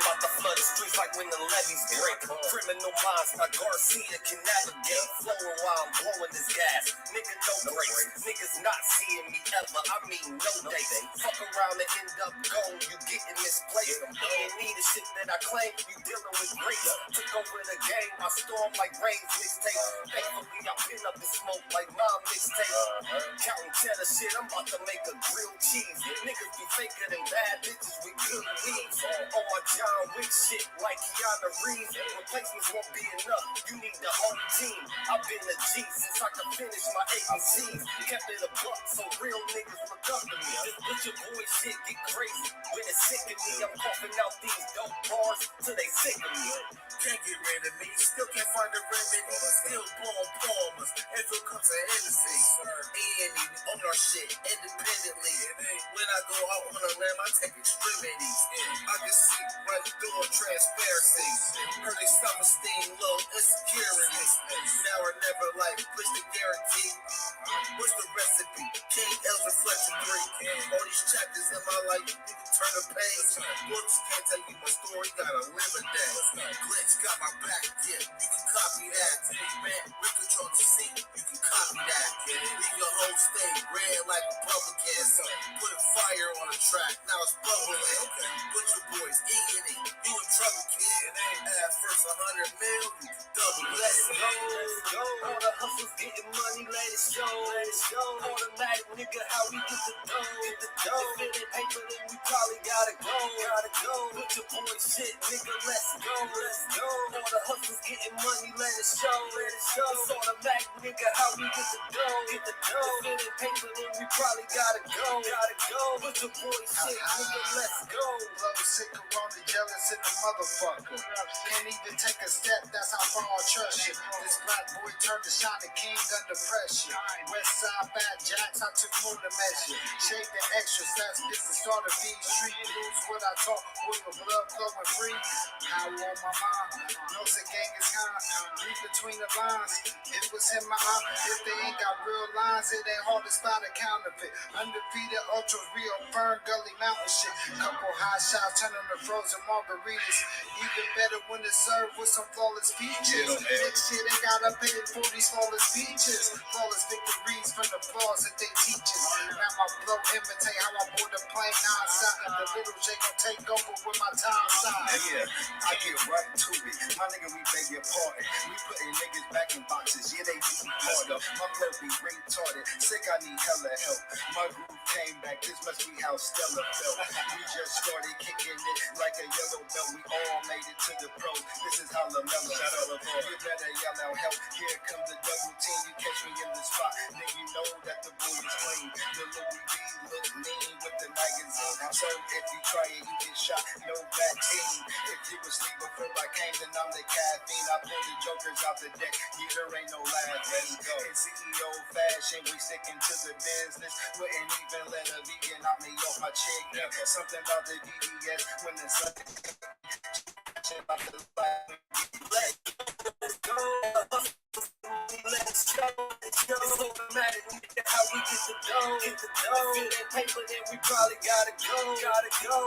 about to flood the streets like when the levees break. Criminal minds, my Garcia can navigate. Flowing while I'm blowing this gas. Nigga, no brakes. Niggas not seeing me ever. I mean, no dates. Fuck around and end up gold. You getting misplaced. You ain't need the shit that I claim. You dealing with grace. Took over the game. I storm like Rain's mixtape. Thankfully, I pin up the smoke like my mixtape. Counting cheddar shit. I'm about to make a grilled cheese. Niggas be faker than bad bitches with good weeds. On my John Wick shit like Keanu Reeves. Replacements won't be enough. You need the whole team. I've been a G since I could finish my ABCs. Kept it a buck so real niggas look up to me. This butcher boy shit get crazy. When it's sick of me, I'm coughing out these dope bars till they sick of me. Can't get rid of me, still can't find a remedy. Still blowing palmers if it comes to Hennessy. A&E on our shit independently. When I go out on a limb, I take extremities. I can see right through on transparency. Heard they self-esteem low, insecurities. Now or never like, push the guarantee. What's the recipe? King L's reflection 3. All these chapters in my life, you can turn a page. Books can't tell you my story, gotta live a day. Glitch got my back, yeah, you can copy that. Man, we control the seat, you can copy that. Leave your whole state red like Republicans. Putting fire on the track, now it's bubbling. Put your boys eating it, you in trouble, kid. Add first 100 mil, you can double it. Let's go. All the hustles getting money, let it show. Automatic nigga, how we get the dough. If it ain't paper, then we probably gotta go. Put your boy shit, nigga, let's go. All the hustles getting money, let it show. It's automatic nigga, how we get the dough. If it ain't paper, then we probably gotta go. Put your boy shit, nigga, let's go. Love sick, corona, jealous in the motherfucker. Can't even take a step, that's how far I trust you. This black boy turned to shine the king under pressure. West side fat jacks, I took more to measure. Shake the extra steps, business started feed street blues. What I talk, with the blood flowing free. Power on my mind, knows the gang is kind. Read between the lines, it was in my eye. If they ain't got real lines, it ain't hard to spot a counterfeit. Undefeated, ultra real, firm gully mountain shit. Couple high shots, turning to frozen margaritas. Even better when it's served with some flawless peaches. Next shit, they gotta pay for these flawless peaches. Flawless victories from the flaws that they teach us. Now my flow imitate how I board the plane non-stop. The little J gon' take over with my time side. Yeah, I get right to it. My nigga, we beg your pardon. We putting niggas back in boxes. Yeah, they beat me hard up. My flow be retarded. Sick, I need hella help. My groove came back. This must be how Stella felt. We just started kicking it like a yellow belt. We all made it to the pros. This is how LaMelo fell. You better yell out help. Here comes the double team. You catch me in the spot. Then you know that the boy is clean. The Louis V look mean with the magazine. So if you try it, you get shot. No vaccine. If you was asleep before I came, then I'm the caffeine. I pull the jokers out the deck. Yeah, there ain't no laughing. In CEO fashion, we sticking to the business. Wouldn't even let a vegan knock me off my chick. Yeah, something about the BDS when the sun about the Let's go. It's automatic, nigga, how we get the dough. If it ain't paper, then we probably gotta go.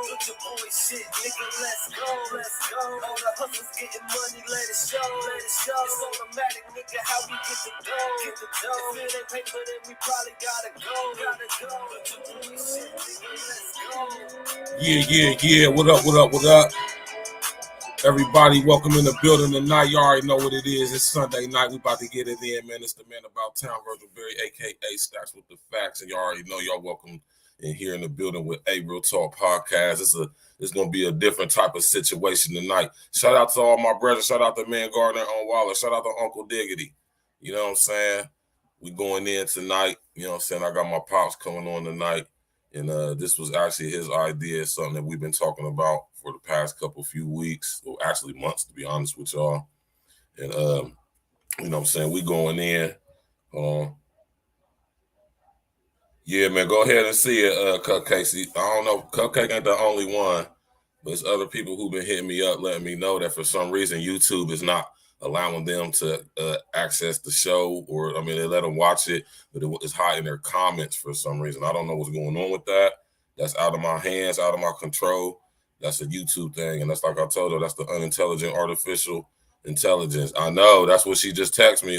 Put your boy shit, nigga, let's go. All the hustles getting money, let it show. It's automatic, nigga, how we get the dough. If it ain't paper, then we probably gotta go. Put your boy shit, nigga, let's go. Yeah. What up? Everybody, welcome in the building tonight. You already know what it is. It's Sunday night. We about to get it in, man. It's the man about town, Virgil, a.k.a. Stacks with the Facts. And you already know y'all welcome in here in the building with A Real Talk Podcast. It's going to be a different type of situation tonight. Shout out to all my brothers. Shout out to Man Gardner on Waller. Shout out to Uncle Diggity. You know what I'm saying? We going in tonight. You know what I'm saying? I got my pops coming on tonight. And this was actually his idea, something that we've been talking about for the past few weeks, or actually months, to be honest with y'all. And, you know what I'm saying, we going in. Yeah, man, go ahead and see it, Cupcake. I don't know, Cupcake ain't the only one, but it's other people who've been hitting me up, letting me know that for some reason YouTube is not allowing them to access the show, or, I mean, they let them watch it, but it's hiding their comments for some reason. I don't know what's going on with that. That's out of my hands, out of my control. That's a YouTube thing, and that's like I told her, that's the unintelligent artificial intelligence. I know that's what she just texted me,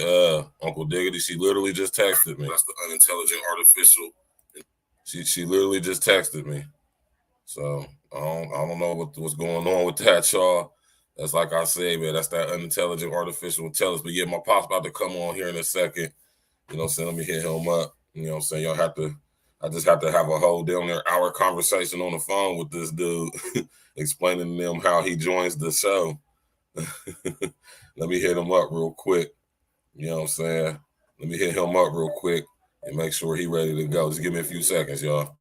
Uncle Diggity. She literally just texted me. That's the unintelligent artificial. She literally just texted me. So I don't know what's going on with that, y'all. That's like I say, man. That's that unintelligent artificial intelligence. But yeah, my pop's about to come on here in a second. You know what I'm saying? Let me hit him up. You know what I'm saying? Y'all have to. I just have to have a whole down there hour conversation on the phone with this dude, explaining to them how he joins the show. Let me hit him up real quick. You know what I'm saying? Let me hit him up real quick and make sure he ready to go. Just give me a few seconds, y'all.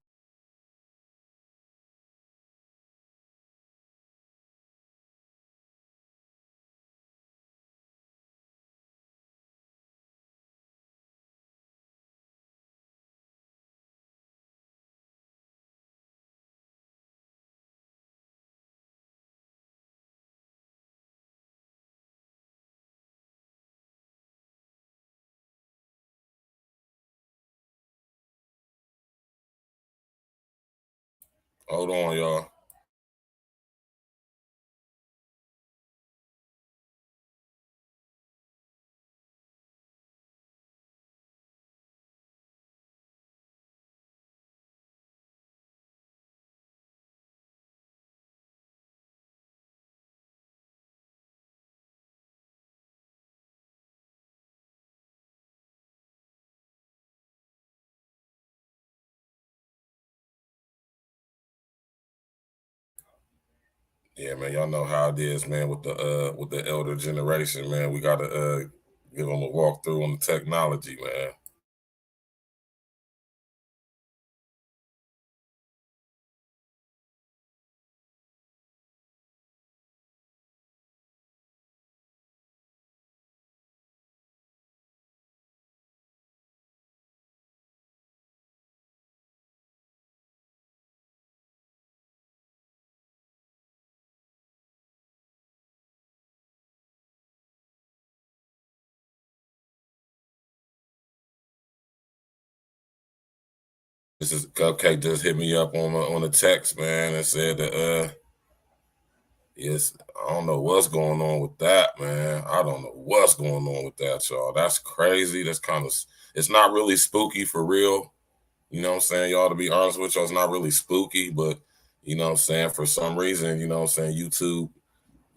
Hold on, y'all. Yeah, man, y'all know how it is, man, with the elder generation, man. We gotta give them a walkthrough on the technology, man. This is Cupcake just hit me up on a text, man, and said that yes, I don't know what's going on with that, man. I don't know what's going on with that, y'all. That's crazy. That's kind of it's not really spooky for real. You know what I'm saying, y'all, to be honest with y'all, it's not really spooky, but you know what I'm saying, for some reason, you know what I'm saying,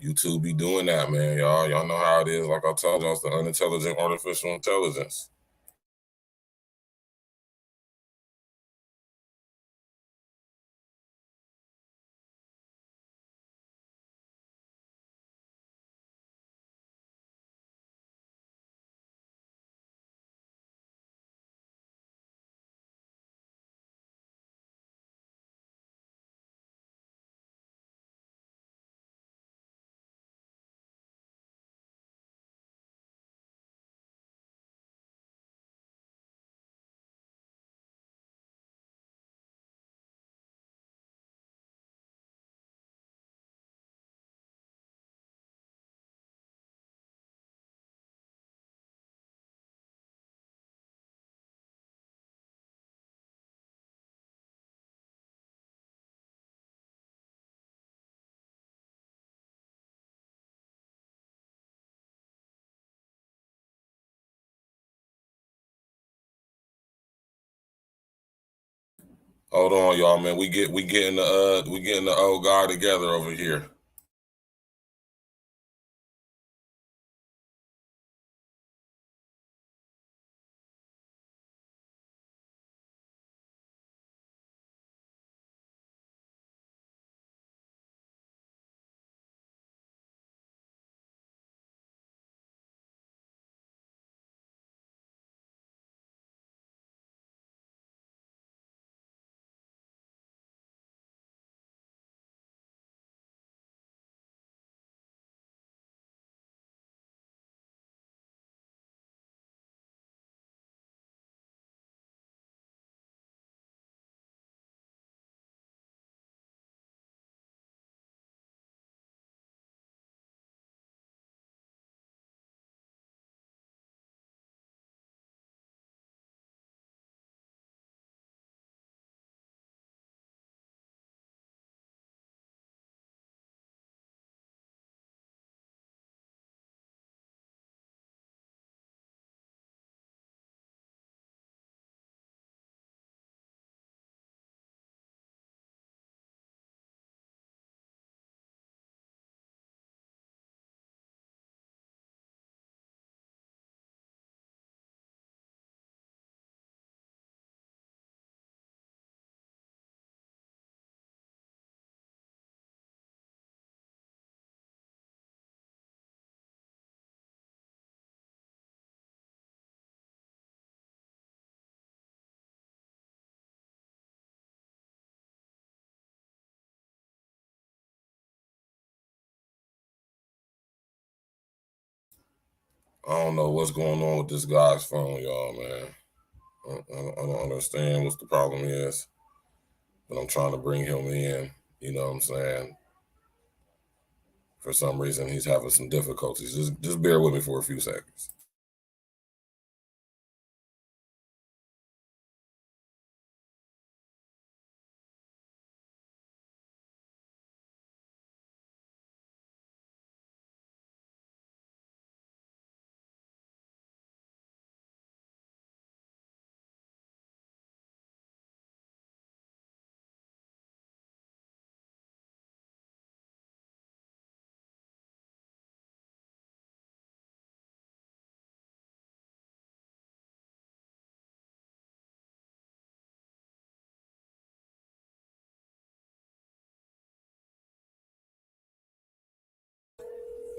YouTube be doing that, man, y'all. Y'all know how it is. Like I told y'all, it's the unintelligent artificial intelligence. Hold on, y'all, man. We getting the old guy together over here. I don't know what's going on with this guy's phone, y'all, man. I don't understand what the problem is, but I'm trying to bring him in. You know what I'm saying? For some reason, he's having some difficulties. Just bear with me for a few seconds.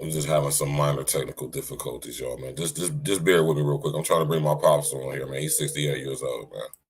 We're just having some minor technical difficulties, y'all, man. Just bear with me real quick. I'm trying to bring my pops on here, man. He's 68 years old, man.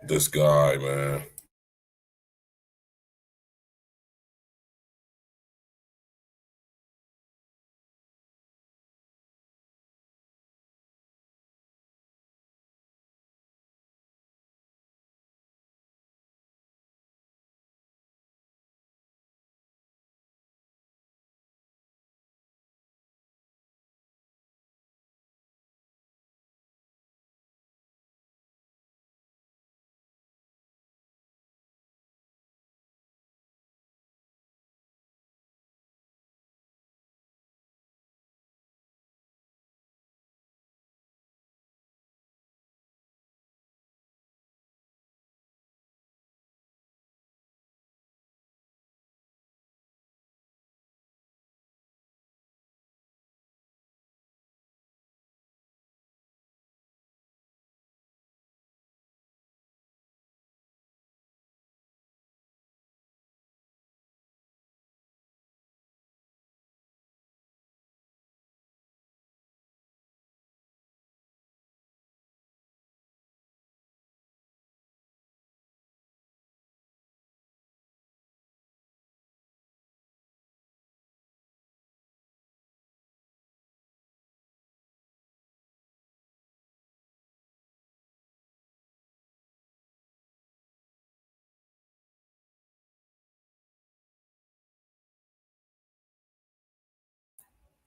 This guy, man.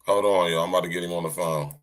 Hold on, y'all. I'm about to get him on the phone.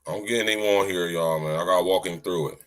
I'm getting him on here, y'all, man. I gotta walk him through it.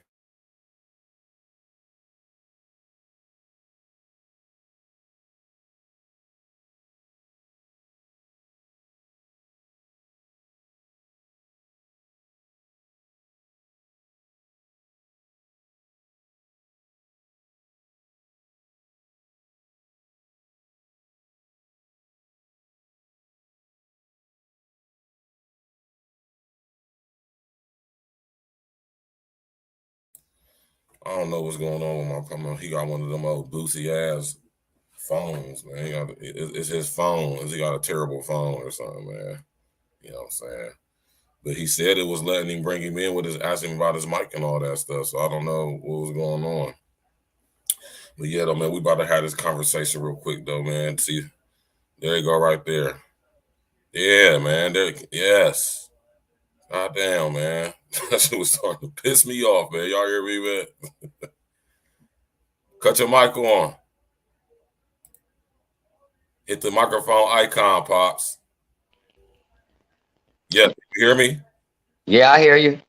I don't know what's going on with my camera. He got one of them old bootsy ass phones, man. It's his phone. He got a terrible phone or something, man. You know what I'm saying? But he said it was letting him bring him in with his asking about his mic and all that stuff. So I don't know what was going on. But yeah, though, man, we about to have this conversation real quick, though, man. See, there you go, right there. Yeah, man. There, yes. God damn, man. That shit was starting to piss me off, man. Y'all hear me, man? Cut your mic on. Hit the microphone icon, Pops. Yeah, you hear me? Yeah, I hear you.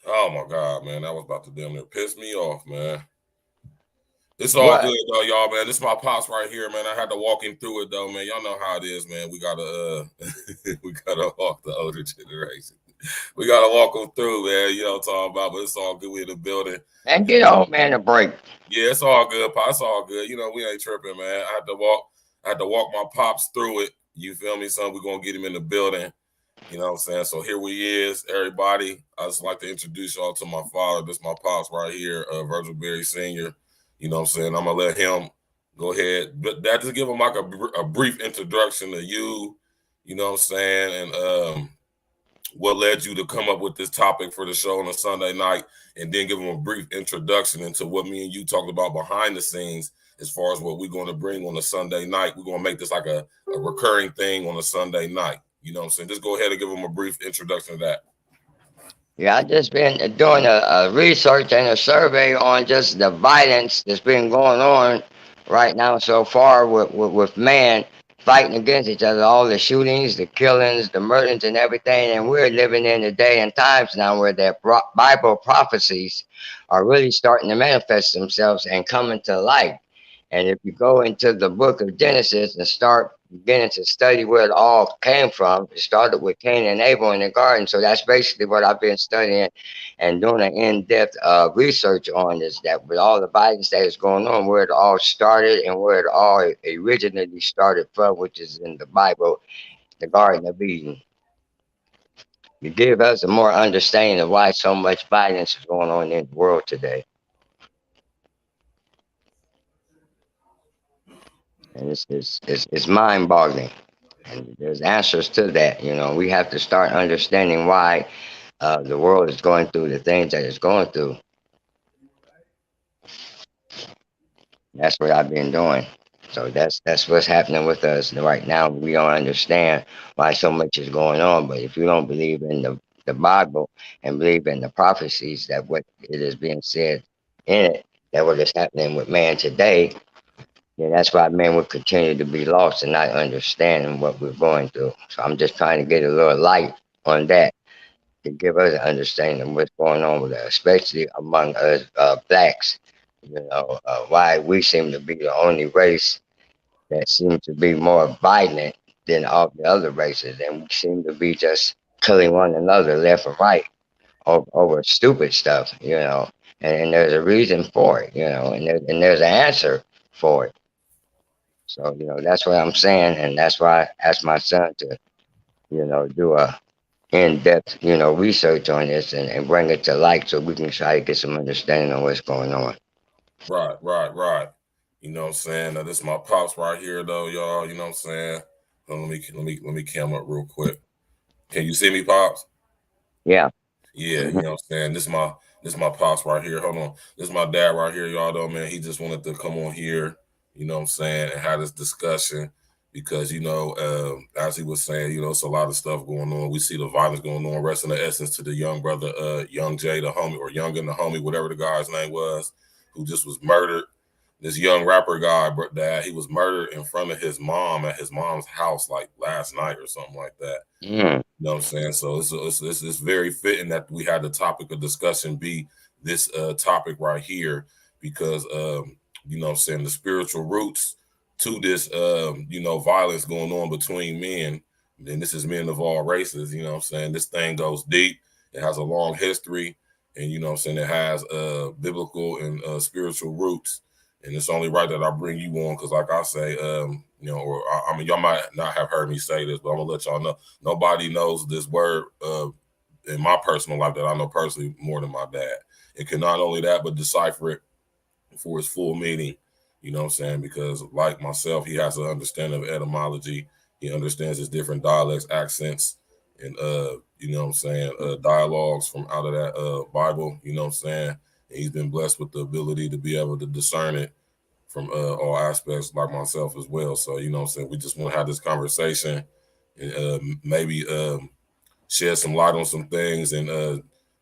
Oh my God, man. That was about to damn near piss me off, man. It's all What? good though, y'all, man. This is my pops right here, man. I had to walk him through it though, man. Y'all know how it is, man. We gotta we gotta walk the older generation. We gotta walk them through, man. You know what I'm talking about, but it's all good. We in the building. And get old man a break. Yeah, it's all good, Pop. It's all good. You know, we ain't tripping, man. I had to walk my pops through it. You feel me, son? We're gonna get him in the building. You know what I'm saying? So here we is, everybody. I just like to introduce y'all to my father. This is my pops right here, Virgil Berry Sr. You know what I'm saying? I'm gonna let him go ahead. But that just give him like a brief introduction to you, you know what I'm saying, and what led you to come up with this topic for the show on a Sunday night, and then give him a brief introduction into what me and you talked about behind the scenes as far as what we're going to bring on a Sunday night. We're going to make this like a recurring thing on a Sunday night. You know what I'm saying? Just go ahead and give them a brief introduction to that. Yeah, I just been doing a research and a survey on just the violence that's been going on right now so far with man fighting against each other, all the shootings, the killings, the murders, and everything. And we're living in the day and times now where that Bible prophecies are really starting to manifest themselves and coming to light. And if you go into the book of Genesis and start beginning to study where it all came from, it started with Cain and Abel in the garden. So that's basically what I've been studying and doing an in-depth research on, is that with all the violence that is going on, where it all started and where it all originally started from, which is in the Bible, the Garden of Eden. To give us a more understanding of why so much violence is going on in the world today. And it's mind-boggling. And there's answers to that. You know, we have to start understanding why the world is going through the things that it's going through. That's what I've been doing. So that's what's happening with us right now. We don't understand why so much is going on. But if you don't believe in the Bible and believe in the prophecies that what it is being said in it, that what is happening with man today, then that's why man will continue to be lost and not understanding what we're going through. So I'm just trying to get a little light on that to give us an understanding of what's going on with us, especially among us blacks. You know, why we seem to be the only race that seems to be more violent than all the other races, and we seem to be just killing one another left and right over stupid stuff, you know. And there's a reason for it, you know, and there's an answer for it. So, you know, that's what I'm saying, and that's why I asked my son to, you know, do a in-depth, you know, research on this and bring it to light so we can try to get some understanding on what's going on. Right. You know what I'm saying? Now, this is my pops right here, though, y'all. You know what I'm saying? Let me cam up real quick. Can you see me, pops? Yeah. Yeah, you know what I'm saying? This is my pops right here. Hold on. This is my dad right here, y'all though, man. He just wanted to come on here, you know what I'm saying, and have this discussion because, you know, as he was saying, you know, it's a lot of stuff going on. We see the violence going on, resting the essence to the young brother, Young Jay, the homie, or Young and the homie, whatever the guy's name was, who just was murdered. This young rapper guy, dad, he was murdered in front of his mom at his mom's house like last night or something like that. Mm. You know what I'm saying? So it's very fitting that we had the topic of discussion be this topic right here because you know what I'm saying, the spiritual roots to this you know, violence going on between men, and this is men of all races, you know what I'm saying? This thing goes deep. It has a long history, and you know what I'm saying, it has biblical and spiritual roots. And it's only right that I bring you on because, like I say, you know, or I mean, y'all might not have heard me say this, but I'm gonna let y'all know nobody knows this word in my personal life that I know personally more than my dad. It can not only that, but decipher it for its full meaning. You know what I'm saying? Because like myself, he has an understanding of etymology. He understands his different dialects, accents, and you know what I'm saying, dialogues from out of that Bible. You know what I'm saying? And he's been blessed with the ability to be able to discern it from all aspects, like myself as well. So you know what I'm saying? We just want to have this conversation and maybe shed some light on some things and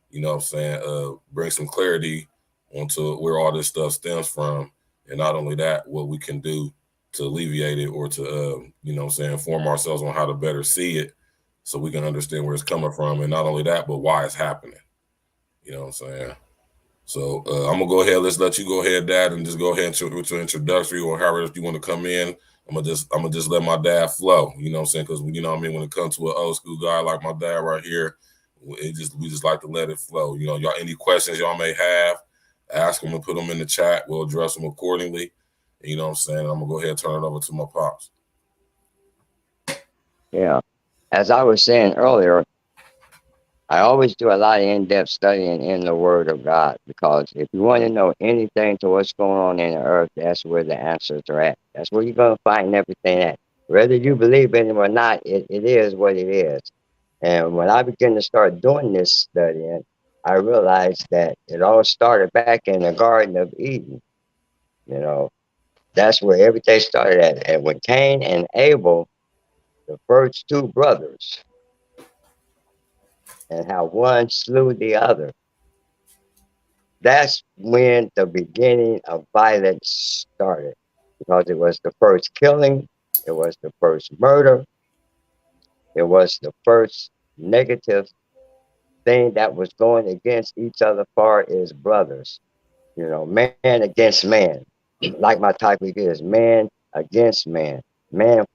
you know what I'm saying, bring some clarity onto where all this stuff stems from, and not only that, what we can do to alleviate it or to you know what I'm saying, inform ourselves on how to better see it so we can understand where it's coming from, and not only that, but why it's happening. You know what I'm saying? So I'm gonna go ahead. Let's let you go ahead, Dad, and just go ahead with your introductory or however you want to come in. I'm gonna just let my dad flow. You know what I'm saying? Because you know what I mean. When it comes to an old school guy like my dad right here, we just like to let it flow. You know, y'all any questions y'all may have, ask them and put them in the chat. We'll address them accordingly. And you know what I'm saying? I'm gonna go ahead and turn it over to my pops. Yeah. As I was saying earlier, I always do a lot of in-depth studying in the Word of God because if you want to know anything to what's going on in the earth, that's where the answers are at. That's where you're going to find everything at. Whether you believe in it or not, it is what it is. And when I began to start doing this studying, I realized that it all started back in the Garden of Eden. You know, that's where everything started at. And when Cain and Abel, the first two brothers, and how one slew the other, that's when the beginning of violence started because it was the first killing, it was the first murder, it was the first negative thing that was going against each other far as brothers. You know, man against man, like my topic is man against man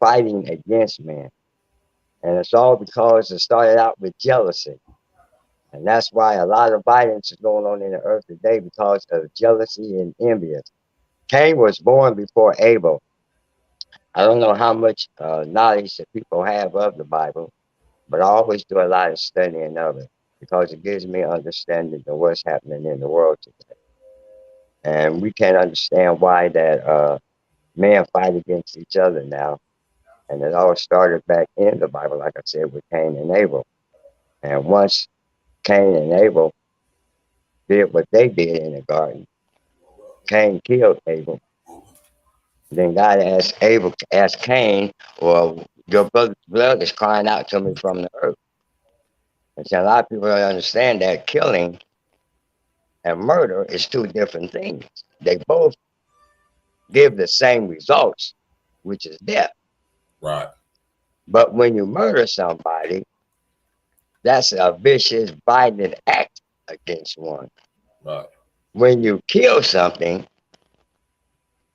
fighting against man. And it's all because it started out with jealousy. And that's why a lot of violence is going on in the earth today because of jealousy and envy. Cain was born before Abel. I don't know how much knowledge that people have of the Bible, but I always do a lot of studying of it because it gives me understanding of what's happening in the world today. And we can't understand why that men fight against each other now. And it all started back in the Bible, like I said, with Cain and Abel. And once Cain and Abel did what they did in the garden, Cain killed Abel. Then God asked Cain, well, your brother's blood is crying out to me from the earth. And so a lot of people don't understand that killing and murder is two different things. They both give the same results, which is death. Right. But when you murder somebody, that's a vicious, violent act against one. Right. When you kill something,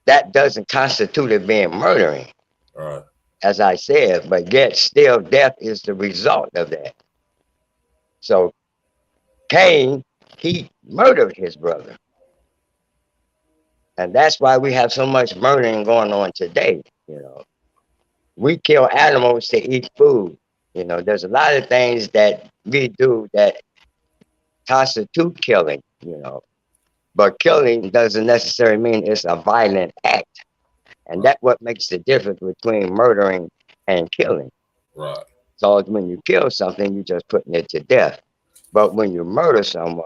that doesn't constitute it being murdering. Right. As I said, but yet still death is the result of that. So Cain, he murdered his brother. And that's why we have so much murdering going on today. You know, we kill animals to eat food. You know, there's a lot of things that we do that constitute killing, you know, but killing doesn't necessarily mean it's a violent act. And that's what makes the difference between murdering and killing. Right. So when you kill something, you're just putting it to death. But when you murder someone,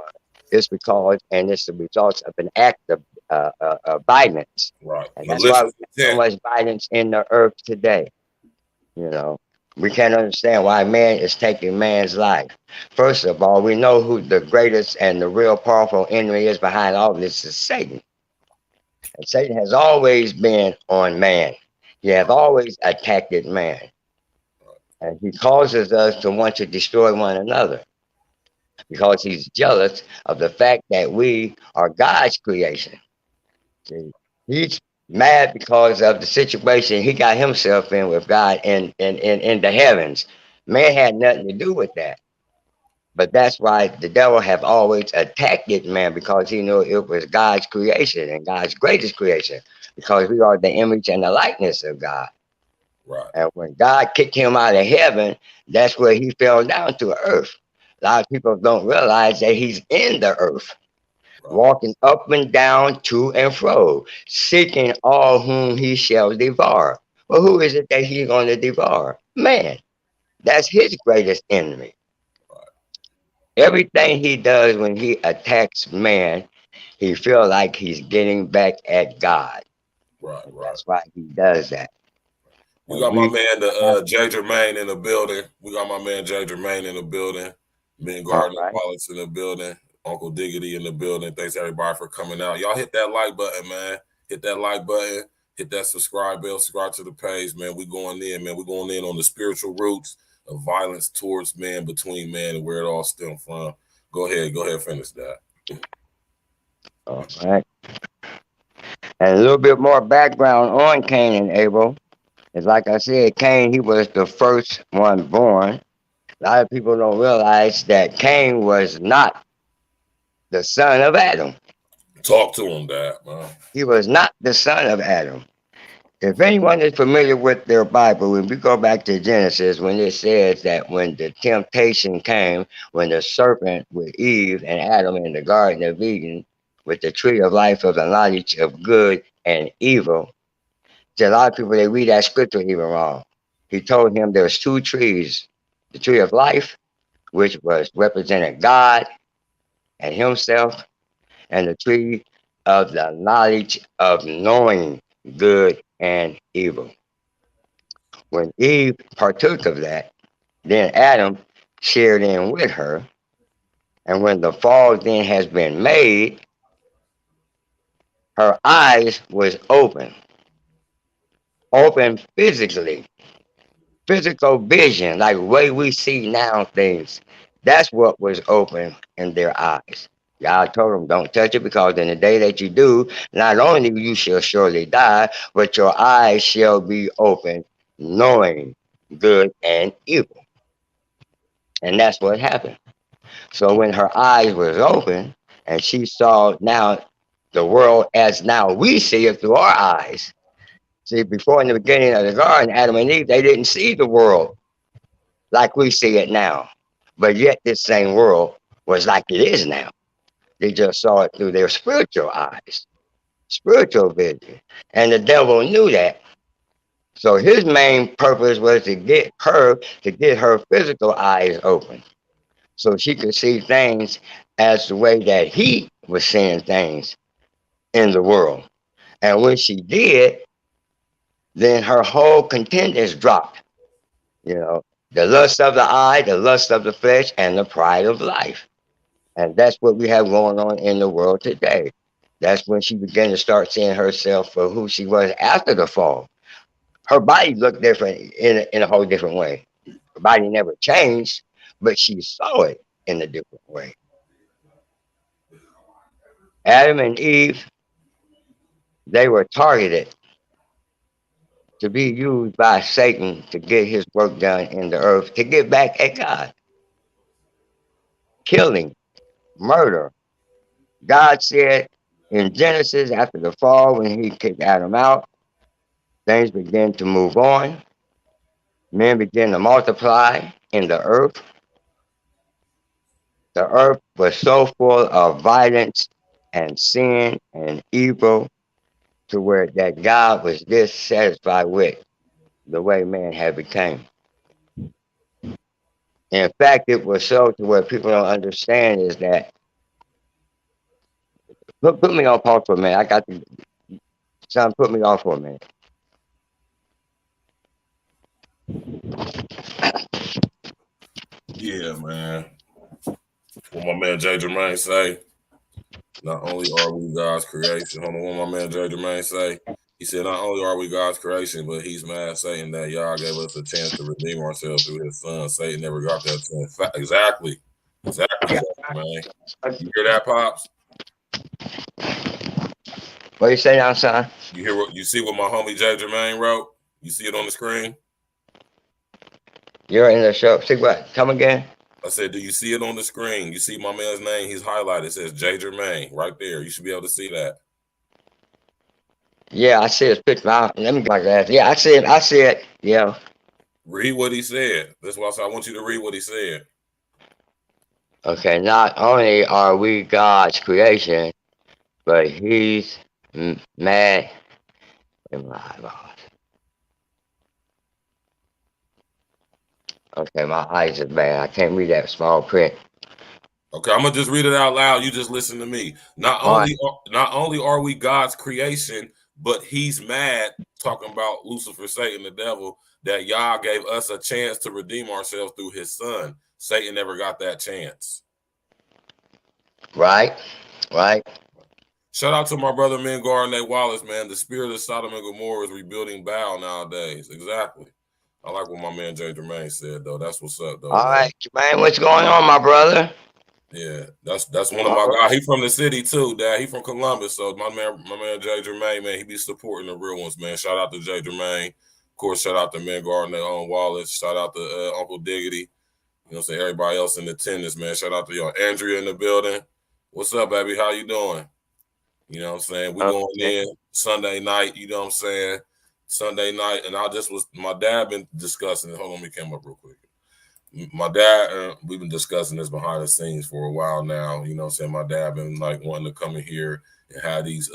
it's because, and it's the result of an act of violence. Right. And that's why we Malicious have so intent. much violence in the earth today. You know, we can't understand why man is taking man's life. First of all, we know who the greatest and the real powerful enemy is behind all this is Satan. And Satan has always been on man. He has always attacked man. And he causes us to want to destroy one another because he's jealous of the fact that we are God's creation. See, he's mad because of the situation he got himself in with God in the heavens. Man had nothing to do with that. But that's why the devil have always attacked it, man, because he knew it was God's creation and God's greatest creation, because we are the image and the likeness of God. Right. And when God kicked him out of heaven, that's where he fell down to earth. A lot of people don't realize that he's in the earth, Right. walking up and down to and fro, seeking all whom he shall devour. Well, who is it that he's going to devour? Man. That's his greatest enemy. Everything he does when he attacks man, he feel like he's getting back at God. Right. And Right. that's why he does that. We And got my we man, have, the Jay Jermaine in the building. We got my man Jay Jermaine in the building. Ben all Gardner right. Wallace in the building. Uncle Diggity in the building. Thanks everybody for coming out. Y'all hit that like button, man. Hit that like button. Hit that subscribe bell. Subscribe to the page, man. We going in, man. We going in on the spiritual roots of violence towards man, between man, and where it all stemmed from. Go ahead. Go ahead. Finish that. All right. And a little bit more background on Cain and Abel. It's like I said, Cain, he was the first one born. A lot of people don't realize that Cain was not the son of Adam. Talk to him, Dad, man. He was not the son of Adam. If anyone is familiar with their Bible, when we go back to Genesis, when it says that when the temptation came, when the serpent with Eve and Adam in the Garden of Eden, with the tree of life of the knowledge of good and evil, to a lot of people they read that scripture even wrong. He told him there's two trees, the tree of life, which was represented God and Himself, and the tree of the knowledge of knowing good and evil. When Eve partook of that, then Adam shared in with her. And when the fall then has been made, her eyes was open physically, physical vision, like the way we see now things. That's what was open in their eyes. God told them, don't touch it, because in the day that you do, not only you shall surely die, but your eyes shall be open, knowing good and evil. And that's what happened. So when her eyes was open and she saw now the world as now we see it through our eyes. See, before in the beginning of the garden, Adam and Eve, they didn't see the world like we see it now. But yet this same world was like it is now. They just saw it through their spiritual eyes, spiritual vision. And the devil knew that. So his main purpose was to get her physical eyes open, so she could see things as the way that he was seeing things in the world. And when she did, then her whole contentment dropped. You know, the lust of the eye, the lust of the flesh, and the pride of life. And that's what we have going on in the world today. That's when she began to start seeing herself for who she was after the fall. Her body looked different in a whole different way. Her body never changed, but she saw it in a different way. Adam and Eve, they were targeted to be used by Satan to get his work done in the earth, to get back at God. Killing, murder. God said in Genesis, after the fall, when he kicked Adam out, things began to move on. Men began to multiply in the earth. The earth was so full of violence and sin and evil to where that God was dissatisfied with the way man had become. In fact, it was so to where people don't understand is that put me on pause for a minute. I got to son, put me on for a minute. Yeah, man. What my man Jay Jermaine say? Not only are we God's creation. Hold on, what my man Jay Jermaine say? He said, not only are we God's creation, but he's mad Satan that y'all gave us a chance to redeem ourselves through his son. Satan never got that chance. Exactly. Exactly, man. You hear that, Pops? What you say now, son? You hear what you see what my homie Jay Jermaine wrote? You see it on the screen? You're in the show. See what? Come again? I said, do you see it on the screen? You see my man's name? He's highlighted. It says Jay Jermaine right there. You should be able to see that. Yeah, I see his picture. Let me get my glasses. Yeah, I see it. I see it. Yeah. Read what he said. That's why I said I want you to read what he said. Okay, not only are we God's creation, but he's mad. Okay, my eyes are bad. I can't read that small print. Okay, I'm gonna just read it out loud. You just listen to me. Not only are we God's creation, but he's mad, talking about Lucifer, Satan, the devil, that Yah gave us a chance to redeem ourselves through his son. Satan never got that chance. Right. Shout out to my brother Mengar Nate Wallace, man. The spirit of Sodom and Gomorrah is rebuilding Baal nowadays. Exactly. I like what my man Jay Jermaine said, though. That's what's up, though. All right, Jermaine, what's going on, my brother? Yeah, that's one of my guys. He from the city too, Dad. He from Columbus. So my man Jay Jermaine, man, he be supporting the real ones, man. Shout out to Jay Jermaine. Of course, shout out to Mengar Nate Wallace. Shout out to Uncle Diggity. You know what I'm saying? Everybody else in attendance, man. Shout out to y'all. Andrea in the building. What's up, baby? How you doing? You know what I'm saying? We going in Sunday night, you know what I'm saying? Sunday night, and my dad been discussing it. Hold on, let me come up real quick. My dad, we've been discussing this behind the scenes for a while now. You know what I'm saying? My dad been like wanting to come in here and have these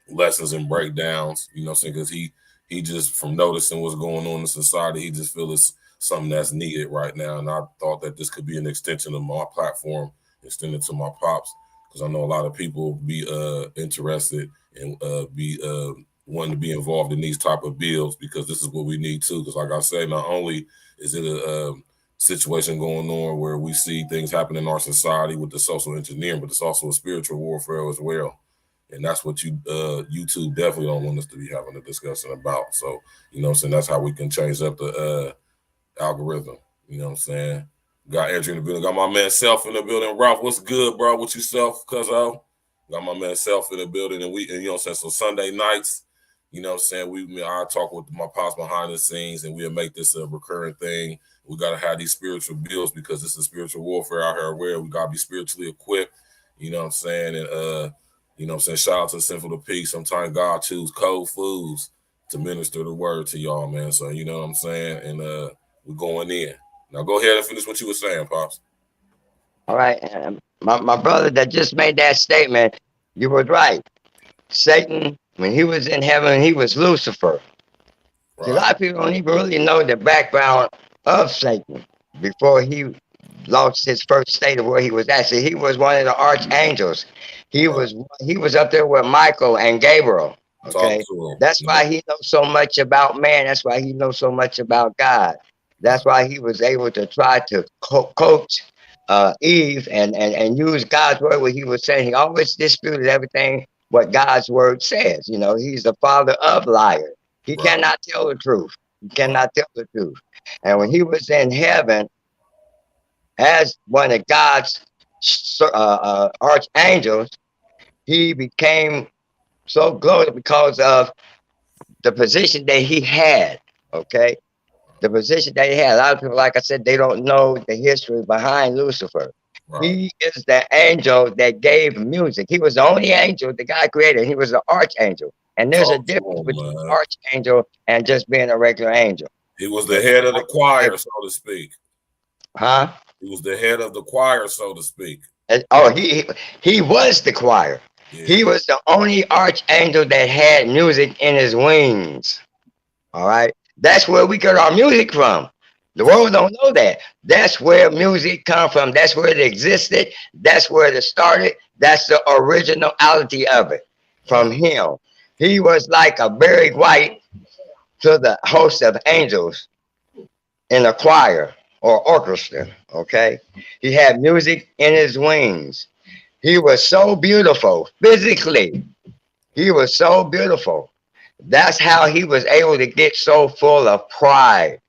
lessons and breakdowns, you know what I'm saying? Because he just, from noticing what's going on in society, he just feels it's something that's needed right now. And I thought that this could be an extension of my platform, extended to my pops, because I know a lot of people be interested and be wanting to be involved in these type of bills, because this is what we need too. Because like I say, not only is it a situation going on where we see things happen in our society with the social engineering, but it's also a spiritual warfare as well. And that's what YouTube definitely don't want us to be having a discussion about. So, you know what I'm saying? That's how we can change up the algorithm. You know what I'm saying? Got Andrew in the building. Got my man Self in the building. Ralph, what's good, bro? What you Self, cuzzo? Got my man Self in the building. And you know what I'm saying? So Sunday nights, you know what I'm saying? I talk with my pops behind the scenes, and we'll make this a recurring thing. We got to have these spiritual bills, because this is spiritual warfare out here where we got to be spiritually equipped. You know what I'm saying? And, you know what I'm saying? Shout out to Sinful to Peace. Sometimes God choose cold foods to minister the word to y'all, man. So, you know what I'm saying? And we're going in. Now go ahead and finish what you were saying, Pops. All right. My brother that just made that statement, you were right. Satan, when he was in heaven, he was Lucifer. Right. See, a lot of people don't even really know the background of Satan before he lost his first state of where he was at. See, he was one of the archangels. He was up there with Michael and Gabriel. Okay, that's why he knows so much about man. That's why he knows so much about God. That's why he was able to try to coach Eve and use God's word. What he was saying, he always disputed everything what God's word says. You know, he's the father of liars. He cannot tell the truth. He cannot tell the truth. And when he was in heaven as one of God's archangels, he became so glorious because of the position that he had. Okay, the position that he had. A lot of people, like I said, they don't know the history behind Lucifer. Right. He is the angel that gave music. He was the only angel the God created. He was the archangel. And there's a difference between an archangel and just being a regular angel. He was the head of the choir, so to speak. Huh? He was the head of the choir, so to speak. Oh, he was the choir. Yeah. He was the only archangel that had music in his wings. All right. That's where we get our music from. The world don't know that. That's where music come from. That's where it existed. That's where it started. That's the originality of it from him. He was like a Barry White to the host of angels in a choir or orchestra. Okay. He had music in his wings. He was so beautiful physically. He was so beautiful. That's how he was able to get so full of pride,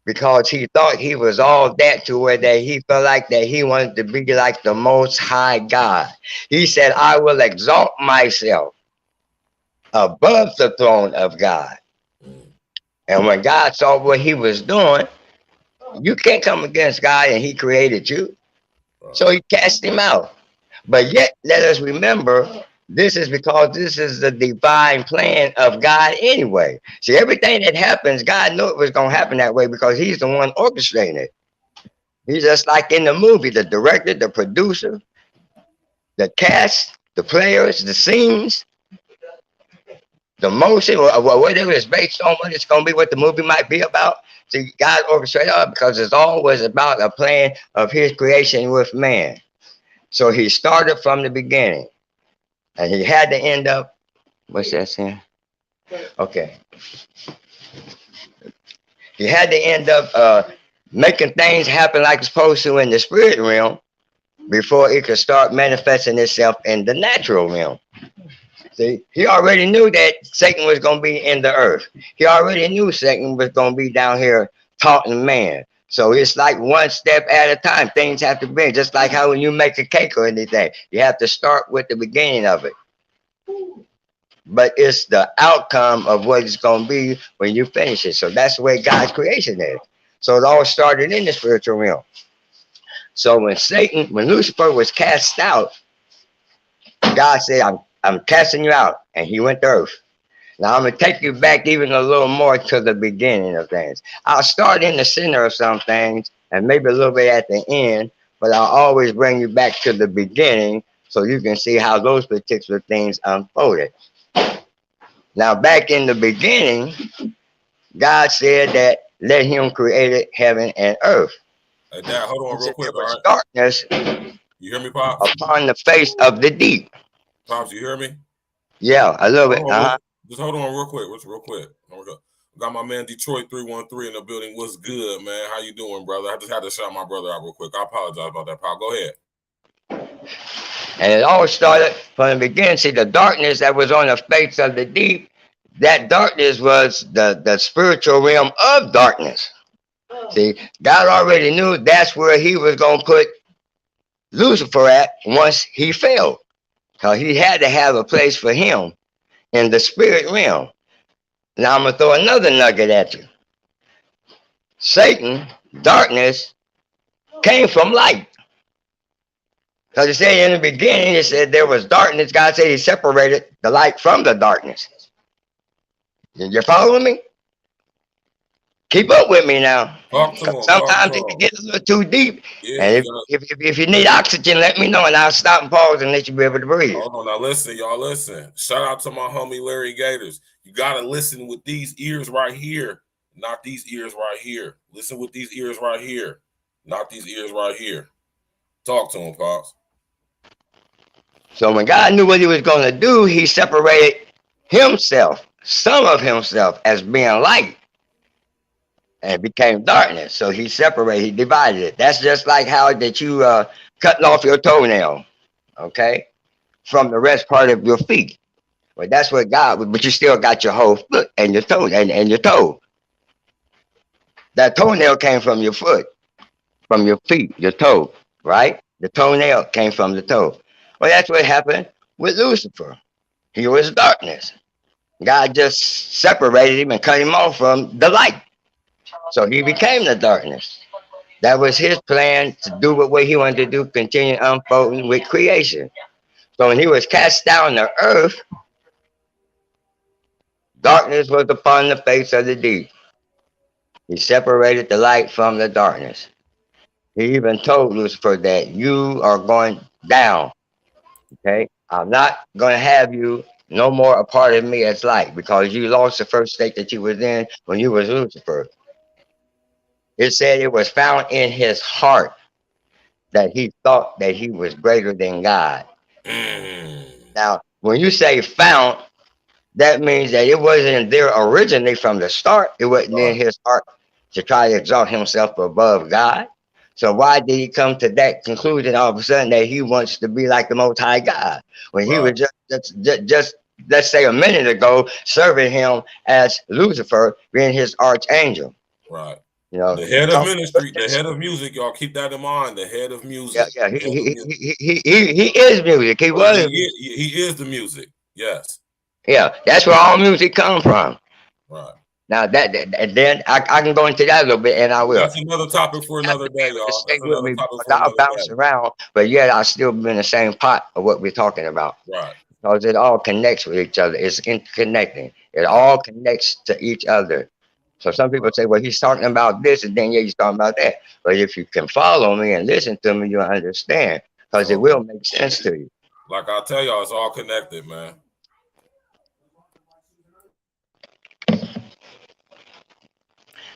because he thought he was all that, to where that he felt like that he wanted to be like the most high God. He said, I will exalt myself above the throne of God. And when God saw what he was doing, you can't come against God, and he created you. So he cast him out. But yet, let us remember, this is because this is the divine plan of God anyway. See, everything that happens, God knew it was going to happen that way, because he's the one orchestrating it. He's just like in the movie, the director, the producer, the cast, the players, the scenes, the motion, or whatever it's based on, what it's going to be, what the movie might be about. See, God orchestrated it because it's always about a plan of his creation with man. So he started from the beginning, and he had to end up, what's that saying? Okay. He had to end up making things happen like it's supposed to in the spirit realm before it could start manifesting itself in the natural realm. See, he already knew that Satan was going to be in the earth. He already knew Satan was going to be down here taunting man. So it's like one step at a time. Things have to be just like how when you make a cake or anything, you have to start with the beginning of it. But it's the outcome of what it's going to be when you finish it. So that's the way God's creation is. So it all started in the spiritual realm. So when Lucifer was cast out, God said, I'm casting you out. And he went to earth. Now I'm going to take you back even a little more to the beginning of things. I'll start in the center of some things and maybe a little bit at the end, but I'll always bring you back to the beginning so you can see how those particular things unfolded. Now, back in the beginning, God said that let him create heaven and earth. Hey, Dad, hold on real quick. There was darkness, you hear me, Pops? Upon the face of the deep. Pops, you hear me? Yeah, a little bit. Just hold on real quick. Real quick. Got my man Detroit 313 in the building. What's good, man? How you doing, brother? I just had to shout my brother out real quick. I apologize about that, Pop. Go ahead. And it all started from the beginning. See, the darkness that was on the face of the deep, that darkness was the spiritual realm of darkness. See, God already knew that's where he was going to put Lucifer at once he fell. Because he had to have a place for him in the spirit realm. Now I'm going to throw another nugget at you. Satan, darkness, came from light. Because it said in the beginning, it said there was darkness. God said he separated the light from the darkness. You following me? Keep up with me now. Sometimes it can get a little too deep. Yeah, and if you need oxygen, let me know, and I'll stop and pause and let you be able to breathe. Hold on, now listen, y'all, listen. Shout out to my homie Larry Gators. You got to listen with these ears right here, not these ears right here. Listen with these ears right here, not these ears right here. Talk to him, Pops. So when God knew what he was going to do, he separated himself, some of himself, as being light, and it became darkness. So he separated, he divided it. That's just like how that you cutting off your toenail, okay, from the rest part of your feet. Well, that's what God, but you still got your whole foot and your toe and your toe. That toenail came from your foot, from your feet, your toe, right? The toenail came from the toe. Well, that's what happened with Lucifer. He was darkness. God just separated him and cut him off from the light. So he became the darkness. That was his plan to do what he wanted to do, continue unfolding with creation. So when he was cast down to earth, darkness was upon the face of the deep. He separated the light from the darkness. He even told Lucifer that you are going down. Okay, I'm not going to have you no more a part of me as light, because you lost the first state that you was in when you was Lucifer. It said it was found in his heart that he thought that he was greater than God. Now, when you say found, that means that it wasn't there originally from the start. It wasn't in his heart to try to exalt himself above God. So why did he come to that conclusion all of a sudden that he wants to be like the Most High God when he was just let's say a minute ago, serving him as Lucifer, being his archangel. Right. You know, The head of so ministry, the head of music, y'all keep that in mind. The head of yeah, music. yeah, The head of music. he is music. He Well, was, he is the music. Yes. yeah. That's where all music comes from. Right. Now and then I can go into that a little bit, and I will. That's another topic for You have another to be day, able to y'all. stay That's with another me topic because for I'll another bounce day. around, but yet I'll still be in the same pot of what we're talking about. Right. Because it all connects with each other. It's interconnecting. It Right. all connects to each other. So some people say, well, he's talking about this, and then yeah, he's talking about that. But if you can follow me and listen to me, you'll understand. Because it So, will make sense to you. like I tell y'all, it's all connected, man.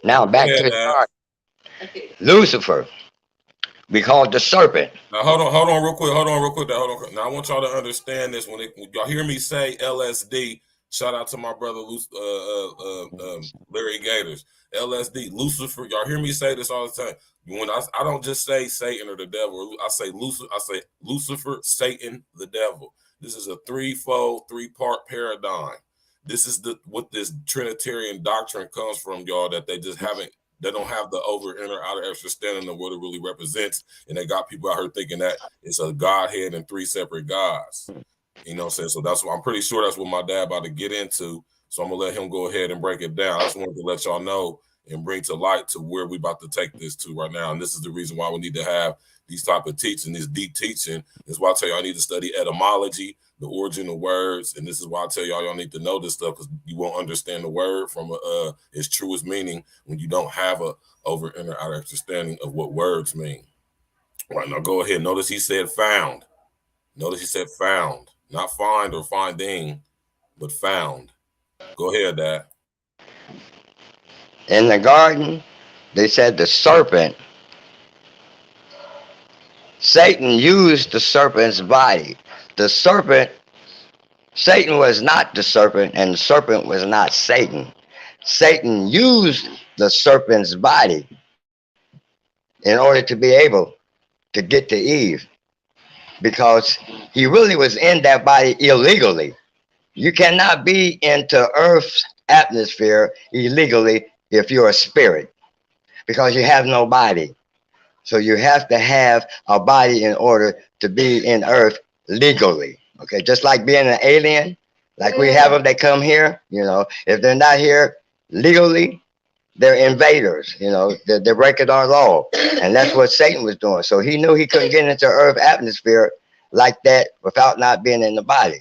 Now Go back to ahead, the Dad. garden. Lucifer, we call the serpent. Now hold on, real quick. Hold on, real quick. Hold on. Now I want y'all to understand this. When y'all hear me say LSD, shout out to my brother Larry Gators. LSD, Lucifer. Y'all hear me say this all the time. When I don't just say Satan or the devil. I say Lucifer, Satan, the devil. This is a threefold, three-part paradigm. This is what this Trinitarian doctrine comes from, y'all. That they just haven't. They don't have the over, inner, outer understanding of what it really represents. And they got people out here thinking that it's a Godhead and three separate gods. You know what I'm saying? So that's what I'm pretty sure that's what my dad about to get into. So I'm gonna let him go ahead and break it down. I just wanted to let y'all know and bring to light to where we about to take this to right now. And this is the reason why we need to have these type of teaching, this deep teaching. This is why I tell you I need to study etymology, the origin of words, and this is why I tell y'all need to know this stuff because you won't understand the word from its truest meaning when you don't have a over inner outer understanding of what words mean. All right, now go ahead. Notice he said found. Notice he said found, not find or finding, but found. Go ahead, Dad. In the garden, they said the serpent, Satan used the serpent's body. The serpent, Satan was not the serpent, and the serpent was not Satan. Satan used the serpent's body in order to be able to get to Eve because he really was in that body illegally. You cannot be into Earth's atmosphere illegally if you're a spirit because you have no body. So you have to have a body in order to be in Earth legally. Okay, just like being an alien, like we have them, they come here, you know, if they're not here legally, they're invaders, you know, they're breaking our law. And that's what Satan was doing. So he knew he couldn't get into Earth atmosphere like that without not being in the body.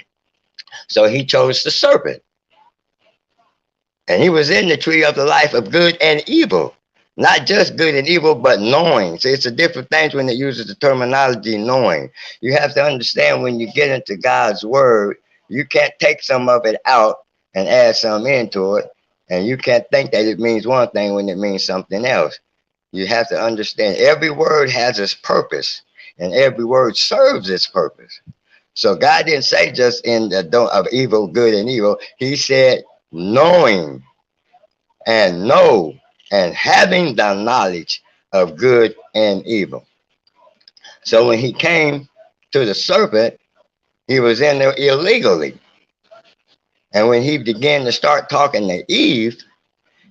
So he chose the serpent. And he was in the tree of the life of good and evil. Not just good and evil, but knowing. See, it's a different thing when it uses the terminology knowing. You have to understand when you get into God's word, you can't take some of it out and add some into it. And you can't think that it means one thing when it means something else. You have to understand every word has its purpose and every word serves its purpose. So God didn't say just in the of evil, good and evil. He said knowing and know and having the knowledge of good and evil. So when he came to the serpent, he was in there illegally. And when he began to start talking to Eve,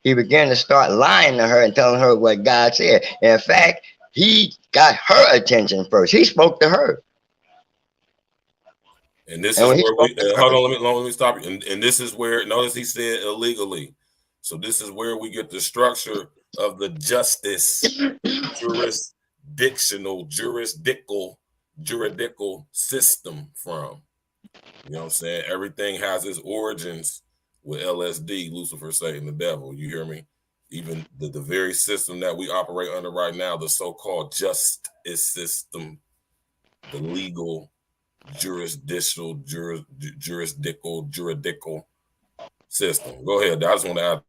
he began to start lying to her and telling her what God said. In fact, he got her attention first. He spoke to her. And this And is when he where we spoke to her, hold on. Let me stop you. And this is where notice he said illegally. So this is where we get the structure of the justice juridical system from. You know what I'm saying? Everything has its origins with LSD, Lucifer, Satan, the devil. You hear me? Even the very system that we operate under right now, the so-called justice system, the legal juridical system. Go ahead. I just want to add.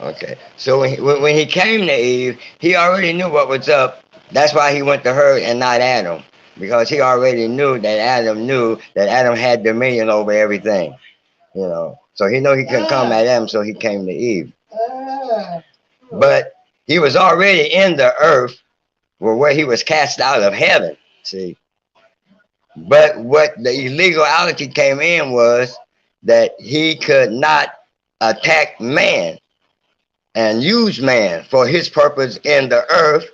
okay. So when he came to Eve, he already knew what was up. That's why he went to her and not Adam, because he already knew that Adam had dominion over everything. You know, so he knew he couldn't come at Adam, so he came to Eve. But he was already in the earth where he was cast out of heaven. See, But what the illegality came in was that he could not attack man and use man for his purpose in the earth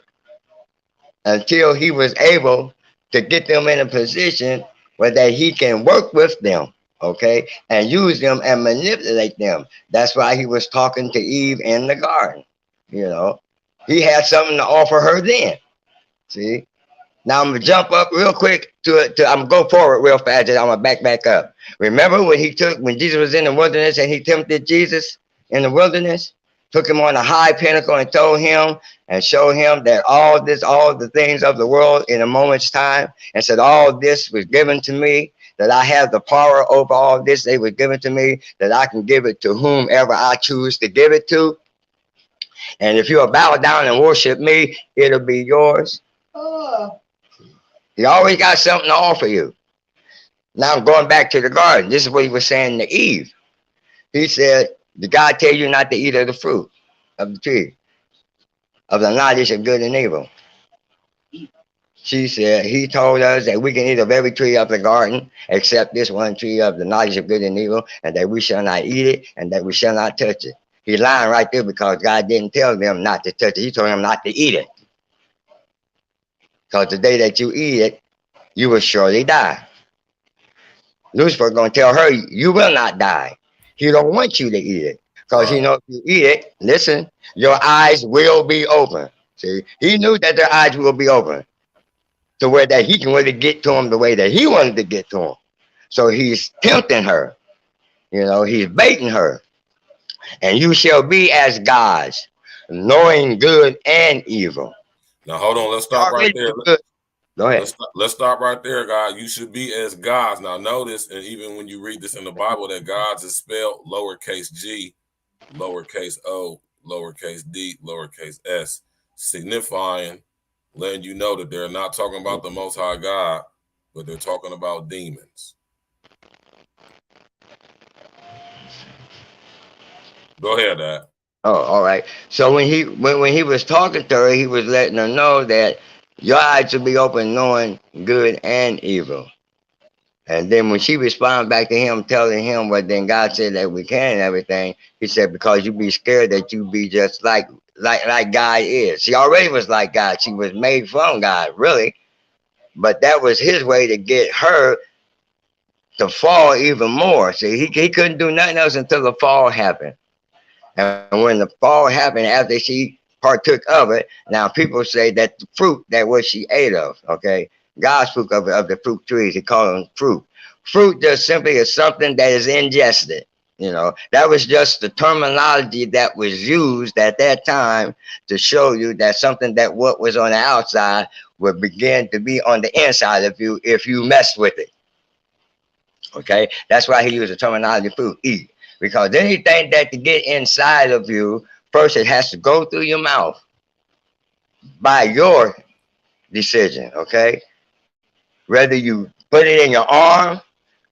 until he was able to get them in a position where that he can work with them, okay, and use them and manipulate them. That's why he was talking to Eve in the garden. You know, he had something to offer her then. See, now I'm gonna jump up real quick to I'm gonna go forward real fast and I'm gonna back up. Remember when Jesus was in the wilderness and he tempted Jesus in the wilderness, took him on a high pinnacle and told him and showed him that all the things of the world in a moment's time, and said all this was given to me, that I have the power over all this, they were given to me, that I can give it to whomever I choose to give it to. And if you'll bow down and worship me, it'll be yours. He always got something to offer you. Now I'm going back to the garden. This is what he was saying to Eve. He said, did God tell you not to eat of the fruit of the tree, of the knowledge of good and evil? She said, he told us that we can eat of every tree of the garden, except this one tree of the knowledge of good and evil, and that we shall not eat it, and that we shall not touch it. He's lying right there because God didn't tell them not to touch it. He told them not to eat it. Because the day that you eat it, you will surely die. Lucifer going to tell her, you will not die. He don't want you to eat it. Because he knows if you eat it, listen, your eyes will be open. See, he knew that their eyes will be open to where that he can really get to them the way that he wanted to get to them. So he's tempting her. You know, he's baiting her. And you shall be as gods, knowing good and evil. Now, hold on. Let's stop right there. Go ahead. Let's stop right there, God. You should be as gods. Now, notice, and even when you read this in the Bible, that gods is spelled lowercase g, lowercase o, lowercase d, lowercase s, signifying, letting you know that they're not talking about the Most High God, but they're talking about demons. Go ahead, Dad. Oh, all right. So when he was talking to her, he was letting her know that your eyes will be open, knowing good and evil. And then when she responded back to him, telling him what then God said that we can and everything, he said, because you be scared that you be just like God is. She already was like God. She was made from God, really. But that was his way to get her to fall even more. See, he couldn't do nothing else until the fall happened. And when the fall happened, after she partook of it, now people say that the fruit that what she ate of, okay, God spoke of the fruit trees. He called them fruit. Fruit just simply is something that is ingested. You know, that was just the terminology that was used at that time to show you that something that what was on the outside would begin to be on the inside of you if you messed with it. Okay, that's why he used the terminology fruit, eat. Because anything that to get inside of you, first it has to go through your mouth by your decision, okay? Whether you put it in your arm,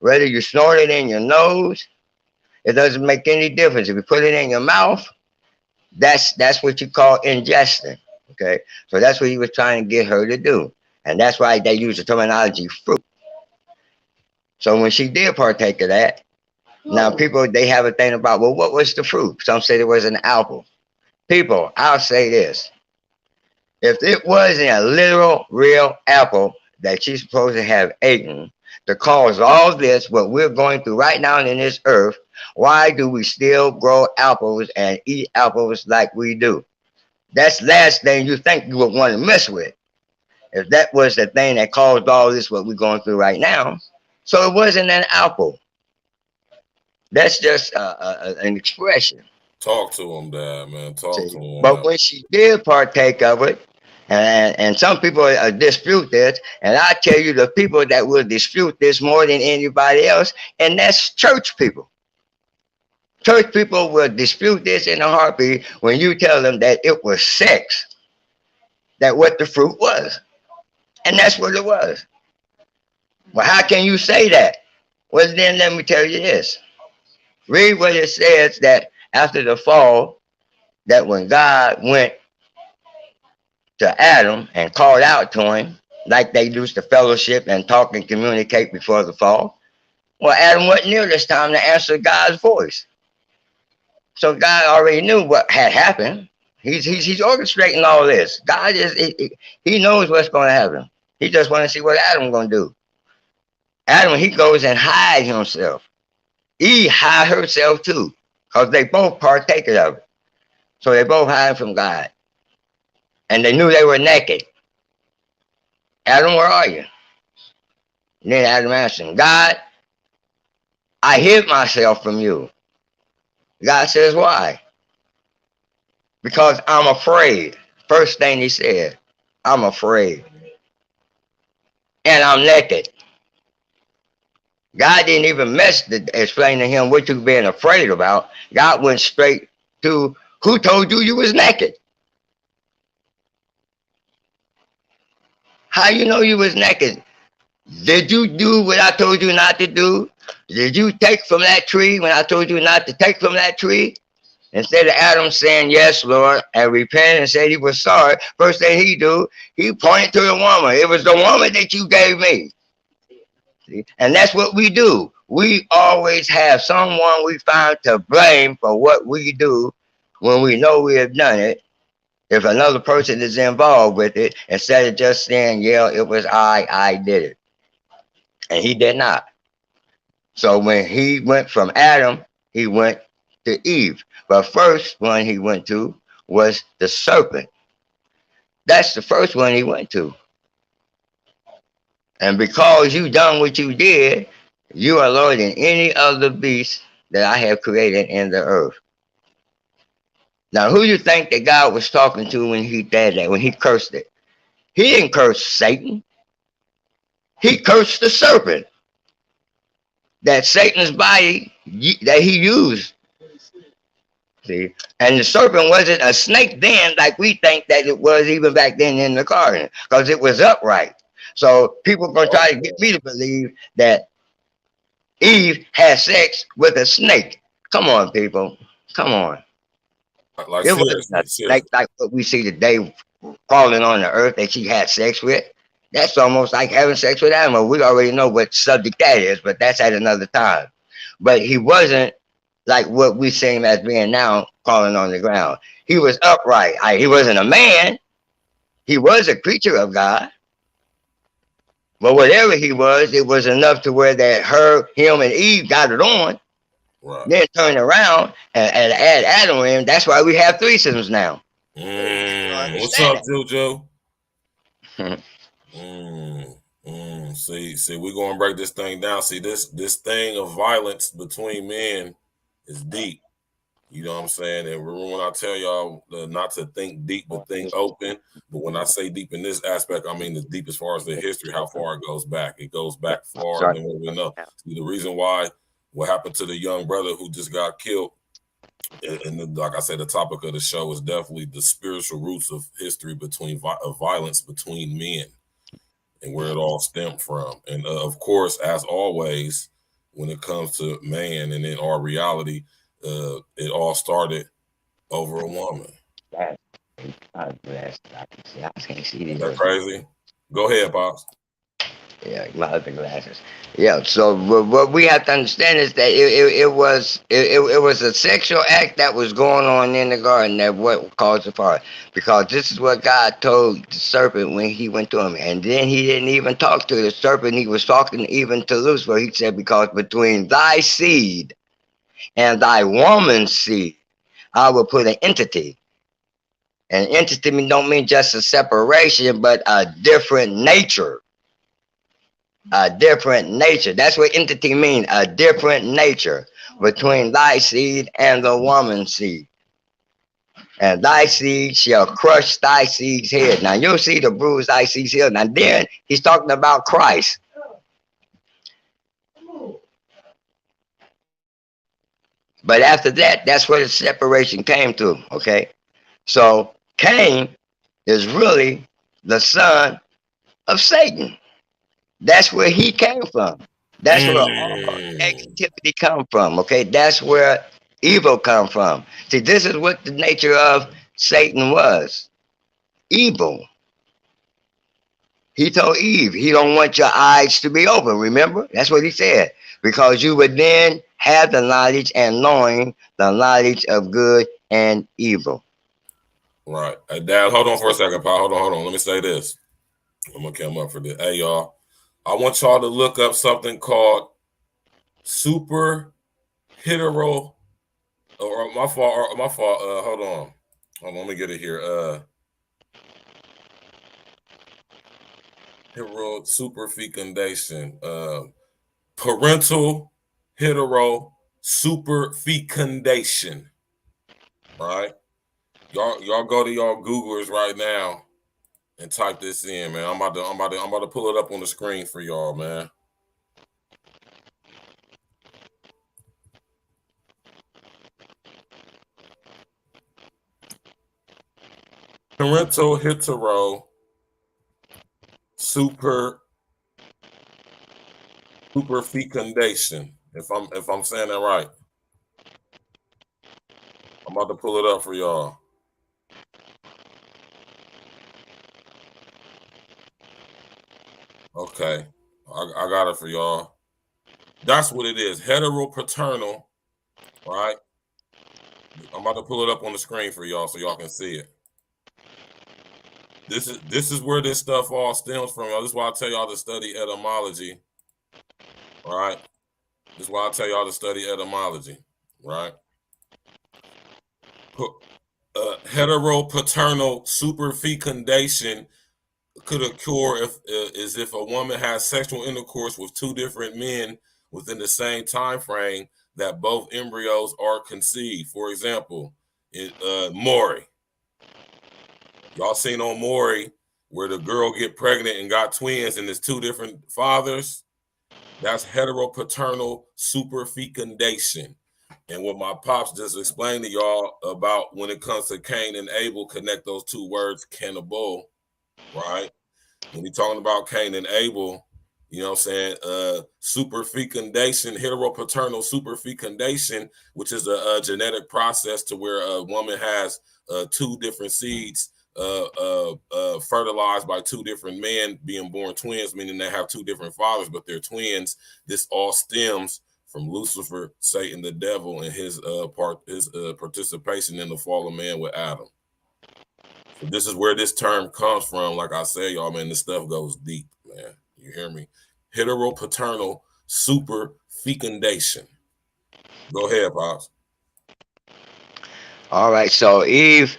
whether you snort it in your nose, it doesn't make any difference. If you put it in your mouth, that's what you call ingesting, okay? So that's what he was trying to get her to do. And that's why they use the terminology fruit. So when she did partake of that, now, people, they have a thing about, well, what was the fruit? Some say it was an apple. People, I'll say this. If it wasn't a literal, real apple that she's supposed to have eaten to cause all this, what we're going through right now in this earth, why do we still grow apples and eat apples like we do? That's the last thing you think you would want to mess with. If that was the thing that caused all this, what we're going through right now. So it wasn't an apple. That's just an expression. Talk to him, Dad, man. Talk to him. But when she did partake of it, and some people dispute this, and I tell you the people that will dispute this more than anybody else, and that's church people. Church people will dispute this in a heartbeat when you tell them that it was sex, that what the fruit was. And that's what it was. Well, how can you say that? Well, then let me tell you this. Read what it says that after the fall, that when God went to Adam and called out to him, like they used to fellowship and talk and communicate before the fall. Well, Adam wasn't near this time to answer God's voice. So God already knew what had happened. He's orchestrating all this. God he knows what's going to happen. He just want to see what Adam going to do. Adam, he goes and hides himself. Eve hide herself too, because they both partakers of it. So they both hide from God. And they knew they were naked. Adam, where are you? And then Adam answered, God, I hid myself from you. God says, why? Because I'm afraid. First thing he said, I'm afraid. And I'm naked. God didn't even mess to explain to him what you being afraid about. God went straight to, who told you you was naked? How you know you was naked? Did you do what I told you not to do? Did you take from that tree when I told you not to take from that tree? Instead of Adam saying, yes, Lord, and repent and said he was sorry, first thing he do, he pointed to the woman. It was the woman that you gave me. See? And that's what we do. We always have someone we find to blame for what we do when we know we have done it. If another person is involved with it, instead of just saying, yeah, it was I did it. And he did not. So when he went from Adam, he went to Eve. But first one he went to was the serpent. That's the first one he went to. And because you done what you did, you are lower than any other beast that I have created in the earth. Now, who do you think that God was talking to when he did that, when he cursed it? He didn't curse Satan. He cursed the serpent. That Satan's body that he used. See? And the serpent wasn't a snake then like we think that it was even back then in the garden, because it was upright. So people are going to try to get me to believe that Eve had sex with a snake. Come on, people. Come on. Like It wasn't a snake like what we see today crawling on the earth that she had sex with. That's almost like having sex with animals. We already know what subject that is, but that's at another time. But he wasn't like what we see him as being now, crawling on the ground. He was upright. He wasn't a man. He was a creature of God. But whatever he was, it was enough to where that him and Eve got it on. Right. Then turn around and add Adam in. That's why we have threesomes now. What's up, JoJo? See, we're gonna break this thing down. See, this thing of violence between men is deep. You know what I'm saying? And remember when I tell y'all not to think deep, but think open. But when I say deep in this aspect, I mean the deep as far as the history, how far it goes back. It goes back far than what we know. See, the reason why, what happened to the young brother who just got killed, and like I said, the topic of the show is definitely the spiritual roots of history of violence between men and where it all stemmed from. And of course, as always, when it comes to man and in our reality, it all started over a woman. I can't see that crazy? Go ahead, Pops. Yeah, my other glasses. Yeah, so what we have to understand is that it was a sexual act that was going on in the garden that what caused the part. Because this is what God told the serpent when he went to him. And then he didn't even talk to the serpent. He was talking even to Lucifer. He said, because between thy seed and thy woman's seed, I will put an entity. And entity don't mean just a separation, but a different nature. A different nature. That's what entity means, a different nature between thy seed and the woman's seed. And thy seed shall crush thy seed's head. Now you'll see the bruise thy seed's head. Now then he's talking about Christ. But after that, that's where the separation came to, okay? So Cain is really the son of Satan. That's where he came from. That's where all activity come from, okay? That's where evil come from. See, this is what the nature of Satan was. Evil. He told Eve, he don't want your eyes to be open. Remember? That's what he said. Because you would then have the knowledge and knowing the knowledge of good and evil. Right. Hey, Dad, hold on for a second, Paul. Hold on. Let me say this. I'm going to come up for this. Hey, y'all. I want y'all to look up something called super hetero. Or my fault. Hold on. Let me get it here. Hetero superfecundation. Parental hetero superfecundation. Right? Y'all go to y'all Googlers right now and type this in, man. I'm about to pull it up on the screen for y'all, man. Parental hetero superfecundation. If I'm saying that right. I'm about to pull it up for y'all. Okay. I got it for y'all. That's what it is. Heteropaternal, right? I'm about to pull it up on the screen for y'all so y'all can see it. This is where this stuff all stems from, y'all. This is why I tell y'all to study etymology, right? This is why I tell y'all to study etymology, right? Heteropaternal superfecundation could occur if a woman has sexual intercourse with two different men within the same time frame that both embryos are conceived. For example, Maury. Y'all seen on Maury where the girl get pregnant and got twins and there's two different fathers? That's heteropaternal superfecundation. And what my pops just explained to y'all about when it comes to Cain and Abel, connect those two words, cannibal, right? When we're talking about Cain and Abel, you know what I'm saying? Superfecundation, heteropaternal superfecundation, which is a genetic process to where a woman has two different seeds fertilized by two different men being born twins, meaning they have two different fathers, but they're twins. This all stems from Lucifer, Satan, the devil, and his participation in the fall of man with Adam. So this is where this term comes from. Like I said, y'all, man, this stuff goes deep, man. You hear me? Heteropaternal superfecundation. Go ahead, Pops. All right, so Eve,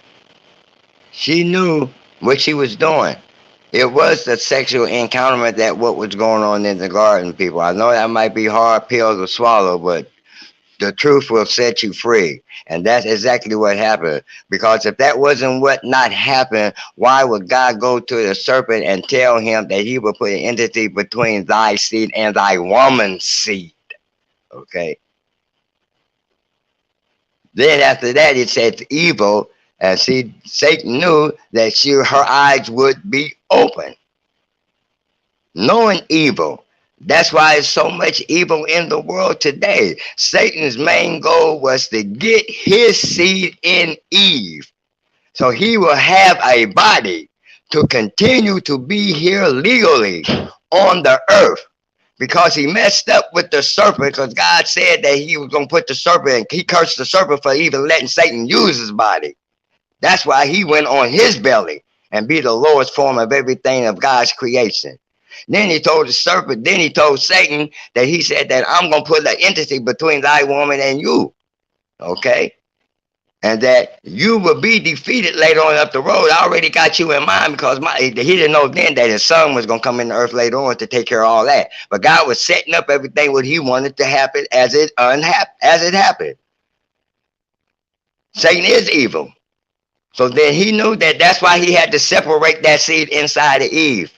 she knew what she was doing. It was the sexual encounter that what was going on in the garden, people. I know that might be hard pill to swallow, but the truth will set you free. And that's exactly what happened. Because if that wasn't what not happened, why would God go to the serpent and tell him that he would put an entity between thy seed and thy woman's seed? Okay. Then after that, it said evil. And see, Satan knew that her eyes would be open. Knowing evil. That's why there's so much evil in the world today. Satan's main goal was to get his seed in Eve. So he will have a body to continue to be here legally on the earth. Because he messed up with the serpent, because God said that he was going to put the serpent, and he cursed the serpent for even letting Satan use his body. That's why he went on his belly and be the lowest form of everything of God's creation. Then he told the serpent, then he told Satan that he said that I'm going to put an entity between thy woman and you. Okay? And that you will be defeated later on up the road. I already got you in mind because he didn't know then that his son was going to come in the earth later on to take care of all that. But God was setting up everything what he wanted to happen as it happened. Satan is evil. So then he knew that that's why he had to separate that seed inside of Eve.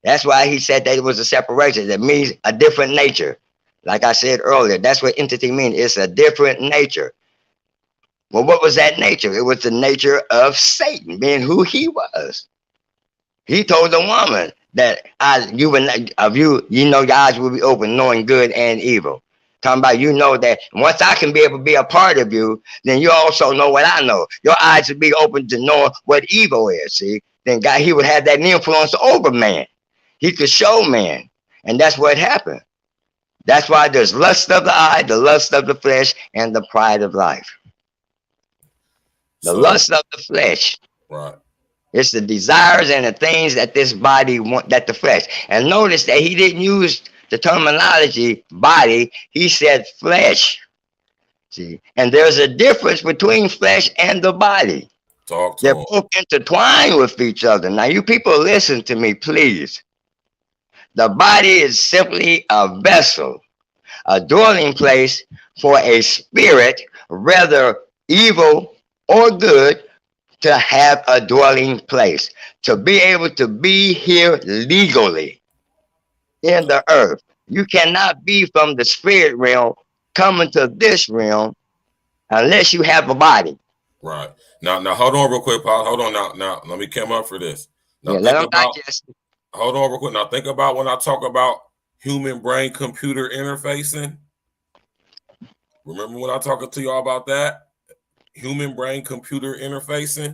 That's why he said that it was a separation. That means a different nature. Like I said earlier, that's what entity means. It's a different nature. Well, what was that nature? It was the nature of Satan, being who he was. He told the woman that your eyes will be open, knowing good and evil. Talking about, you know that once I can be able to be a part of you, then you also know what I know. Your eyes would be open to know what evil is, see? Then God, he would have that influence over man. He could show man. And that's what happened. That's why there's lust of the eye, the lust of the flesh, and the pride of life. The lust of the flesh. Right. It's the desires and the things that this body want, that the flesh. And notice that he didn't use the terminology body. He said flesh. See, and there's a difference between flesh and the body. They're both intertwined with each other. Now, you people listen to me, please. The body is simply a vessel, a dwelling place for a spirit, whether evil or good, to have a dwelling place, to be able to be here legally in the earth. You cannot be from the spirit realm coming to this realm unless you have a body. Right. Now hold on real quick, Paul. Hold on now. Let me come up for this. Now yeah, think about, hold on real quick. Now think about when I talk about human brain computer interfacing. Remember when I talking to y'all about that? Human brain computer interfacing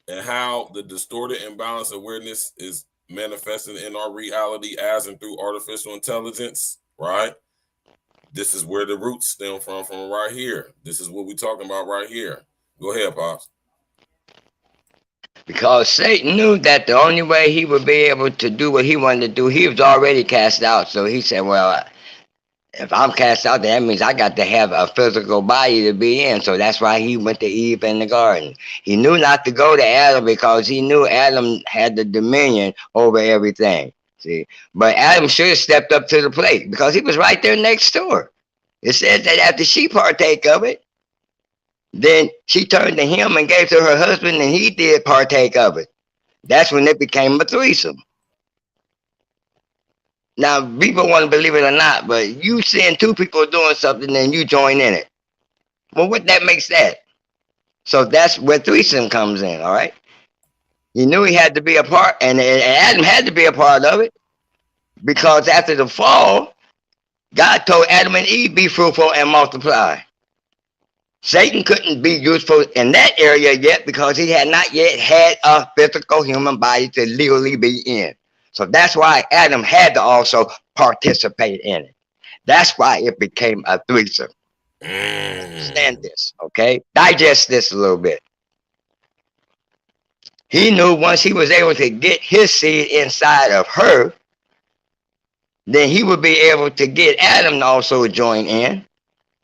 and how the distorted imbalanced awareness is manifesting in our reality as and through artificial intelligence, right? This is where the roots stem from right here. This is what we're talking about right here. Go ahead, Pops. Because Satan knew that the only way he would be able to do what he wanted to do, he was already cast out. So he said, well, if I'm cast out, that means I got to have a physical body to be in. So that's why he went to Eve in the garden. He knew not to go to Adam because he knew Adam had the dominion over everything. See, but Adam should have stepped up to the plate because he was right there next door. It says that after she partake of it, then she turned to him and gave to her husband, and he did partake of it. That's when it became a threesome. Now, people want to believe it or not, but you seeing two people doing something and you join in it. Well, what that makes that? So that's where threesome comes in, all right? He knew he had to be a part, and Adam had to be a part of it, because after the fall, God told Adam and Eve, be fruitful and multiply. Satan couldn't be useful in that area yet because he had not yet had a physical human body to legally be in. So that's why Adam had to also participate in it. That's why it became a threesome. Understand this, okay? Digest this a little bit. He knew once he was able to get his seed inside of her, then he would be able to get Adam to also join in.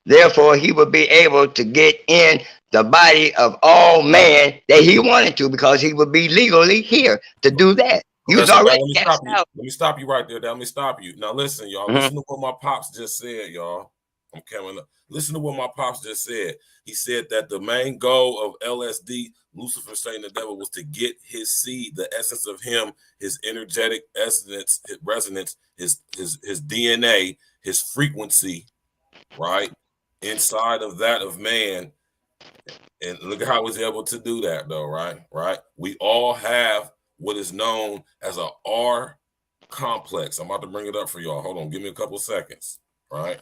Therefore, he would be able to get in the body of all man that he wanted to, because he would be legally here to do that. He was already cast out. Let me stop you right there. Let me stop you. Now listen, y'all. Listen to what my pops just said, y'all. I'm coming up. Listen to what my pops just said. He said that the main goal of LSD, Lucifer, Satan, the devil, was to get his seed, the essence of him, his energetic essence, his resonance, his DNA, his frequency, right, inside of that of man. And look at how he's able to do that, though, right? Right. We all have what is known as a R complex. I'm about to bring it up for y'all. Hold on, give me a couple seconds. Right.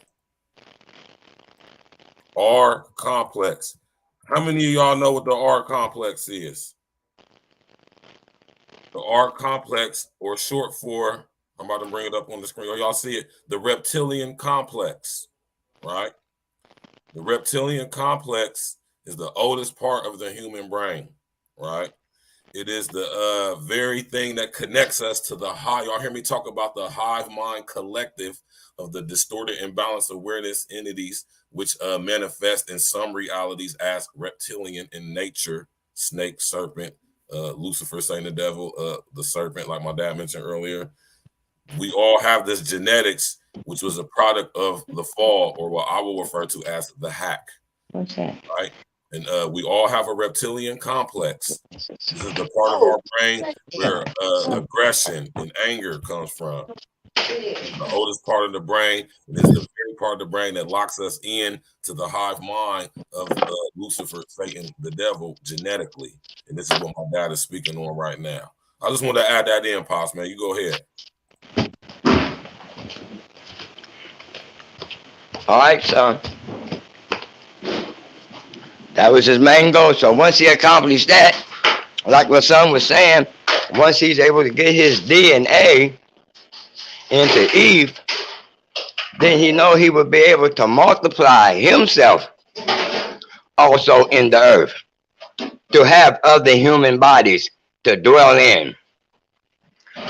R complex. How many of y'all know what the R complex is? The R complex, or short for, I'm about to bring it up on the screen. Y'all see it? The reptilian complex, right? The reptilian complex is the oldest part of the human brain, right? It is the very thing that connects us to the high. Y'all hear me talk about the hive mind collective of the distorted imbalanced awareness entities, which manifest in some realities as reptilian in nature, snake, serpent, Lucifer, Satan, the devil, the serpent, like my dad mentioned earlier. We all have this genetics, which was a product of the fall, or what I will refer to as the hack. What's that? Right? And we all have a reptilian complex. This is the part of our brain where aggression and anger comes from. The oldest part of the brain, and it's the very part of the brain that locks us in to the hive mind of Lucifer, Satan, the devil, genetically. And this is what my dad is speaking on right now. I just want to add that in, Pops, man. You go ahead. All right, son. That was his main goal. So once he accomplished that, like what son was saying, once he's able to get his DNA into Eve, then he know he would be able to multiply himself also in the earth, to have other human bodies to dwell in.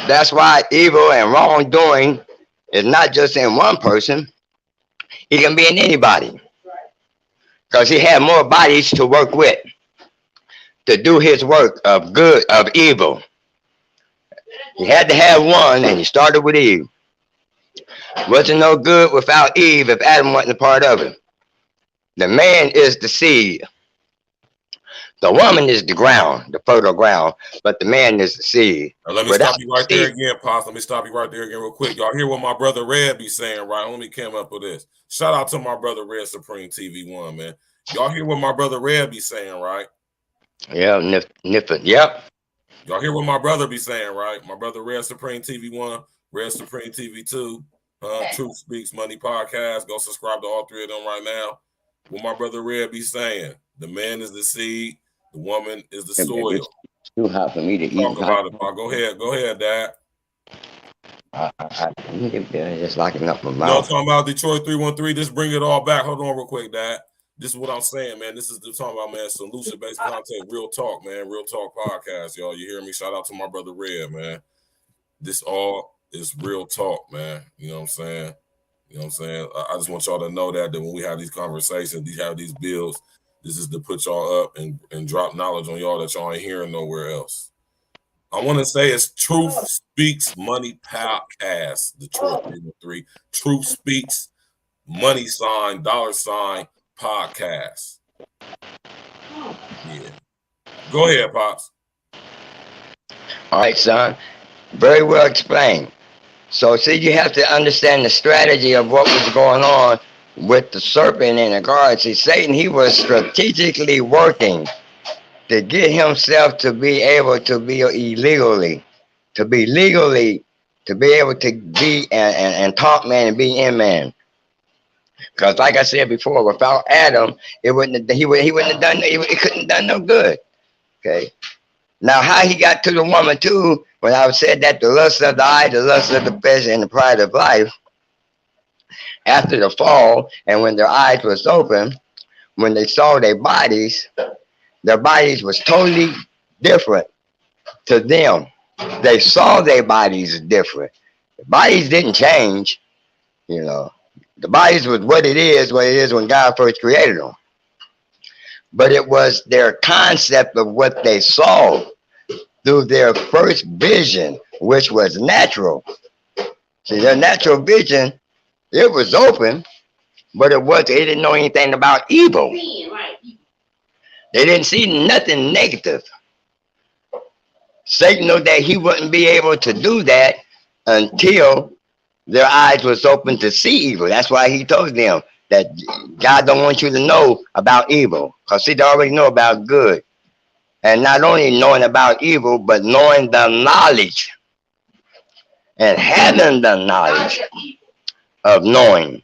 That's why evil and wrongdoing is not just in one person, it can be in anybody. Because he had more bodies to work with, to do his work of good, of evil. He had to have one, and he started with Eve. Wasn't no good without Eve if Adam wasn't a part of it. The man is the seed. The woman is the ground, the fertile ground, but the man is the seed. Now, let me stop you right there again, Pops. Let me stop you right there again real quick. Y'all hear what my brother Red be saying, right? Let me come up with this. Shout out to my brother Red Supreme TV1, man. Y'all hear what my brother Red be saying, right? Yeah, yep. Y'all hear what my brother be saying, right? My brother Red Supreme TV1, Red Supreme TV2, Truth Speaks Money Podcast. Go subscribe to all three of them right now. What my brother Red be saying, the man is the seed, the woman is the soil. It's too hot for me to eat. Talk about it, Paul. Go ahead, Dad. Just locking up my mouth. No, talking about Detroit 313. Just bring it all back. Hold on real quick, Dad. This is what I'm saying, man. This is the talking about, man. Solution-based content, real talk, man. Real talk podcast, y'all. You hear me? Shout out to my brother Red, man. This all is real talk, man. You know what I'm saying? You know what I'm saying? I just want y'all to know that when we have these conversations, have these bills, this is to put y'all up and drop knowledge on y'all that y'all ain't hearing nowhere else. I want to say it's Truth Speaks Money Podcast, Detroit 313. Truth Speaks $$ Podcast. Yeah. Go ahead, Pops. All right, son. Very well explained. So, see, you have to understand the strategy of what was going on with the serpent in the garden. See, Satan, he was strategically working to get himself to be able to be legally, to be able to be and talk man and be in man. Because, like I said before, without Adam, he wouldn't have done. He couldn't have done no good. Okay. Now, how he got to the woman too? When I said that the lust of the eye, the lust of the flesh, and the pride of life, after the fall, and when their eyes was open, when they saw their bodies was totally different to them. They saw their bodies different. The bodies didn't change, you know. The bodies was what it is when God first created them. But it was their concept of what they saw through their first vision, which was natural. See, their natural vision, it was open, but they didn't know anything about evil. They didn't see nothing negative. Satan knew that he wouldn't be able to do that until their eyes was open to see evil. That's why he told them that God don't want you to know about evil, because they already know about good. And not only knowing about evil, but knowing the knowledge and having the knowledge of knowing.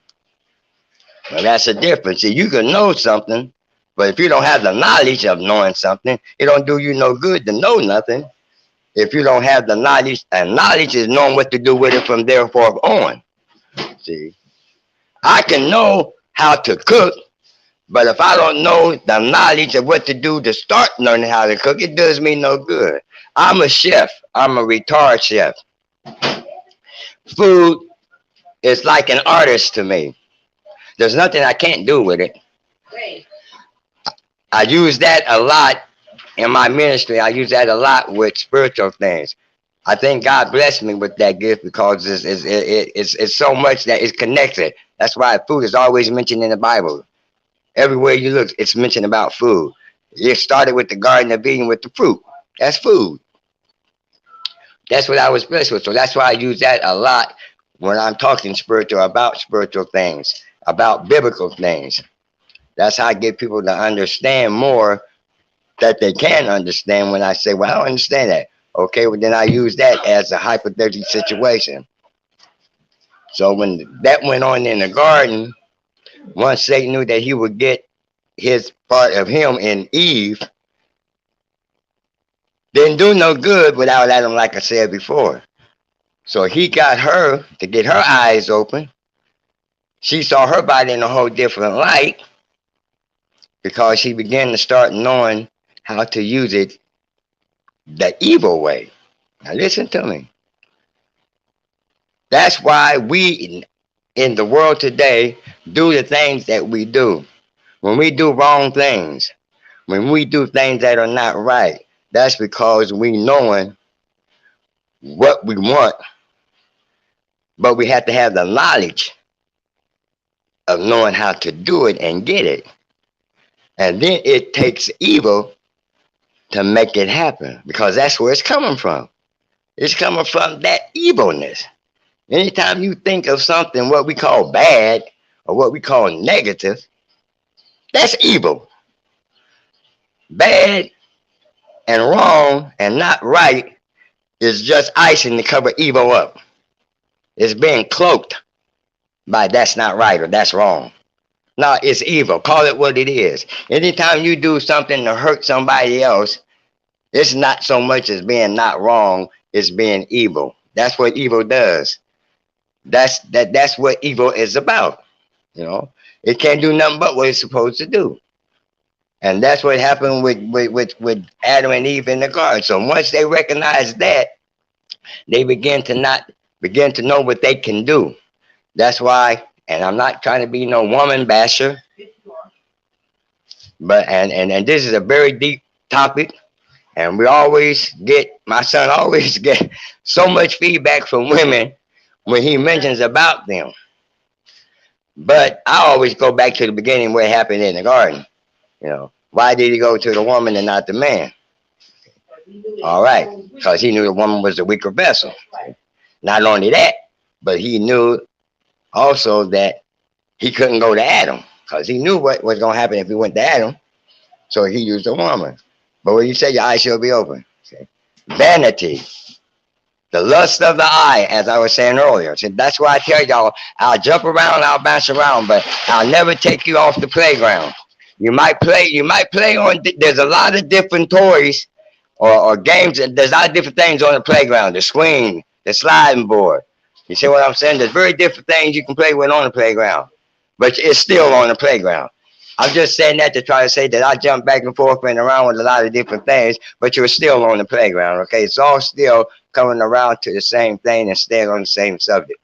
Well, that's the difference. See, you can know something, but if you don't have the knowledge of knowing something, it don't do you no good to know nothing. If you don't have the knowledge, and knowledge is knowing what to do with it from there forth on. See, I can know how to cook, but if I don't know the knowledge of what to do to start learning how to cook, it does me no good. I'm a chef. I'm a retired chef. Food is like an artist to me. There's nothing I can't do with it. I use that a lot in my ministry. I use that a lot with spiritual things. I think God blessed me with that gift because it's so much that it's connected. That's why food is always mentioned in the Bible. Everywhere you look, it's mentioned about food. It started with the Garden of Eden with the fruit. That's food. That's what I was blessed with. So that's why I use that a lot when I'm talking spiritual, about spiritual things, about biblical things. That's how I get people to understand more that they can understand when I say, well, I don't understand that. Okay, well, then I use that as a hypothetical situation. So when that went on in the garden, once Satan knew that he would get his part of him in Eve, Didn't do no good without Adam, like I said before. So he got her to get her eyes open. She saw her body in a whole different light because she began to start knowing how to use it the evil way. Now listen to me. That's why we in the world today do the things that we do. When we do wrong things, when we do things that are not right, that's because we knowing what we want, but we have to have the knowledge of knowing how to do it and get it. And then it takes evil to make it happen because that's where it's coming from. It's coming from that evilness. Anytime you think of something what we call bad or what we call negative, that's evil. Bad and wrong and not right is just icing to cover evil up. It's being cloaked by that's not right or that's wrong. No, it's evil. Call it what it is. Anytime you do something to hurt somebody else, it's not so much as being not wrong, it's being evil. That's what evil does. That's what evil is about. You know, it can't do nothing but what it's supposed to do. And that's what happened with Adam and Eve in the garden. So once they recognized that, they begin to know what they can do. That's why, and I'm not trying to be no woman basher, but and this is a very deep topic, and my son always get so much feedback from women when he mentions about them. But I always go back to the beginning where it happened in the garden. You know, why did he go to the woman and not the man? All right, because he knew the woman was the weaker vessel. Not only that, but he knew also that he couldn't go to Adam because he knew what was going to happen if he went to Adam. So he used a woman. But when you say your eyes shall be open, okay? Vanity, the lust of the eye, as I was saying earlier. So that's why I tell y'all, I'll jump around, I'll bounce around, but I'll never take you off the playground. You might play on, there's a lot of different toys or games, there's a lot of different things on the playground, the swing, the sliding board. You see what I'm saying? There's very different things you can play with on the playground, but it's still on the playground. I'm just saying that to try to say that I jump back and forth and around with a lot of different things, but you're still on the playground, okay? It's all still coming around to the same thing and staying on the same subject.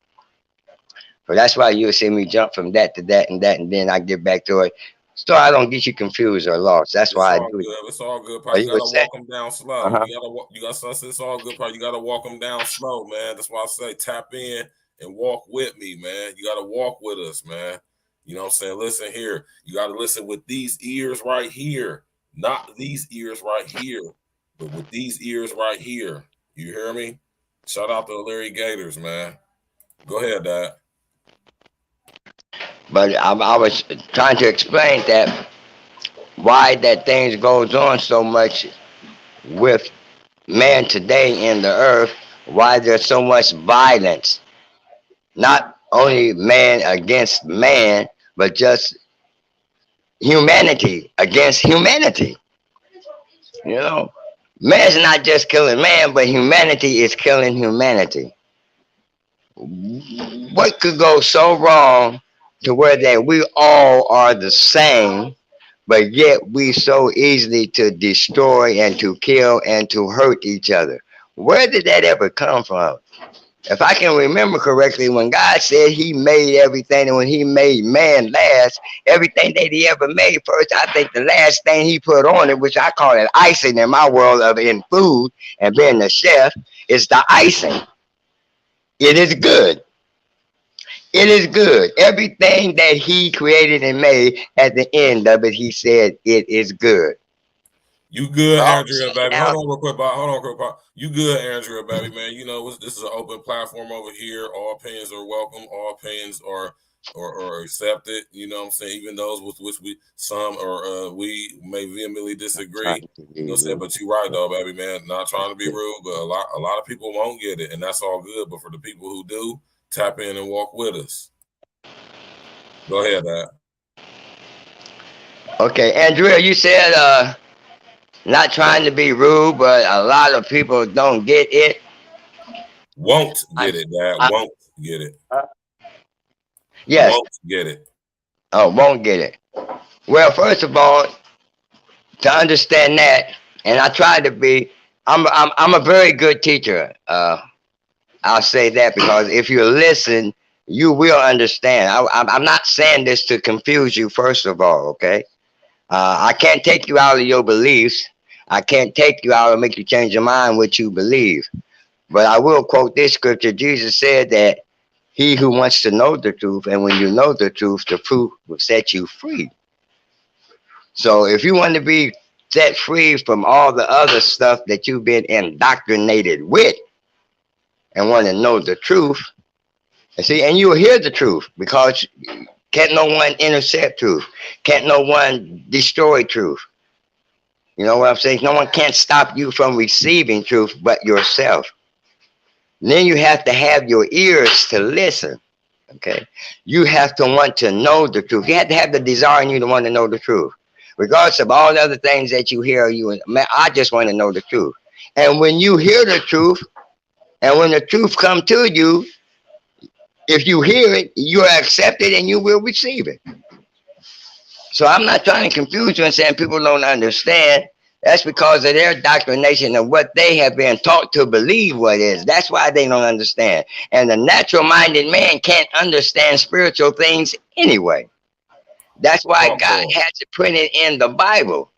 So that's why you'll see me jump from that to that and that, and then I get back to it. So I don't get you confused or lost. That's why I do it. It's all good, part. You gotta walk them down slow. Uh-huh. You gotta. It's all good, part. You gotta walk them down slow, man. That's why I say tap in and walk with me, man. You gotta walk with us, man. You know what I'm saying? Listen here. You gotta listen with these ears right here, not these ears right here, but with these ears right here. You hear me? Shout out to Larry Gators, man. Go ahead, Dad. But I was trying to explain that why that things goes on so much with man today in the earth, why there's so much violence. Not only man against man, but just humanity against humanity. You know, man's not just killing man, but humanity is killing humanity. What could go so wrong to where that we all are the same, but yet we so easily to destroy and to kill and to hurt each other? Where did that ever come from? If I can remember correctly, when God said he made everything, and when he made man last, everything that he ever made first, I think the last thing he put on it, which I call it icing in my world of in food and being the chef, is the icing. It is good. It is good. Everything that he created and made, at the end of it, he said it is good. You good, Andrea, baby? Hold on real quick, Bob. Hold on real quick. You good, Andrea, baby, man? You know this is an open platform over here. All opinions are welcome. All opinions are accepted. You know what I'm saying? Even those with which we we may vehemently disagree. You know what I'm saying? But you're right, though, baby, man. Not trying to be rude, but a lot of people won't get it, and that's all good. But for the people who do, tap in and walk with us. Go ahead, Dad. Okay, Andrea, you said not trying to be rude, but a lot of people don't get it. Won't get it, Dad. Won't get it. Yes. Won't get it. Oh, won't get it. Well, first of all, to understand that, and I try to be, I'm a very good teacher. I'll say that because if you listen, you will understand. I'm not saying this to confuse you, first of all, okay? I can't take you out of your beliefs. I can't take you out and make you change your mind what you believe. But I will quote this scripture. Jesus said that he who wants to know the truth, and when you know the truth will set you free. So if you want to be set free from all the other stuff that you've been indoctrinated with and want to know the truth, and you will hear the truth, because can't no one intercept truth. Can't no one destroy truth. You know what I'm saying? No one can't stop you from receiving truth but yourself. And then you have to have your ears to listen. Okay? You have to want to know the truth. You have to have the desire in you to want to know the truth. Regardless of all the other things that you hear, I just want to know the truth. And when you hear the truth, and when the truth comes to you, if you hear it, you accept it and you will receive it. So I'm not trying to confuse you and saying people don't understand. That's because of their indoctrination of what they have been taught to believe what is. That's why they don't understand. And the natural-minded man can't understand spiritual things anyway. That's why God had to print it in the Bible,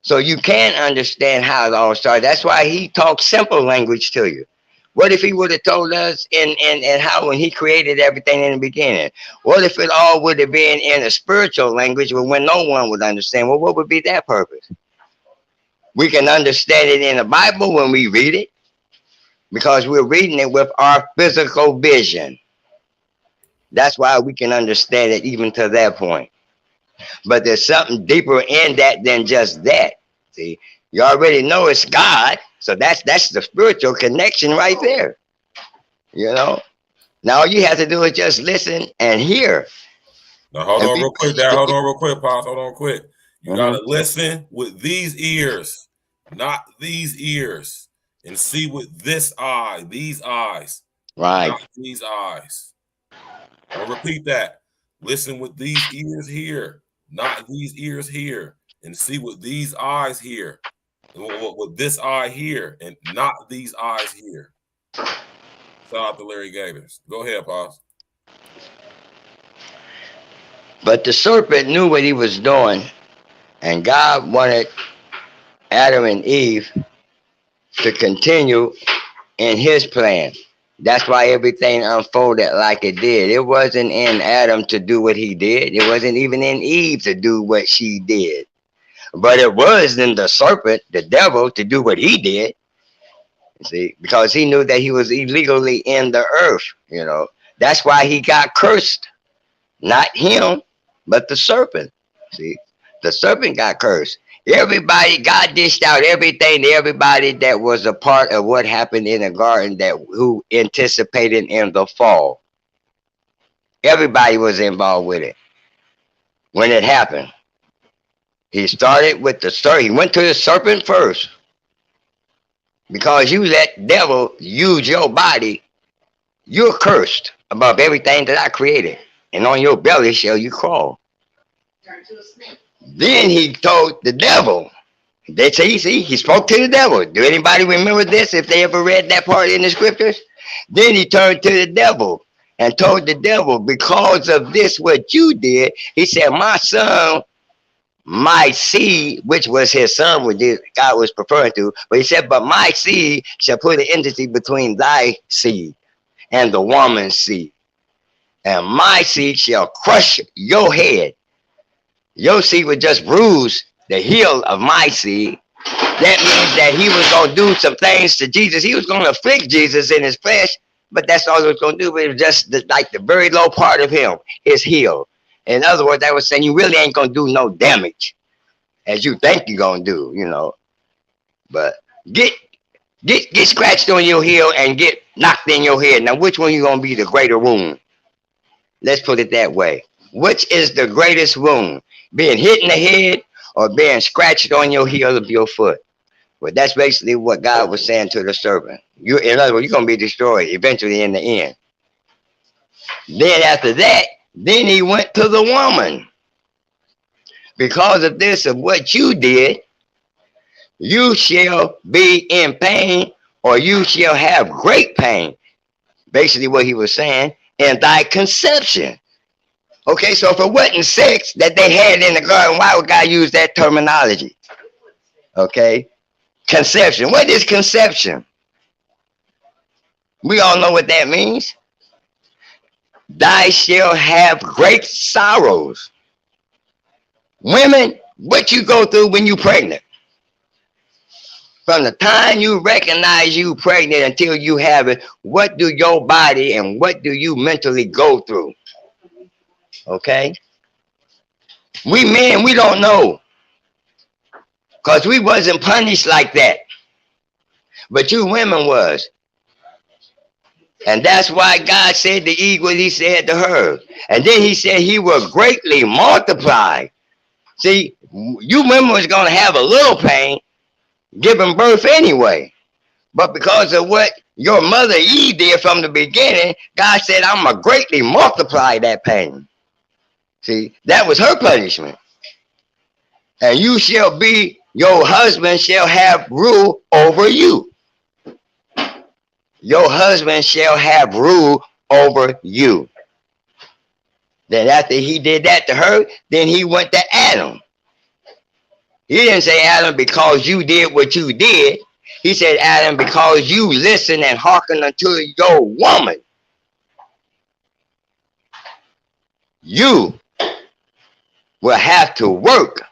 so you can understand how it all started. That's why he talks simple language to you. What if he would have told us in how when he created everything in the beginning? What if it all would have been in a spiritual language when no one would understand? Well, what would be that purpose? We can understand it in the Bible when we read it, because we're reading it with our physical vision. That's why we can understand it even to that point. But there's something deeper in that than just that. See, you already know it's God, so that's the spiritual connection right there. You know, now all you have to do is just listen and hear. Now hold on real quick, Dad. Hold on real quick, Pops. Hold on quick. You gotta listen with these ears, not these ears, and see with this eye, these eyes, right? Not these eyes. I'll repeat that. Listen with these ears here, not these ears here, and see with these eyes here, with this eye here, and not these eyes here. Shout out to Larry Gators. Go ahead, Pops. But the serpent knew what he was doing, and God wanted Adam and Eve to continue in his plan. That's why everything unfolded like it did. It wasn't in Adam to do what he did. It wasn't even in Eve to do what she did. But it was in the serpent, the devil, to do what he did. See, because he knew that he was illegally in the earth, you know. That's why he got cursed. Not him, but the serpent. See, the serpent got cursed. Everybody, God dished out everything to everybody that was a part of what happened in the garden, who anticipated in the fall. Everybody was involved with it when it happened. He started with the serpent. He went to the serpent first. Because you let devil use your body, you're cursed above everything that I created. And on your belly shall you crawl. Turn to a snake. Then he told the devil. They say, see, he spoke to the devil. Do anybody remember this if they ever read that part in the scriptures? Then he turned to the devil and told the devil, because of this, what you did, he said, my son, my seed, which was his son, which God was referring to, but he said, but my seed shall put an entity between thy seed and the woman's seed. And my seed shall crush your head. Your seed would just bruise the heel of my seed. That means that he was going to do some things to Jesus. He was going to afflict Jesus in his flesh, but that's all he was going to do. But it was just like the very low part of him, his heel. In other words, that was saying you really ain't going to do no damage as you think you're going to do, you know. But get scratched on your heel and get knocked in your head. Now, which one you going to be the greater wound? Let's put it that way. Which is the greatest wound? Being hit in the head or being scratched on your heel of your foot? But that's basically what God was saying to the serpent. You, in other words, you're gonna be destroyed eventually in the end. Then after that, then he went to the woman. Because of this, of what you did, you shall be in pain, or you shall have great pain. Basically what he was saying, in thy conception. Okay, so if it wasn't sex that they had in the garden, why would God use that terminology? Okay, conception. What is conception? We all know what that means. Thy shall have great sorrows. Women, what you go through when you pregnant? From the time you recognize you pregnant until you have it, what do your body and what do you mentally go through? Okay? We men, we don't know. Because we wasn't punished like that. But you women was. And that's why God said to Eve what he said to her. And then he said he will greatly multiply. See, you women was going to have a little pain giving birth anyway. But because of what your mother Eve did from the beginning, God said, I'm going to greatly multiply that pain. See, that was her punishment. And you shall be, your husband shall have rule over you. Your husband shall have rule over you. Then after he did that to her, then he went to Adam. He didn't say, Adam, because you did what you did. He said, Adam, because you listen and hearken unto your woman. You will have to work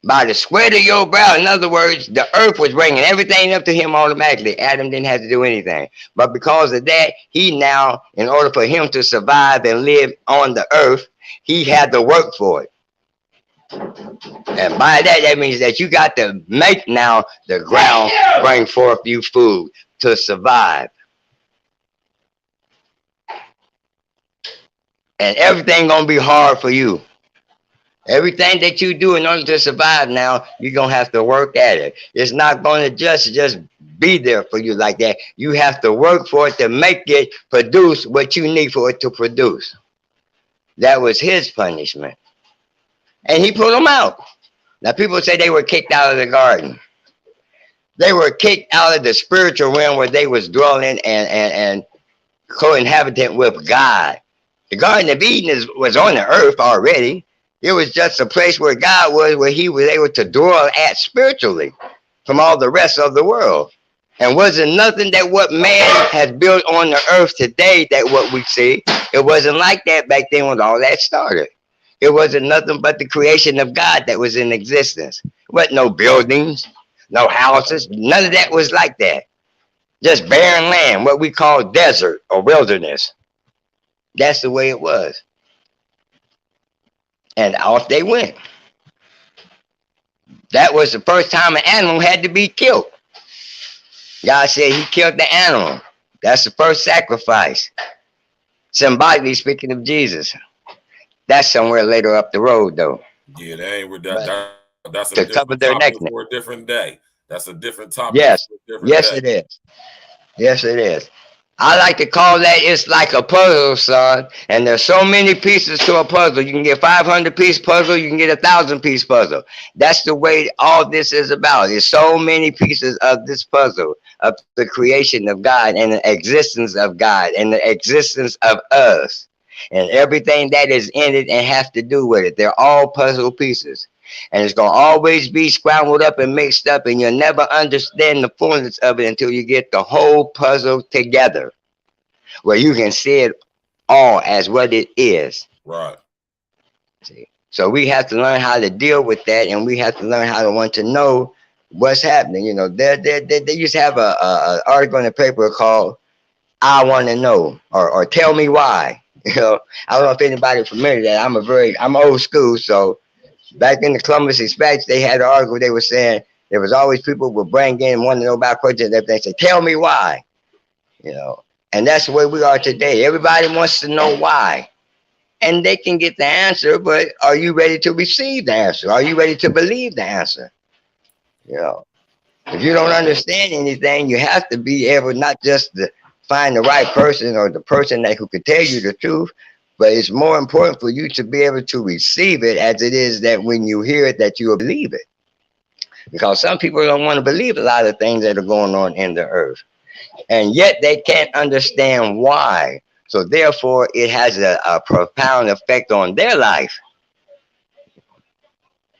by the sweat of your brow. In other words, the earth was bringing everything up to him automatically. Adam didn't have to do anything. But because of that, he now, in order for him to survive and live on the earth, he had to work for it. And by that, that means that you got to make now the ground bring forth you food to survive. And everything gonna be hard for you. Everything that you do in order to survive now, you're going to have to work at it. It's not going to just be there for you like that. You have to work for it to make it produce what you need for it to produce. That was his punishment. And he put them out. Now, people say they were kicked out of the garden. They were kicked out of the spiritual realm where they was dwelling and co-inhabitant with God. The Garden of Eden was on the earth already. It was just a place where God was, where he was able to dwell at spiritually from all the rest of the world. And wasn't nothing that what man has built on the earth today that what we see. It wasn't like that back then when all that started. It wasn't nothing but the creation of God that was in existence. It wasn't no buildings, no houses. None of that was like that. Just barren land, what we call desert or wilderness. That's the way it was. And off they went. That was the first time an animal had to be killed. God said he killed the animal. That's the first sacrifice. Symbolically speaking of Jesus. That's somewhere later up the road, though. Yeah, that ain't that's a to cover their neck for a different day. That's a different topic. Yes, yes, it is. Yes, it is. I like to call that it's like a puzzle, son. And there's so many pieces to a puzzle. You can get 500-piece puzzle. You can get 1,000-piece puzzle. That's the way all this is about. There's so many pieces of this puzzle of the creation of God and the existence of God and the existence of us and everything that is in it and have to do with it. They're all puzzle pieces. And it's going to always be scrambled up and mixed up, and you'll never understand the fullness of it until you get the whole puzzle together, where you can see it all as what it is. Right. See? So we have to learn how to deal with that, and we have to learn how to want to know what's happening. You know, they used to have a article in the paper called "I Want to Know" or "Tell Me Why." You know, I don't know if anybody's familiar with that. I'm old school, so. Back in the Columbus Dispatch, they had an article. They were saying there was always people who would bring in, want to know about questions. They say, "Tell me why," you know. And that's the way we are today. Everybody wants to know why, and they can get the answer. But are you ready to receive the answer? Are you ready to believe the answer? You know. If you don't understand anything, you have to be able not just to find the right person or the person that who could tell you the truth, but it's more important for you to be able to receive it as it is that when you hear it, that you will believe it. Because some people don't want to believe a lot of things that are going on in the earth. And yet they can't understand why. So therefore, it has a profound effect on their life.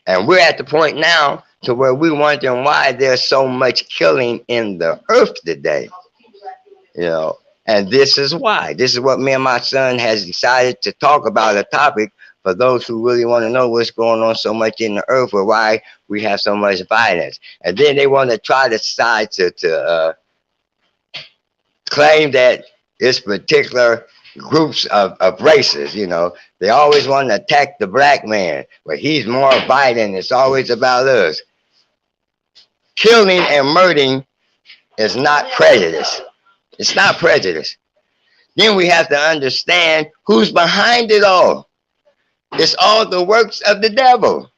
And we're at the point now to where we're wondering why there's so much killing in the earth today. You know, and this is why. This is what me and my son has decided to talk about, a topic for those who really want to know what's going on so much in the earth, or why we have so much violence. And then they want to try to decide to claim that it's particular groups of races. You know, they always want to attack the black man, but he's more violent. It's always about us. Killing and murdering is not prejudice. It's not prejudice. Then we have to understand who's behind it all. It's all the works of the devil.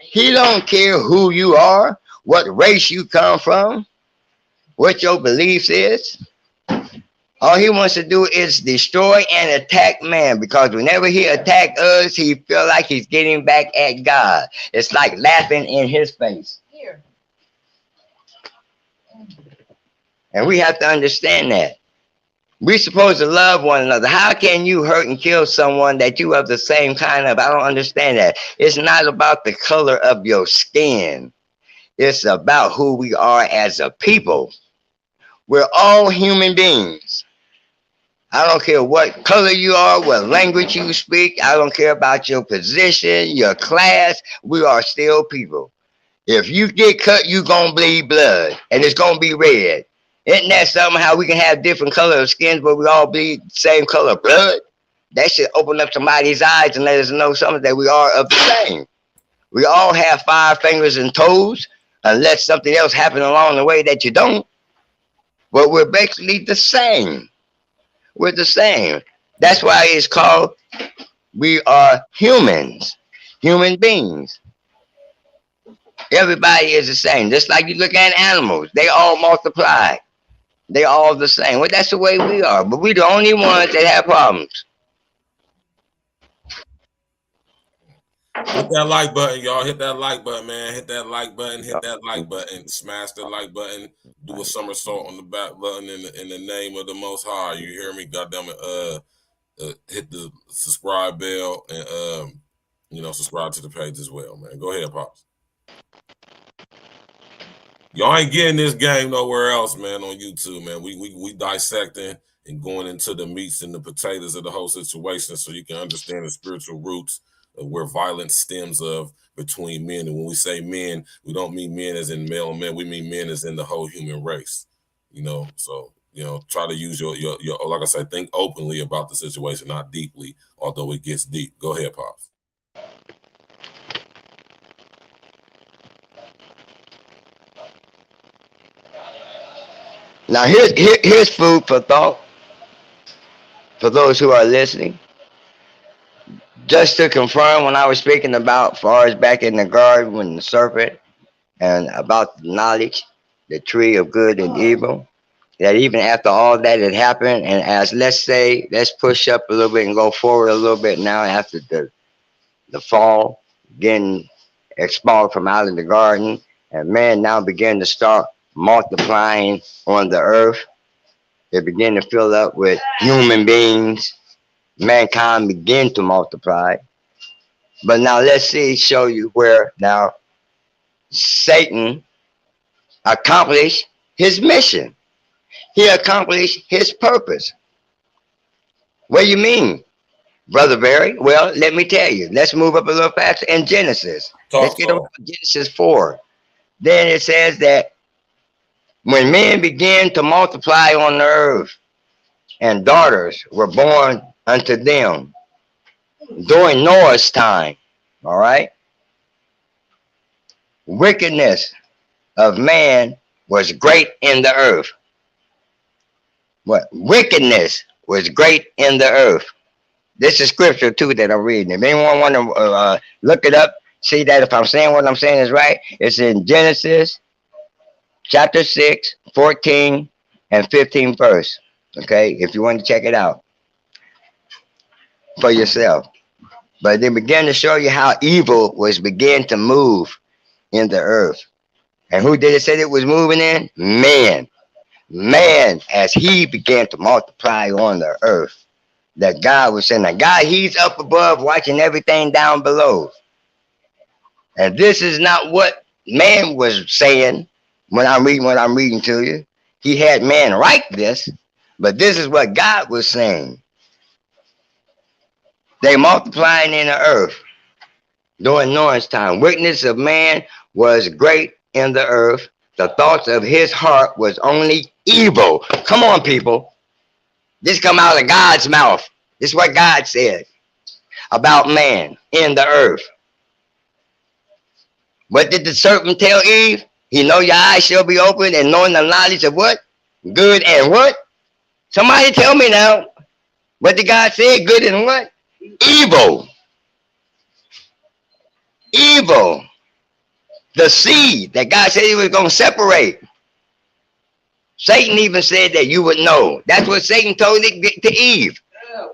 He don't care who you are, what race you come from, what your beliefs is. All he wants to do is destroy and attack man, because whenever he attacks us, he feel like he's getting back at God. It's like laughing in his face. And we have to understand that. We're supposed to love one another. How can you hurt and kill someone that you have the same kind of? I don't understand that. It's not about the color of your skin. It's about who we are as a people. We're all human beings. I don't care what color you are, what language you speak. I don't care about your position, your class. We are still people. If you get cut, you're going to bleed blood, and it's going to be red. Isn't that something, how we can have different color of skins, but we all bleed the same color of blood? That should open up somebody's eyes and let us know something, that we are of the same. We all have 5 fingers and toes, unless something else happened along the way that you don't. But we're basically the same. We're the same. That's why it's called, we are humans, human beings. Everybody is the same. Just like you look at animals, they all multiply. They all the same. Well, that's the way we are. But we're the only ones that have problems. Hit that like button, y'all. Hit that like button, man. Hit that like button. Hit that like button. Smash the like button. Do a somersault on the back button in the name of the Most High. You hear me? Goddamn it. Hit the subscribe bell and subscribe to the page as well, man. Go ahead, Pops. Y'all ain't getting this game nowhere else, man, on YouTube, man. We dissecting and going into the meats and the potatoes of the whole situation, so you can understand the spiritual roots of where violence stems of between men. And when we say men, we don't mean men as in male men. We mean men as in the whole human race. So try to use your like I said, think openly about the situation, not deeply, although it gets deep. Go ahead, Pops. Now here's food for thought for those who are listening. Just to confirm, when I was speaking about far as back in the garden when the serpent and about the knowledge, the tree of good and evil, that even after all that had happened, and as let's push up a little bit and go forward a little bit now after the fall, getting expelled from out of the garden, and man now began to start multiplying on the earth. It began to fill up with human beings. Mankind began to multiply. But now let's show you where now Satan accomplished his mission. He accomplished his purpose. What do you mean, Brother Barry? Well, let me tell you. Let's move up a little faster in Genesis. Let's get on Genesis 4. Then it says that when men began to multiply on the earth, and daughters were born unto them during Noah's time, all right? Wickedness of man was great in the earth. What? Wickedness was great in the earth. This is scripture too that I'm reading. If anyone want to look it up, see that if I'm saying what I'm saying is right, it's in Genesis chapter 6, 14, and 15 verse. Okay, if you want to check it out for yourself. But they began to show you how evil was beginning to move in the earth. And who did it say it was moving in? Man. Man, as he began to multiply on the earth. That God was saying, that God, he's up above watching everything down below. And this is not what man was saying when I'm reading what I'm reading to you. He had man write this, but this is what God was saying. They multiplying in the earth during Noah's time. Wickedness of man was great in the earth. The thoughts of his heart was only evil. Come on, people. This come out of God's mouth. This is what God said about man in the earth. What did the serpent tell Eve? He know your eyes shall be open and knowing the knowledge of what? Good and what? Somebody tell me now. What did God say? Good and what? Evil. Evil. The seed that God said he was going to separate. Satan even said that you would know. That's what Satan told it to Eve.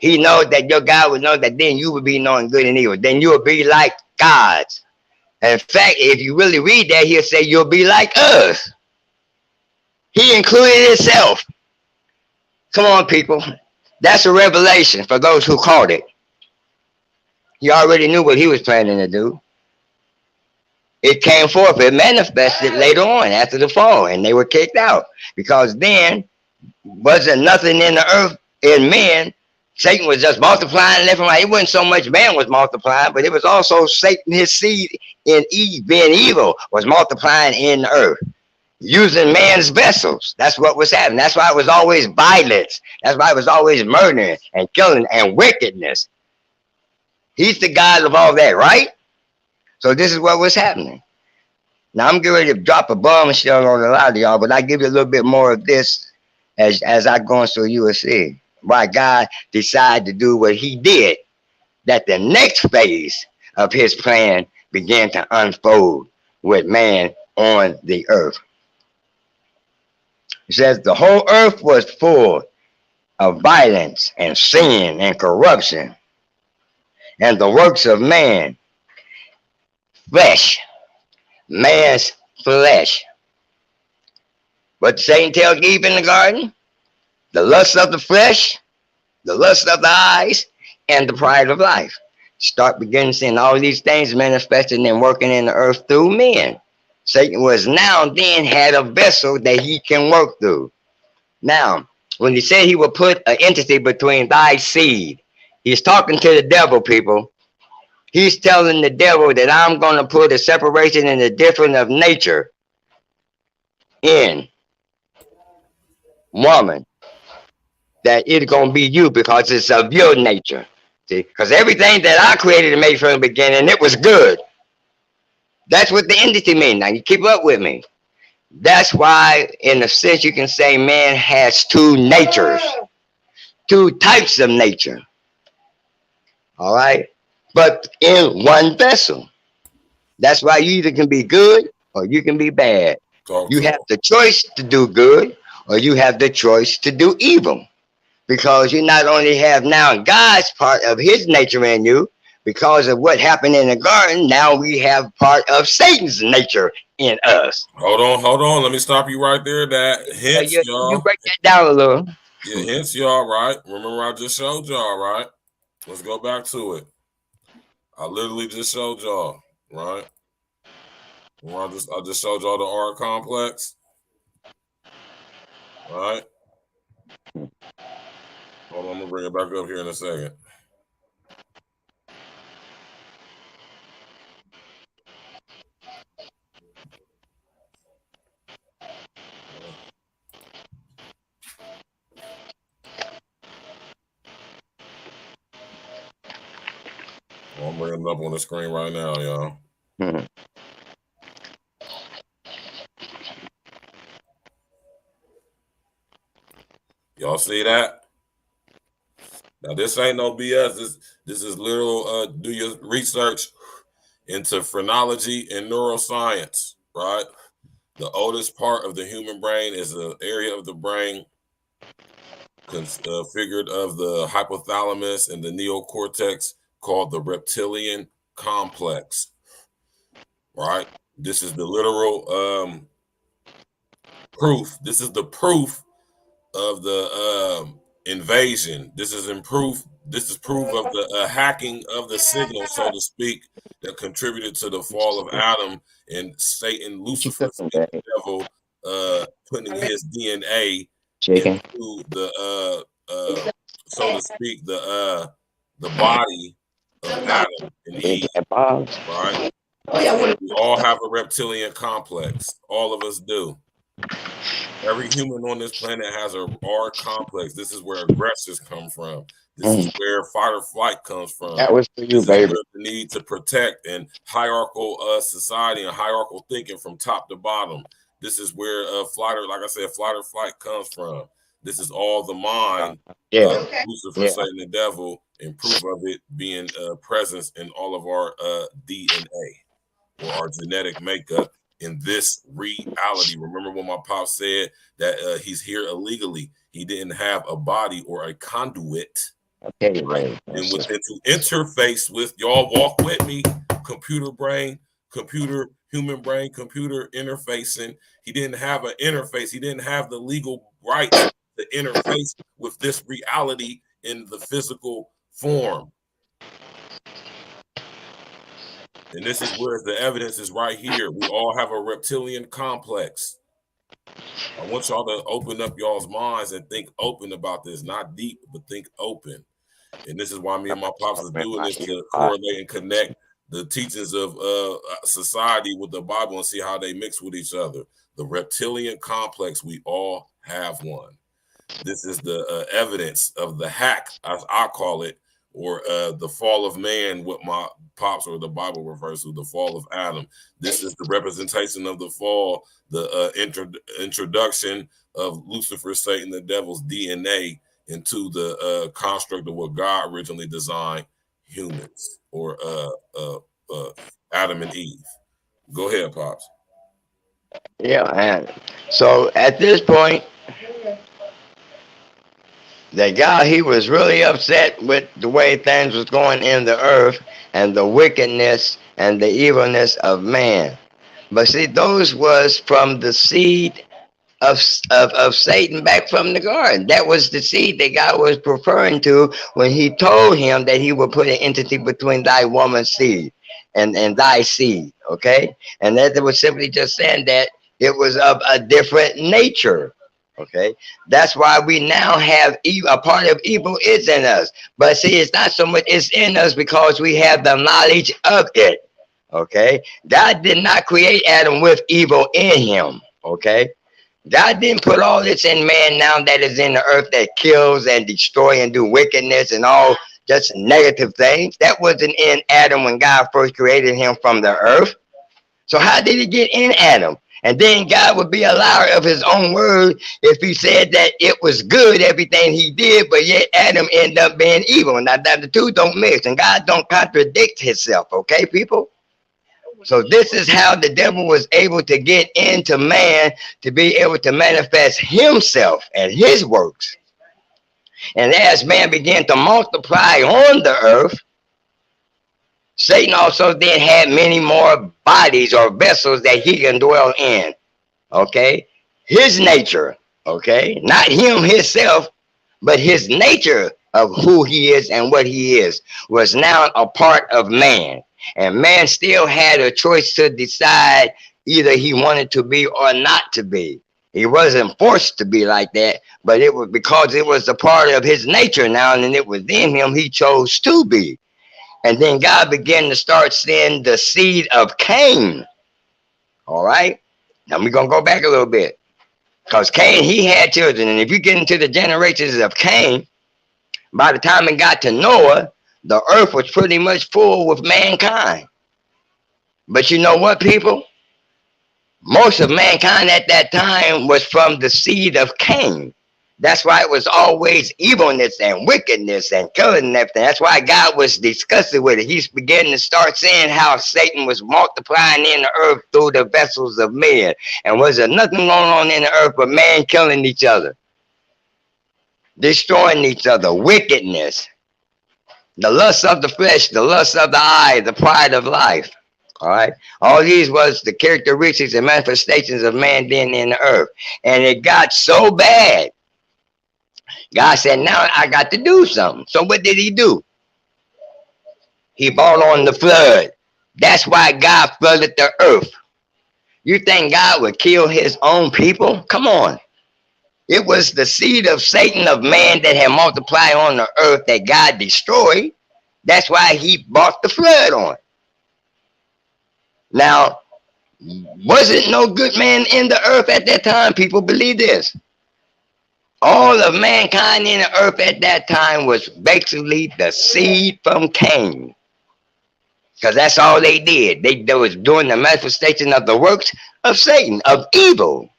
He knows that your God would know that then you would be knowing good and evil. Then you would be like gods. In fact, if you really read that, he'll say you'll be like us. He included himself. Come on, people. That's a revelation for those who caught it. He already knew what he was planning to do. It came forth. It manifested later on after the fall, and they were kicked out. Because then, wasn't nothing in the earth in men. Satan was just multiplying left and right. It wasn't so much man was multiplying, but it was also Satan, his seed in Eve, being evil, was multiplying in the earth, using man's vessels. That's what was happening. That's why it was always violence. That's why it was always murdering and killing and wickedness. He's the God of all that, right? So this is what was happening. Now I'm getting ready to drop a bombshell on a lot of y'all, but I give you a little bit more of this as I go on so you will see why God decided to do what he did, that the next phase of his plan began to unfold with man on the earth. It says the whole earth was full of violence and sin and corruption and the works of man, flesh, man's flesh. What did Satan tell Eve in the garden? The lust of the flesh, the lust of the eyes, and the pride of life. Start beginning seeing all these things manifesting and working in the earth through men. Satan was now then had a vessel that he can work through. Now, when he said he would put an entity between thy seed, he's talking to the devil, people. He's telling the devil that I'm going to put a separation and a difference of nature in woman. That it's going to be you because it's of your nature. See, because everything that I created and made from the beginning, it was good. That's what the entity means. Now, you keep up with me. That's why, in a sense, you can say man has two natures, two types of nature. All right? But in one vessel. That's why you either can be good or you can be bad. You have the choice to do good or you have the choice to do evil. Because you not only have now God's part of his nature in you, because of what happened in the garden, now we have part of Satan's nature in us. Hold on. Let me stop you right there. That hence, y'all. You break that down a little. Yeah, hence, y'all, right? Remember I just showed y'all, right? Let's go back to it. I literally just showed y'all, right? I just showed y'all the art complex. Right? Hold on, I'm gonna bring it back up here in a second. Well, I'm bringing it up on the screen right now, y'all. Mm-hmm. Y'all see that? Now this ain't no BS. This is literal. Do your research into phrenology and neuroscience, right? The oldest part of the human brain is an area of the brain figured of the hypothalamus and the neocortex called the reptilian complex. Right? This is the literal proof. This is the proof of the invasion. This is proof. This is proof of the hacking of the signal, so to speak, that contributed to the fall of Adam and Satan, Lucifer, Satan, the devil, putting his DNA Chicken. into the so to speak, the body of Adam and Eve. Right? We all have a reptilian complex. All of us do. Every human on this planet has a R complex. This is where aggressors come from. This is where fight or flight comes from. That was for you, this baby. Is where the need to protect and hierarchical society and hierarchical thinking from top to bottom. This is where flight or flight comes from. This is all the mind of Lucifer, Satan, the devil, and proof of it being presence in all of our DNA or our genetic makeup in this reality. Remember when my pop said that he's here illegally? He didn't have a body or a conduit. Okay, right? And within to interface with, y'all walk with me, computer brain, computer, human brain, computer interfacing. He didn't have an interface. He didn't have the legal right to interface with this reality in the physical form. And this is where the evidence is right here. We all have a reptilian complex. I want y'all to open up y'all's minds and think open about this. Not deep, but think open. And this is why me and my pops are doing this, to correlate and connect the teachings of society with the Bible and see how they mix with each other. The reptilian complex, we all have one. This is the evidence of the hack, as I call it, or the fall of man, what my pops or the Bible refers to, the fall of Adam. This is the representation of the fall, the introduction of Lucifer, Satan, the devil's DNA into the construct of what God originally designed humans, or Adam and Eve. Go ahead, Pops. Yeah, and so at this point, that God, he was really upset with the way things was going in the earth and the wickedness and the evilness of man. But see, those was from the seed of Satan back from the garden. That was the seed that God was referring to when he told him that he would put an entity between thy woman's seed and thy seed, okay? And that was simply just saying that it was of a different nature. Okay, that's why we now have evil. A part of evil is in us, but see, it's not so much it's in us because we have the knowledge of it. Okay, God did not create Adam with evil in him. Okay, God didn't put all this in man now that is in the earth that kills and destroy and do wickedness and all just negative things. That wasn't in Adam when God first created him from the earth. So how did it get in Adam? And then God would be a liar of his own word if he said that it was good, everything he did, but yet Adam ended up being evil. Now, the two don't mix, and God don't contradict himself, okay, people? So this is how the devil was able to get into man to be able to manifest himself and his works. And as man began to multiply on the earth, Satan also then had many more bodies or vessels that he can dwell in. Okay, his nature. Okay, not him himself, but his nature of who he is and what he is was now a part of man. And man still had a choice to decide either he wanted to be or not to be. He wasn't forced to be like that, but it was because it was a part of his nature now, and it was in him he chose to be. And then God began to start sending the seed of Cain. All right. Now we're going to go back a little bit. Because Cain, he had children. And if you get into the generations of Cain, by the time it got to Noah, the earth was pretty much full with mankind. But you know what, people? Most of mankind at that time was from the seed of Cain. That's why it was always evilness and wickedness and killing and everything. That's why God was disgusted with it. He's beginning to start seeing how Satan was multiplying in the earth through the vessels of men. And was there nothing going on in the earth but man killing each other, destroying each other, wickedness, the lust of the flesh, the lust of the eye, the pride of life. All right. All these was the characteristics and manifestations of man being in the earth. And it got so bad. God said, now I got to do something. So what did he do? He brought on the flood. That's why God flooded the earth. You think God would kill his own people? Come on. It was the seed of Satan, of man, that had multiplied on the earth that God destroyed. That's why he brought the flood on. Now, wasn't no good man in the earth at that time? People believe this. All of mankind in the earth at that time was basically the seed from Cain. Because that's all they did. They was doing the manifestation of the works of Satan, of evil.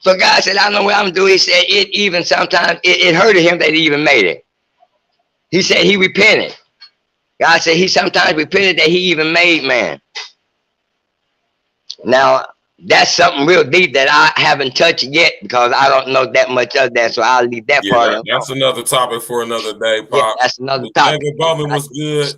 So God said, I know what I'm going to do. He said, it even sometimes, it hurted him that he even made it. He said he repented. God said he sometimes repented that he even made man. Now, that's something real deep that I haven't touched yet because I don't know that much of that, so I'll leave that part alone. That's another topic for another day, Pop. Yeah, that's another topic. David Bowman was good.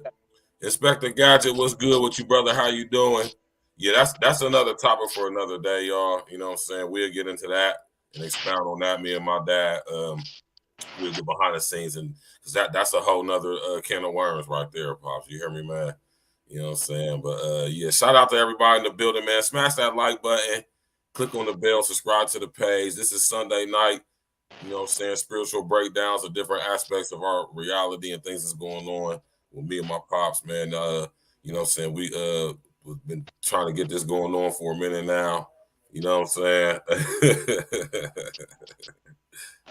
Inspector Gadget was good with you, brother. How you doing? Yeah, that's another topic for another day, y'all. You know what I'm saying? We'll get into that and expound on that. Me and my dad, we'll get behind the scenes, and because that's a whole nother can of worms right there, Pops. You hear me, man? You know what I'm saying? But yeah, shout out to everybody in the building, man. Smash that like button, click on the bell, subscribe to the page. This is Sunday night. You know what I'm saying? Spiritual breakdowns of different aspects of our reality and things that's going on with me and my pops, man. You know what I'm saying? We've been trying to get this going on for a minute now. You know what I'm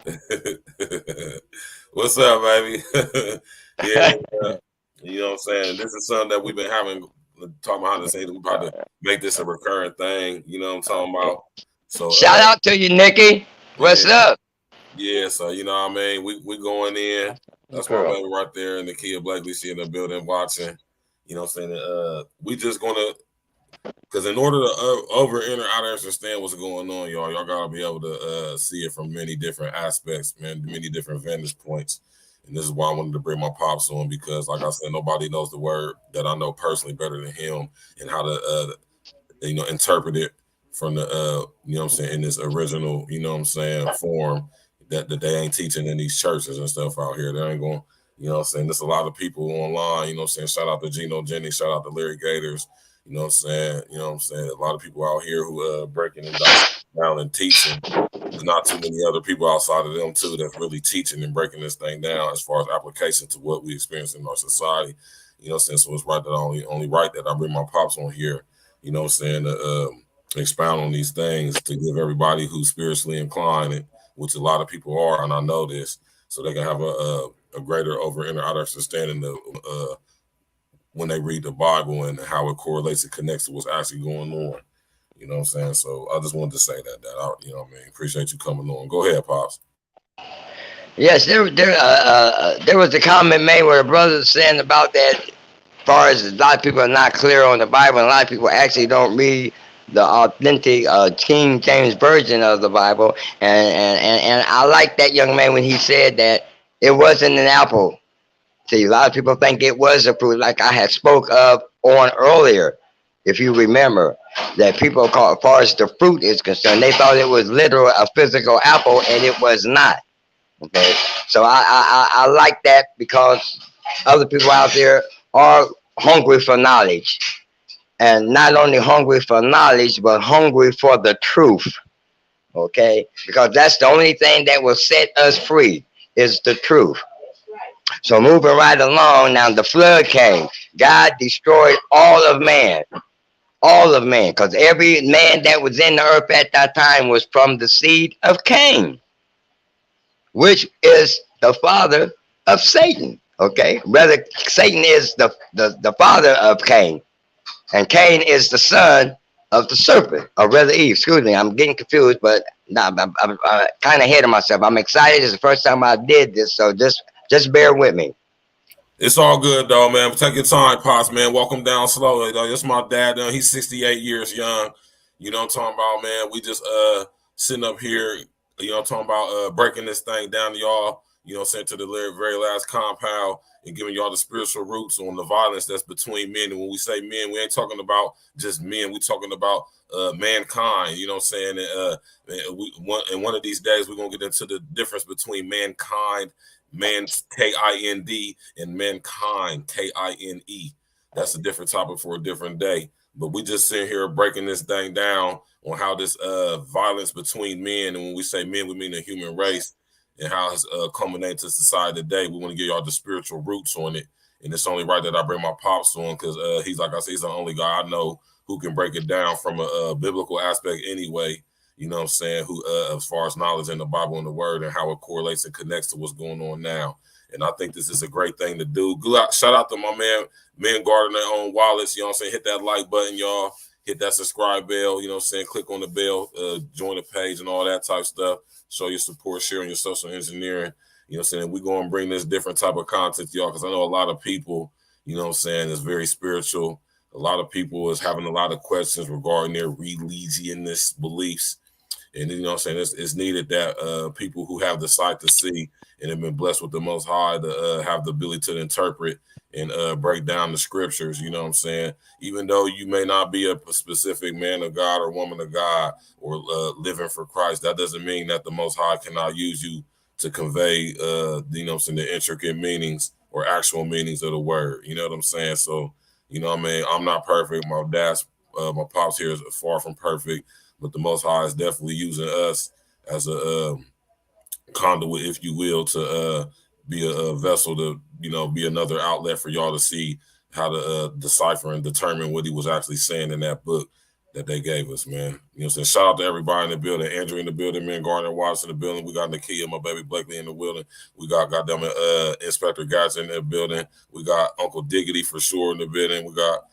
saying? What's up, baby? Yeah. You know what I'm saying? This is something that we've been talking behind the scenes. We probably make this a recurring thing. You know what I'm talking about? So shout out to you, Nikki. What's up? Yeah, so you know what I mean? We going in. That's my baby right there, and the Kia Blakely, she in the building watching. You know what I'm saying? We just gonna, because in order to over enter out understand what's going on, y'all gotta be able to see it from many different aspects, man, many different vantage points. And this is why I wanted to bring my pops on, because like I said, nobody knows the word that I know personally better than him, and how to interpret it from the you know what I'm saying, in this original, you know what I'm saying, form that they ain't teaching in these churches and stuff out here. They ain't going, you know what I'm saying? There's a lot of people online, you know what I'm saying? Shout out to Gino Jennings, shout out to Larry Gators, you know what I'm saying? You know what I'm saying? A lot of people out here who breaking it down and teaching. There's not too many other people outside of them too that's really teaching and breaking this thing down as far as application to what we experience in our society. You know what I'm saying? So it's right that only right that I bring my pops on here, you know what I'm saying, to expound on these things, to give everybody who's spiritually inclined, which a lot of people are, and I know this, so they can have a greater over inner understanding of when they read the Bible and how it correlates and connects to what's actually going on. You know what I'm saying? So I just wanted to say that I, you know what I mean? Appreciate you coming on. Go ahead, Pops. Yes, there was a comment made where the brother was saying about that, as far as a lot of people are not clear on the Bible, and a lot of people actually don't read the authentic King James Version of the Bible, and I like that young man when he said that it wasn't an apple. See, a lot of people think it was a fruit, like I had spoke of on earlier, if you remember, that people call, as far as the fruit is concerned, they thought it was literal a physical apple, and it was not. Okay, so I like that, because other people out there are hungry for knowledge. And not only hungry for knowledge, but hungry for the truth. Okay? Because that's the only thing that will set us free, is the truth. So moving right along, now the flood came. God destroyed all of man. All of man. Because every man that was in the earth at that time was from the seed of Cain, which is the father of Satan. Okay? Rather, Satan is the father of Cain. And Cain is the son of the serpent, or rather Eve. Excuse me, I'm getting confused, but nah, I'm kind of ahead of myself. I'm excited. It's the first time I did this, so just bear with me. It's all good though, man. Take your time, Pops, man. Walk him down slowly. Though. This my dad. He's 68 years young. You know what I'm talking about, man. We just sitting up here, you know what I'm talking about, breaking this thing down to y'all, you know, saying to the very last compound and giving y'all the spiritual roots on the violence that's between men. And when we say men, we ain't talking about just men. We talking about mankind, you know what I'm saying? And one of these days we're gonna get into the difference between mankind, man KIND, and mankind KINE. That's a different topic for a different day. But we just sitting here breaking this thing down on how this violence between men, and when we say men, we mean the human race, and how it's culminated to society today. We want to give y'all the spiritual roots on it. And it's only right that I bring my pops on because he's, like I said, he's the only guy I know who can break it down from a biblical aspect anyway. You know what I'm saying? Who, as far as knowledge in the Bible and the Word and how it correlates and connects to what's going on now. And I think this is a great thing to do. Shout out to my man, men guarding their own wallets. You know what I'm saying? Hit that like button, y'all. Hit that subscribe bell. You know what I'm saying? Click on the bell, join the page and all that type stuff. Show your support, sharing your social engineering. You know what I'm saying? We're going to bring this different type of content to y'all because I know a lot of people, you know what I'm saying, is very spiritual. A lot of people is having a lot of questions regarding their religionist beliefs. And you know what I'm saying? It's needed that people who have the sight to see and have been blessed with the Most High to have the ability to interpret and break down the scriptures. You know what I'm saying? Even though you may not be a specific man of God or woman of God or living for Christ, that doesn't mean that the Most High cannot use you to convey, you know what I'm saying, the intricate meanings or actual meanings of the word. You know what I'm saying? So, you know what I mean? I'm not perfect. My my pops here is far from perfect. But the Most High is definitely using us as a conduit, if you will, to be a vessel to, you know, be another outlet for y'all to see how to decipher and determine what he was actually saying in that book that they gave us, man. You know what I'm saying? Shout out to everybody in the building. Andrew in the building, man. Gardner Watts in the building. We got Nakia, my baby Blakely in the building. We got goddamn Inspector Gotcha in the building. We got Uncle Diggity for sure in the building. We got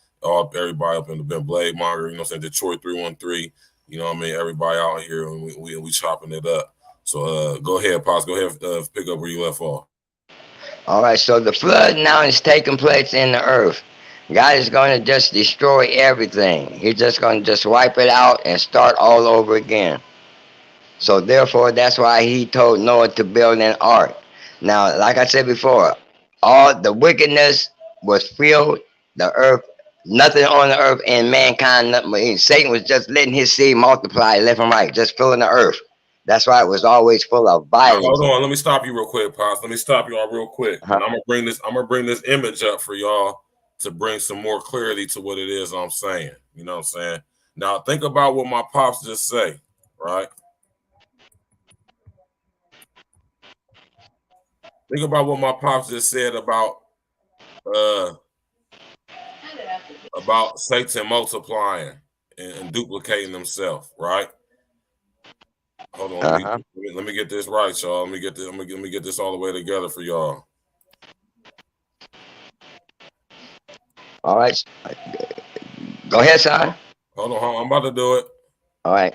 everybody up in the building. Blade Monger, you know what I'm saying? Detroit 313. You know what I mean? Everybody out here, and we chopping it up. So go ahead, Pops. Go ahead, pick up where you left off. All right, so the flood now is taking place in the earth. God is going to just destroy everything. He's just going to just wipe it out and start all over again. So therefore, that's why he told Noah to build an ark. Now, like I said before, all the wickedness was filled the earth. Nothing on the earth and mankind. Nothing. Satan was just letting his seed multiply left and right, just filling the earth. That's why it was always full of violence. Now, hold on, let me stop you real quick, Pops. Let me stop you all real quick. And I'm gonna bring this image up for y'all to bring some more clarity to what it is I'm saying. You know what I'm saying? Now think about what my pops just say, right? Think about what my pops just said about Satan multiplying and duplicating himself, right? Hold on, let me get this right, y'all. Let me get this all the way together for y'all. All right, go ahead, son. Hold on, I'm about to do it. All right,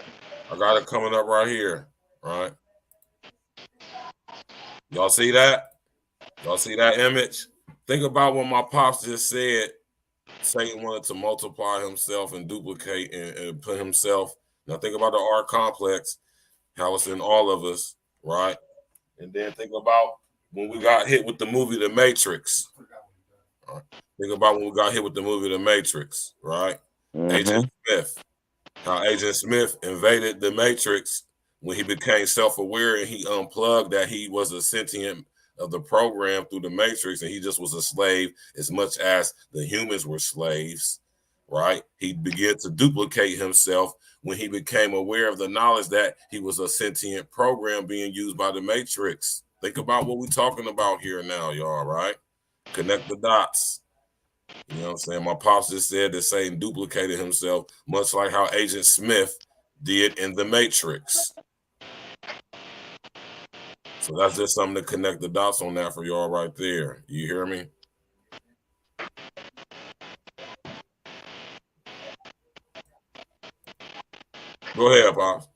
I got it coming up right here, right? Y'all see that? Y'all see that image? Think about what my pops just said. Satan wanted to multiply himself and duplicate and put himself. Now think about the art complex, how it's in all of us, right? And then think about when we got hit with the movie The Matrix. Right? Think about when we got hit with the movie The Matrix, right? Agent Smith. How Agent Smith invaded the Matrix when he became self-aware and he unplugged that he was a sentient of the program through the Matrix, and he just was a slave as much as the humans were slaves, right? He began to duplicate himself when he became aware of the knowledge that he was a sentient program being used by the Matrix. Think about what we're talking about here now, y'all, right? Connect the dots. You know what I'm saying? My pops just said that Satan duplicated himself, much like how Agent Smith did in the Matrix. So that's just something to connect the dots on that for y'all right there. You hear me? Go ahead, boss.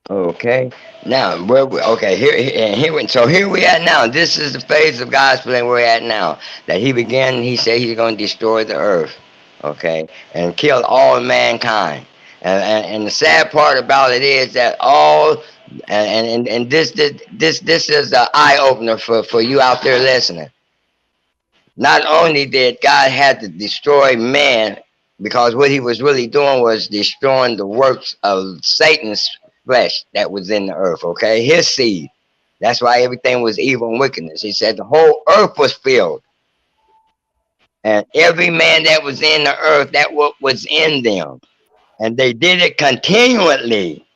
Okay. Now, so here we at now. This is the phase of God's plan we're at now. That he said he's going to destroy the earth, okay, and kill all mankind. And the sad part about it is that this is an eye opener for you out there listening. Not only did God have to destroy man, because what he was really doing was destroying the works of Satan's flesh that was in the earth, okay? His seed. That's why everything was evil and wickedness. He said the whole earth was filled. And every man that was in the earth, that what was in them. And they did it continually.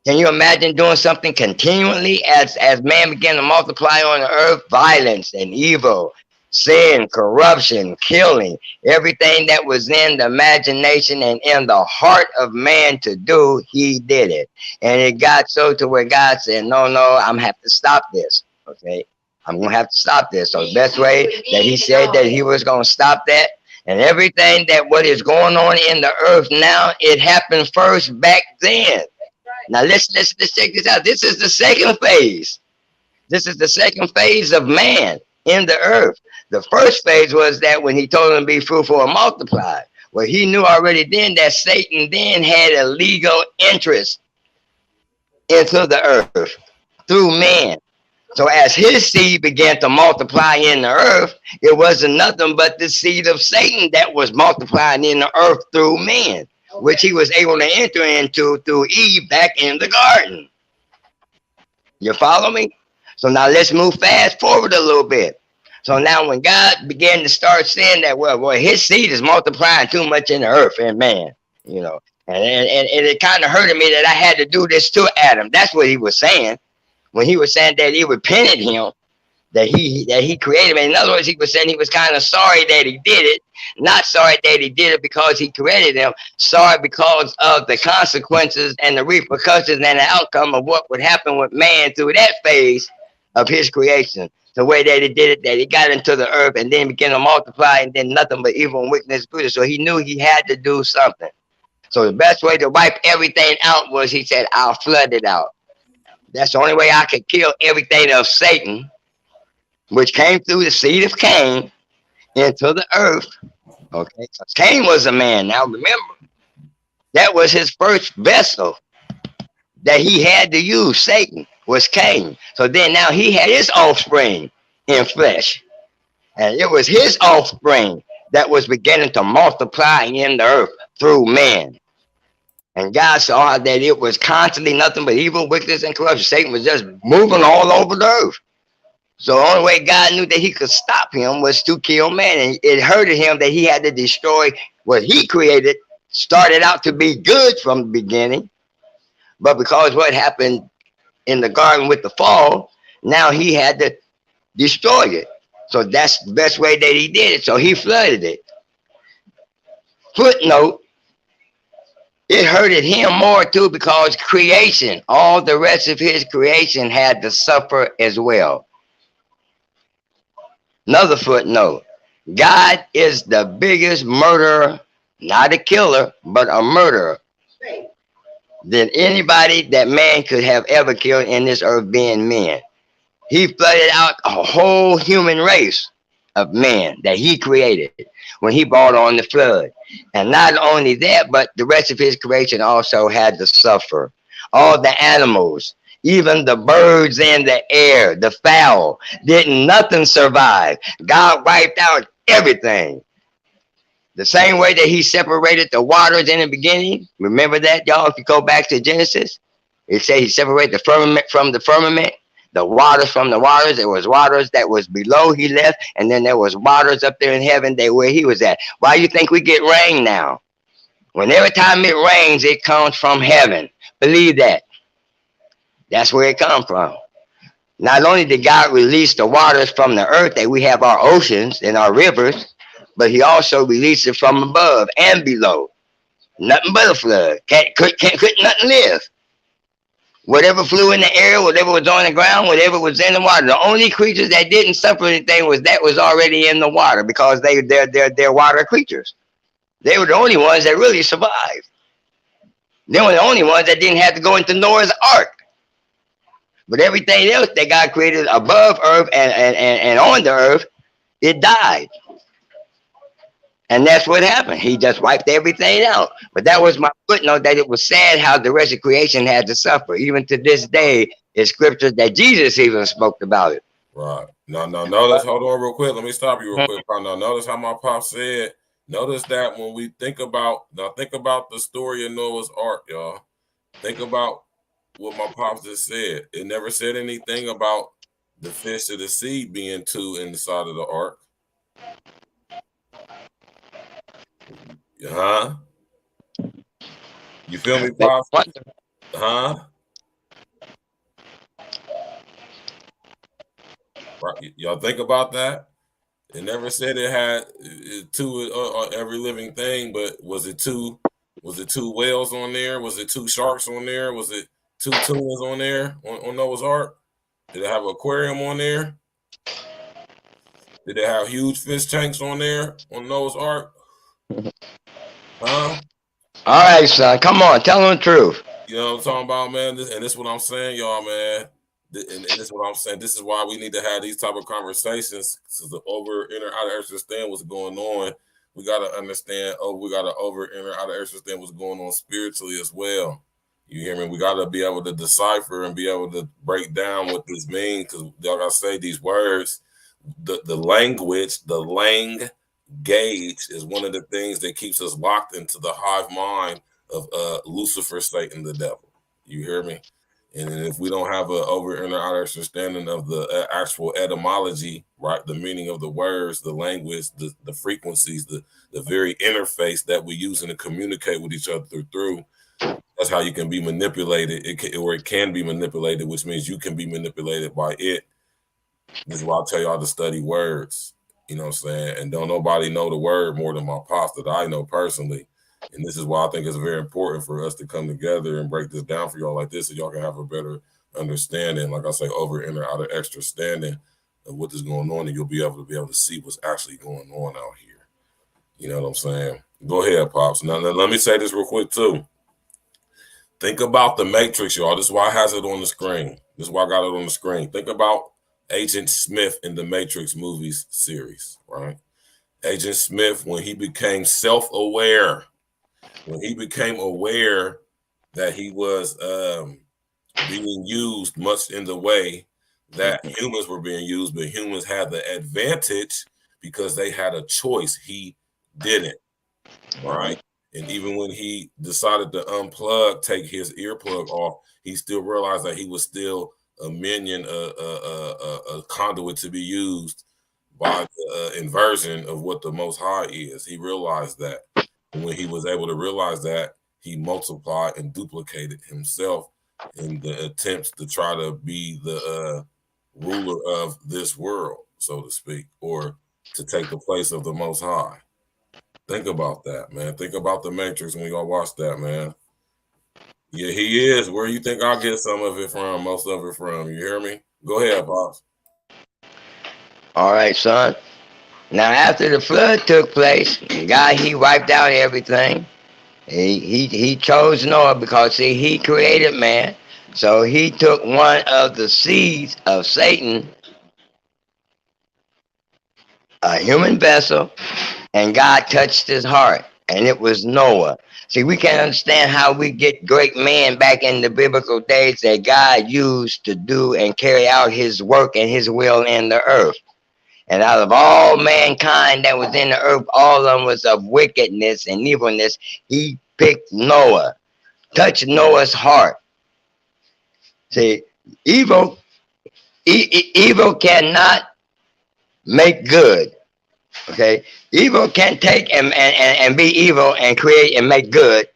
Can you imagine doing something continually as man began to multiply on the earth? Violence and evil, sin, corruption, killing, everything that was in the imagination and in the heart of man to do, he did it. And it got so to where God said, no, I'm have to stop this. Okay, I'm gonna have to stop this. So the best way that he said that he was gonna stop that, and everything that what is going on in the earth now, it happened first back then. Now let's check this out. This is the second phase. This is the second phase of man in the earth. The first phase was that when he told him to be fruitful and multiply. Well, he knew already then that Satan then had a legal interest into the earth through man. So as his seed began to multiply in the earth, it wasn't nothing but the seed of Satan that was multiplying in the earth through man, which he was able to enter into through Eve back in the garden. You follow me? So now let's move fast forward a little bit. So now when God began to start saying that, well, his seed is multiplying too much in the earth and man, you know, and it kind of hurted me that I had to do this to Adam. That's what he was saying when he was saying that he repented him, that he created him. In other words, he was saying he was kind of sorry that he did it, not sorry that he did it because he created him, sorry because of the consequences and the repercussions and the outcome of what would happen with man through that phase of his creation. The way that he did it, that he got into the earth and then began to multiply, and then nothing but evil and wickedness grew. So he knew he had to do something. So the best way to wipe everything out was, he said, I'll flood it out. That's the only way I could kill everything of Satan, which came through the seed of Cain into the earth. Okay, so Cain was a man. Now remember, that was his first vessel that he had to use. Satan was Cain. So then now he had his offspring in flesh. And it was his offspring that was beginning to multiply in the earth through man. And God saw that it was constantly nothing but evil, wickedness, and corruption. Satan was just moving all over the earth. So the only way God knew that he could stop him was to kill man. And it hurted him that he had to destroy what he created, started out to be good from the beginning. But because what happened in the garden with the fall, now he had to destroy it. So that's the best way that he did it. So he flooded it. Footnote, it hurted him more too, because creation, all the rest of his creation had to suffer as well. Another footnote, God is the biggest murderer, not a killer, but a murderer, than anybody that man could have ever killed in this earth, being men. He flooded out a whole human race of men that he created when he brought on the flood. And not only that, but the rest of his creation also had to suffer. All the animals, even the birds in the air, the fowl, didn't nothing survive. God wiped out everything. The same way that he separated the waters in the beginning. Remember that, y'all? If you go back to Genesis, it says he separated the firmament from the firmament, the waters from the waters. There was waters that was below he left, and then there was waters up there in heaven where he was at. Why do you think we get rain now? When every time it rains, it comes from heaven. Believe that. That's where it comes from. Not only did God release the waters from the earth, that we have our oceans and our rivers, but he also released it from above and below. Nothing but a flood. Couldn't nothing live. Whatever flew in the air, whatever was on the ground, whatever was in the water. The only creatures that didn't suffer anything was already in the water, because they're water creatures. They were the only ones that really survived. They were the only ones that didn't have to go into Noah's ark. But everything else that God created above earth and on the earth, it died. And that's what happened. He just wiped everything out. But that was my footnote, that it was sad how the rest of creation had to suffer. Even to this day, it's scriptures that Jesus even spoke about it. Right. Now, notice, hold on real quick. Let me stop you real quick. Now, notice how my pop said, notice that when we think about the story of Noah's Ark, y'all. Think about what my pops just said. It never said anything about the fish of the sea being two inside of the ark. Huh? You feel me, pops? Huh? Right. Y'all think about that? It never said it had two every living thing, but was it two whales on there? Was it two sharks on there? Was it two tunas on there on Noah's Ark? Did it have an aquarium on there? Did it have huge fish tanks on there on Noah's Ark? Huh? All right, son. Come on. Tell them the truth. You know what I'm talking about, man? This is what I'm saying, y'all, man. And this is what I'm saying. This is why we need to have these type of conversations. So the over, inner, outer, understand what's going on. We got to understand. We got to over, inner, outer, understand what's going on spiritually as well. You hear me? We got to be able to decipher and be able to break down what this means, because y'all got to say these words. The language, the lang gauge is one of the things that keeps us locked into the hive mind of Lucifer, Satan, the devil. You hear me? And if we don't have an over and outer understanding of the actual etymology, right, the meaning of the words, the language, the frequencies, the very interface that we use to communicate with each other through, that's how you can be manipulated. It can be manipulated, which means you can be manipulated by it. This is why I tell y'all to study words. You know what I'm saying? And don't nobody know the word more than my pops that I know personally. And this is why I think it's very important for us to come together and break this down for y'all like this, so y'all can have a better understanding, like I say, over, inner, outer, extra standing of what is going on, and you'll be able to see what's actually going on out here. You know what I'm saying? Go ahead, Pops. Now let me say this real quick, too. Think about the Matrix, y'all. This is why I has it on the screen. This is why I got it on the screen. Think about Agent Smith in the Matrix movies series, right? Agent Smith, when he became self-aware, when he became aware that he was being used much in the way that humans were being used, but humans had the advantage because they had a choice. He didn't, right? And even when he decided to take his earplug off, he still realized that he was still a minion, a conduit to be used by the inversion of what the Most High is. He realized that. And when he was able to realize that, he multiplied and duplicated himself in the attempts to try to be the ruler of this world, so to speak, or to take the place of the Most High. Think about that, man. Think about the Matrix when y'all watch that, man. Yeah, he is. Where you think I'll get some of it from, most of it from? You hear me? Go ahead, Pops. All right, son. Now, after the flood took place, God, he wiped out everything. He chose Noah because, see, he created man. So he took one of the seeds of Satan, a human vessel, and God touched his heart, and it was Noah. See, we can't understand how we get great men back in the biblical days that God used to do and carry out his work and his will in the earth. And out of all mankind that was in the earth, all of them was of wickedness and evilness. He picked Noah, touched Noah's heart. See, evil cannot make good. Okay, evil can take and be evil and create and make good,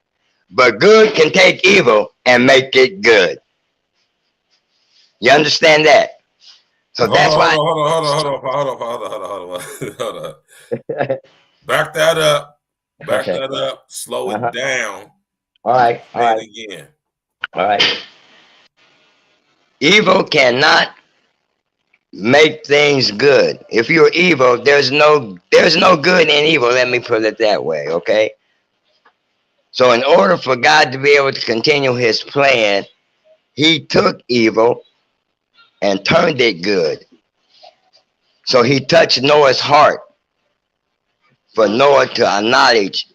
but good can take evil and make it good. You understand that? So that's why. Hold on. Back that up. That up. Slow it down. All right. Again. All right. Evil cannot make things good. If you're evil, there's no good in evil. Let me put it that way, okay? So in order for God to be able to continue his plan, he took evil and turned it good. So he touched Noah's heart for Noah to acknowledge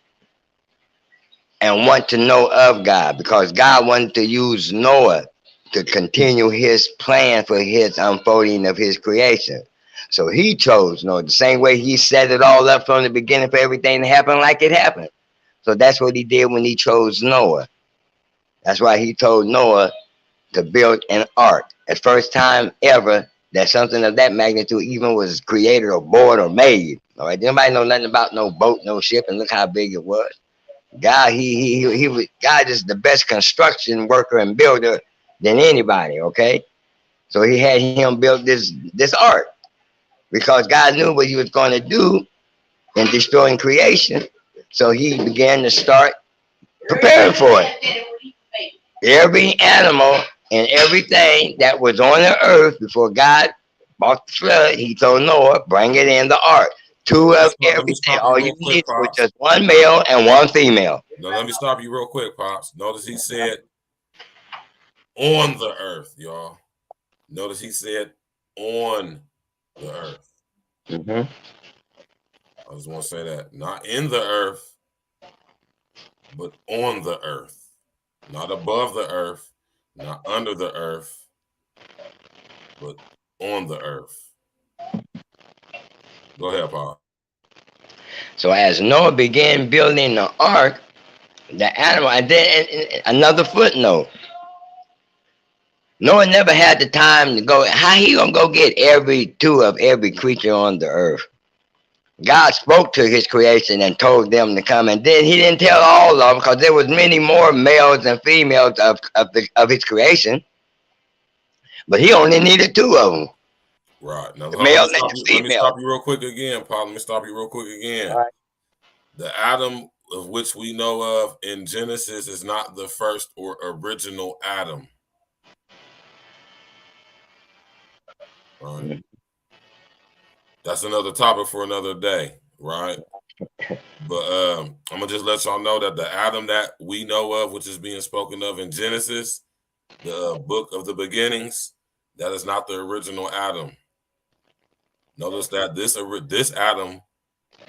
and want to know of God, because God wanted to use Noah to continue his plan for his unfolding of his creation. So he chose Noah the same way he set it all up from the beginning for everything to happen like it happened. So that's what he did when he chose Noah. That's why he told Noah to build an ark. The first time ever that something of that magnitude even was created or born or made. All right, nobody know nothing about no boat, no ship, and look how big it was. God, he was, God is the best construction worker and builder than anybody. Okay, so he had him build this ark because God knew what he was going to do in destroying creation. So he began to start preparing for it. Every animal and everything that was on the earth before God brought the flood, he told Noah, bring it in the ark. Two of Let me everything. stop you All you real quick, need was Pops. just one male and one female. Now, let me stop you real quick, Pops. Notice he said on the earth, y'all. Notice he said on the earth. Mm-hmm. I just want to say that. Not in the earth, but on the earth. Not above the earth, not under the earth, but on the earth. Go ahead, Pop. So as Noah began building the ark, the animal, and then another footnote. Noah never had the time to go. How he gonna go get every two of every creature on the earth? God spoke to his creation and told them to come, and then he didn't tell all of them because there was many more males and females of his creation, but he only needed two of them. Right. Now, The let male me and stop the you. Let me female. stop you real quick again, Pop. Let me stop you real quick again. All right. The Adam of which we know of in Genesis is not the first or original Adam. Right. Mm-hmm. That's another topic for another day, right? But I'm gonna just let y'all know that the Adam that we know of, which is being spoken of in Genesis, the book of the beginnings, that is not the original Adam. Notice that this Adam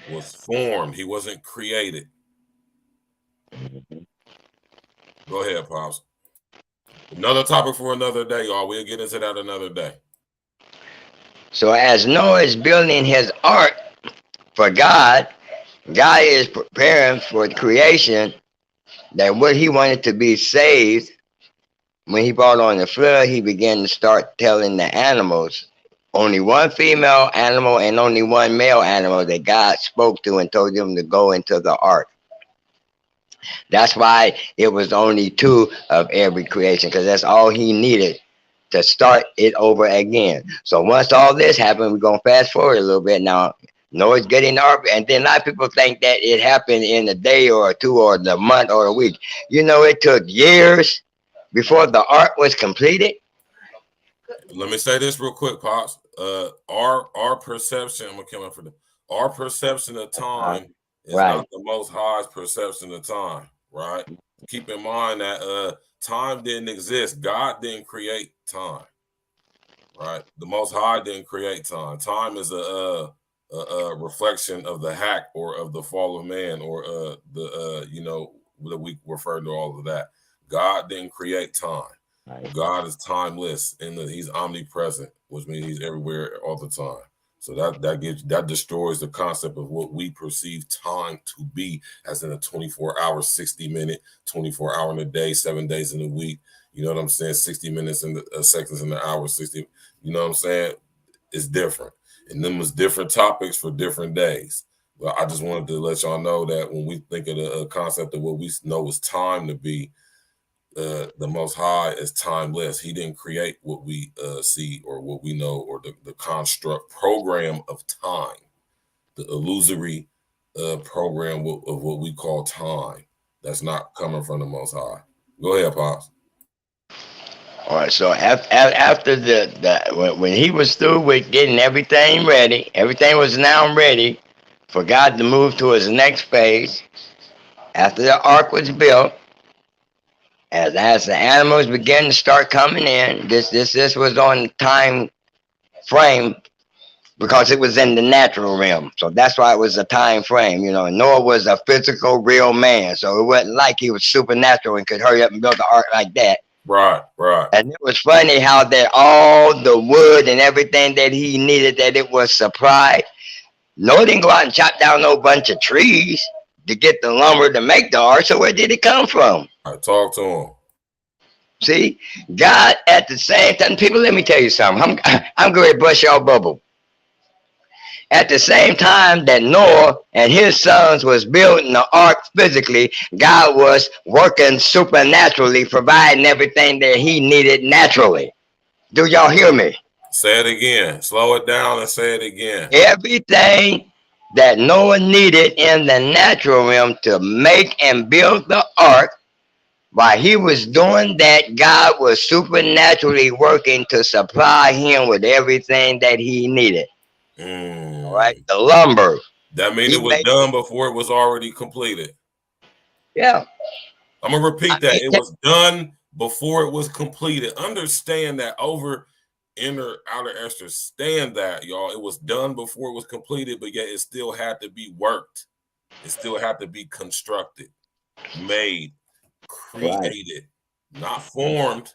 was formed; he wasn't created. Go ahead, Pops. Another topic for another day, y'all. We'll get into that another day. So as Noah is building his ark for God, God is preparing for creation that what he wanted to be saved. When he brought on the flood, he began to start telling the animals, only one female animal and only one male animal that God spoke to and told them to go into the ark. That's why it was only two of every creation, because that's all he needed to start it over again. So once all this happened, we're going to fast forward a little bit now. Noah's getting the ark, and then a lot of people think that it happened in a day or two or the month or a week. You know, it took years before the ark was completed. Let me say this real quick, Pops. Our perception, I'm gonna come up for our perception of time is Right. not the Most High's perception of time, right? Keep in mind that time didn't exist. God didn't create time, right? The Most High didn't create time. Time is a reflection of the hack or of the fall of man or that we refer to all of that. God didn't create time. Right. God is timeless and he's omnipresent, which means he's everywhere all the time. So that destroys the concept of what we perceive time to be, as in a 24-hour, 60-minute, 24-hour in a day, 7 days in a week. You know what I'm saying? 60 minutes in the seconds in the hour, 60. You know what I'm saying? It's different, and them was different topics for different days. But I just wanted to let y'all know that when we think of the concept of what we know is time to be, the Most High is timeless. He didn't create what we see or what we know or the construct program of time, the illusory program of what we call time. That's not coming from the Most High. Go ahead, Pops. All right. So after when he was through with getting everything ready, everything was now ready for God to move to his next phase. After the ark was built, as the animals began to start coming in, this was on time frame because it was in the natural realm. So that's why it was a time frame. You know, Noah was a physical, real man. So it wasn't like he was supernatural and could hurry up and build the ark like that. Right, right. And it was funny how that all the wood and everything that he needed, that it was supplied. Noah didn't go out and chop down no bunch of trees to get the lumber to make the ark. So where did it come from? I talk to him. See, God at the same time, people, let me tell you something. I'm going to bust y'all bubble. At the same time that Noah and his sons was building the ark physically, God was working supernaturally, providing everything that he needed naturally. Do y'all hear me? Say it again. Slow it down and say it again. Everything that Noah needed in the natural realm to make and build the ark, while he was doing that, God was supernaturally working to supply him with everything that he needed. All right, the lumber. That means it was done before it was already completed. Yeah. I'm going to repeat that. It was done before it was completed. Understand that over inner, outer Esther. Stand that, y'all. It was done before it was completed, but yet it still had to be worked. It still had to be constructed, made, created, not formed,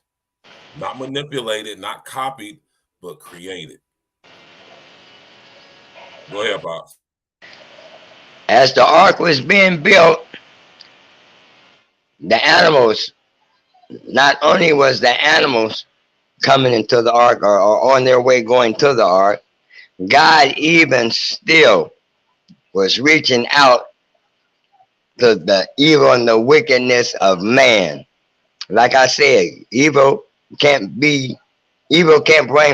not manipulated, not copied, but created. Go ahead, Pops. As the ark was being built, the animals, not only was the animals coming into the ark or on their way going to the ark, God even still was reaching out to the evil and the wickedness of man. Like I said, evil can't bring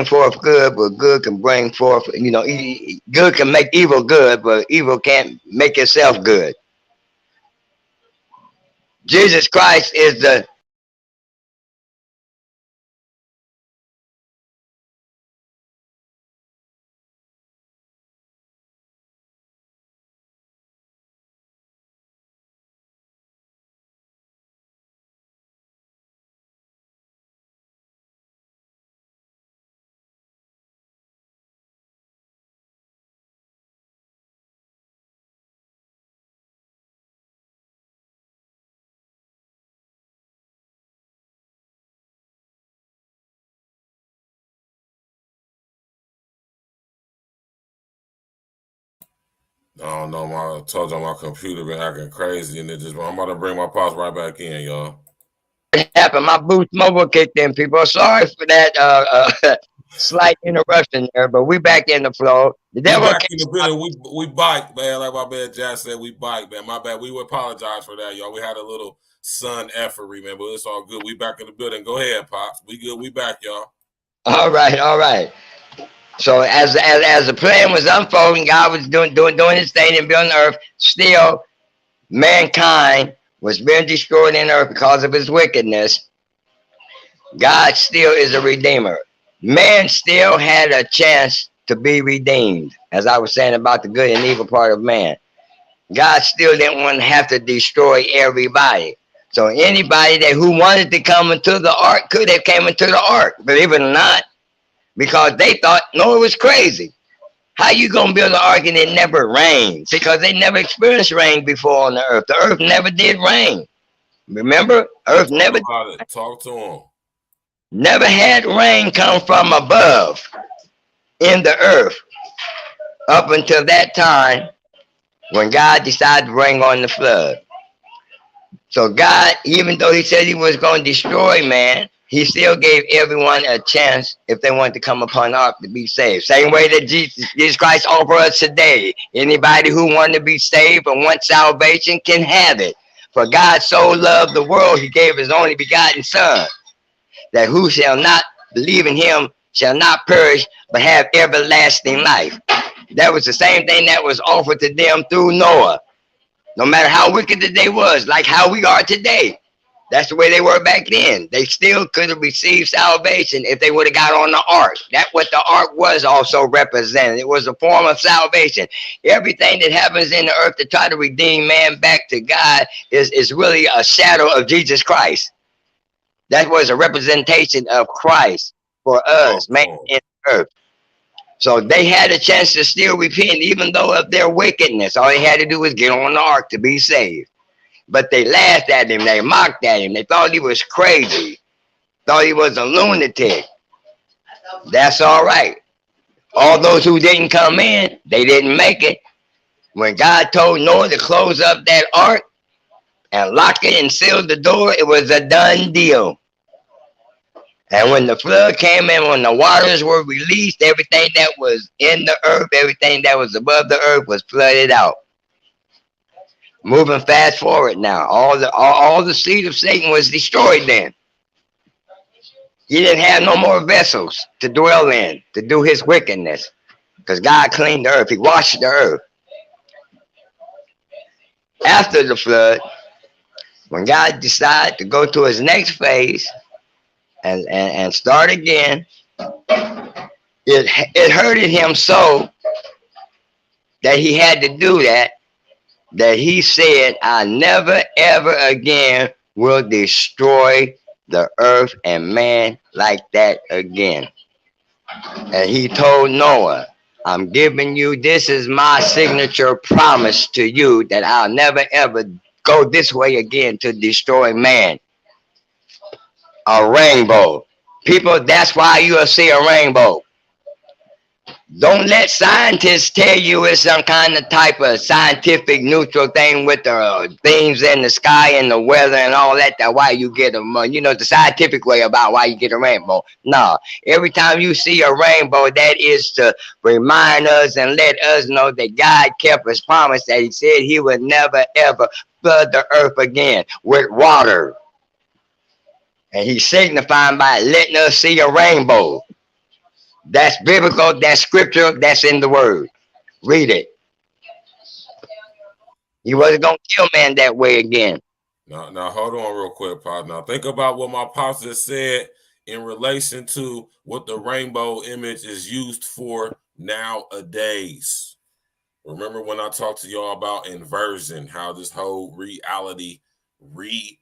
forth good, but good can bring forth, good can make evil good, but evil can't make itself good. Jesus Christ is the I don't know. I told y'all my computer been acting crazy, and I'm about to bring my Pops right back in, y'all. What happened? My Boost Mobile kicked in, people. Sorry for that slight interruption there, but we back in the flow. We back in the building. We bike, man. Like my man Jack said, we bike, man. My bad. We would apologize for that, y'all. We had a little sun effery, man, but it's all good. We back in the building. Go ahead, Pops. We good. We back, y'all. All right. So as the plan was unfolding, God was doing his thing and building the earth. Still, mankind was being destroyed in earth because of his wickedness. God still is a redeemer. Man still had a chance to be redeemed, as I was saying about the good and evil part of man. God still didn't want to have to destroy everybody. So anybody who wanted to come into the ark could have came into the ark, believe it or not, because they thought Noah was crazy. How you gonna build an ark and it never rains? Because they never experienced rain before on the earth. The earth never did rain. Remember, earth never. Talk to him. Never had rain come from above in the earth up until that time when God decided to bring on the flood. So God, even though he said he was going to destroy man, he still gave everyone a chance if they wanted to come upon the ark to be saved. Same way that Jesus Christ offers us today. Anybody who wanted to be saved and want salvation can have it. For God so loved the world, he gave his only begotten son, that who shall not believe in him shall not perish, but have everlasting life. That was the same thing that was offered to them through Noah. No matter how wicked that they was, like how we are today. That's the way they were back then. They still could have received salvation if they would have got on the ark. That's what the ark was also represented. It was a form of salvation. Everything that happens in the earth to try to redeem man back to God is really a shadow of Jesus Christ. That was a representation of Christ for us, man in the earth. So they had a chance to still repent, even though of their wickedness. All they had to do was get on the ark to be saved. But they laughed at him. They mocked at him. They thought he was crazy. Thought he was a lunatic. That's all right. All those who didn't come in, they didn't make it. When God told Noah to close up that ark and lock it and seal the door, it was a done deal. And when the flood came in, when the waters were released, everything that was in the earth, everything that was above the earth was flooded out. Moving fast forward now, all the seed of Satan was destroyed then. He didn't have no more vessels to dwell in, to do his wickedness, because God cleaned the earth. He washed the earth. After the flood, when God decided to go to his next phase and start again, it hurted him so that he had to do that he said, I never ever again will destroy the earth and man like that again. And he told Noah, I'm giving you, this is my signature promise to you that I'll never ever go this way again to destroy man. A rainbow. People, that's why you'll see a rainbow. Don't let scientists tell you it's some kind of type of scientific neutral thing with the things in the sky and the weather and all that. That why you get the scientific way about why you get a rainbow. No, every time you see a rainbow, that is to remind us and let us know that God kept his promise that he said he would never ever flood the earth again with water. And he's signifying by letting us see a rainbow. That's biblical, that's scripture, that's in the word. Read it. He wasn't going to kill man that way again. Now, hold on real quick, Pops. Now, think about what my Pops just said in relation to what the rainbow image is used for nowadays. Remember when I talked to y'all about inversion, how this whole reality, which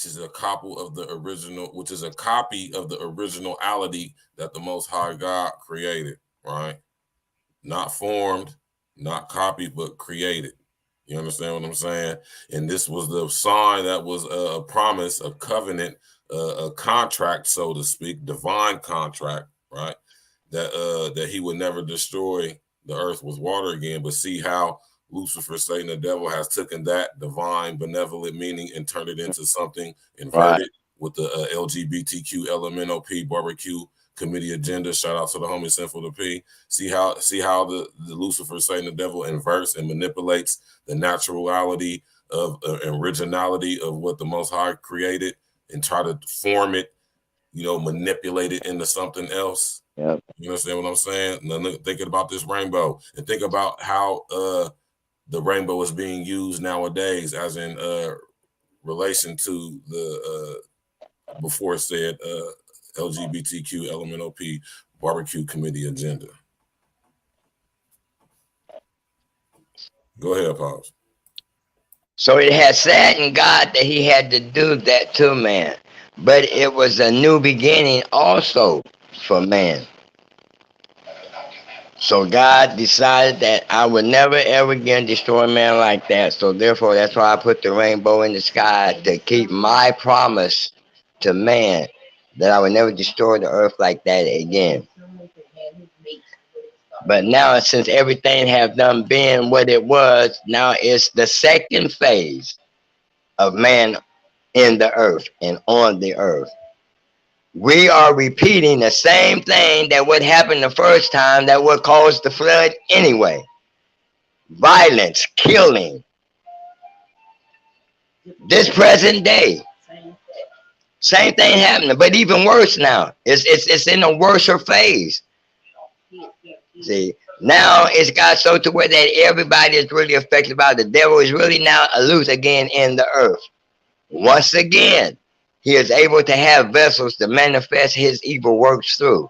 is a copy of the originality that the Most High God created, right? Not formed, not copied, but created. You understand what I'm saying? And this was the sign that was a promise, a covenant, a contract, so to speak, divine contract, right? That he would never destroy the earth with water again. But see how Lucifer, Satan, the devil has taken that divine benevolent meaning and turned it into something inverted with the LGBTQ LMNOP barbecue committee agenda. Shout out to the homie Sinful to P. See how the Lucifer, Satan, the devil inverts and manipulates the naturality of originality of what the Most High created and try to form it, manipulate it into something else. Yep. You understand what I'm saying? Now, thinking about this rainbow and think about how the rainbow is being used nowadays as in relation to the before said LGBTQ LMNOP barbecue committee agenda. Go ahead, Pops. So it had saddened God that he had to do that to man. But it was a new beginning also for man. So God decided that I would never ever again destroy man like that. So therefore, that's why I put the rainbow in the sky to keep my promise to man that I would never destroy the earth like that again. But now, since everything have done been what it was, now it's the second phase of man in the earth and on the earth. We are repeating the same thing that would happen the first time that would cause the flood anyway. Violence, killing. This present day. Same thing happening, but even worse now. It's in a worser phase. See, now it's got so to where that everybody is really affected by it. The devil is really now loose again in the earth. Once again, he is able to have vessels to manifest his evil works through.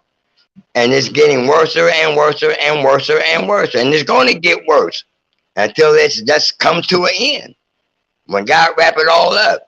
And it's getting worse and worse and worse and worse. And it's going to get worse until it's just come to an end. When God wrap it all up.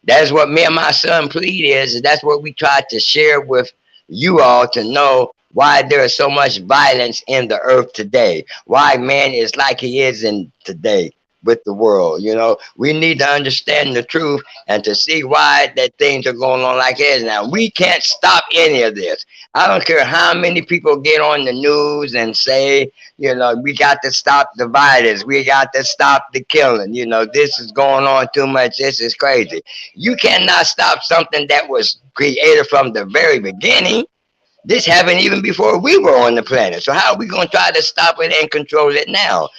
That's what me and my son plead is, and that's what we try to share with you all to know why there is so much violence in the earth today. Why man is like he is in today with the world. You know, we need to understand the truth and to see why that things are going on like this. Now, we can't stop any of this. I don't care how many people get on the news and say, you know, we got to stop the violence. We got to stop the killing. You know, this is going on too much. This is crazy. You cannot stop something that was created from the very beginning. This happened even before we were on the planet. So how are we going to try to stop it and control it now?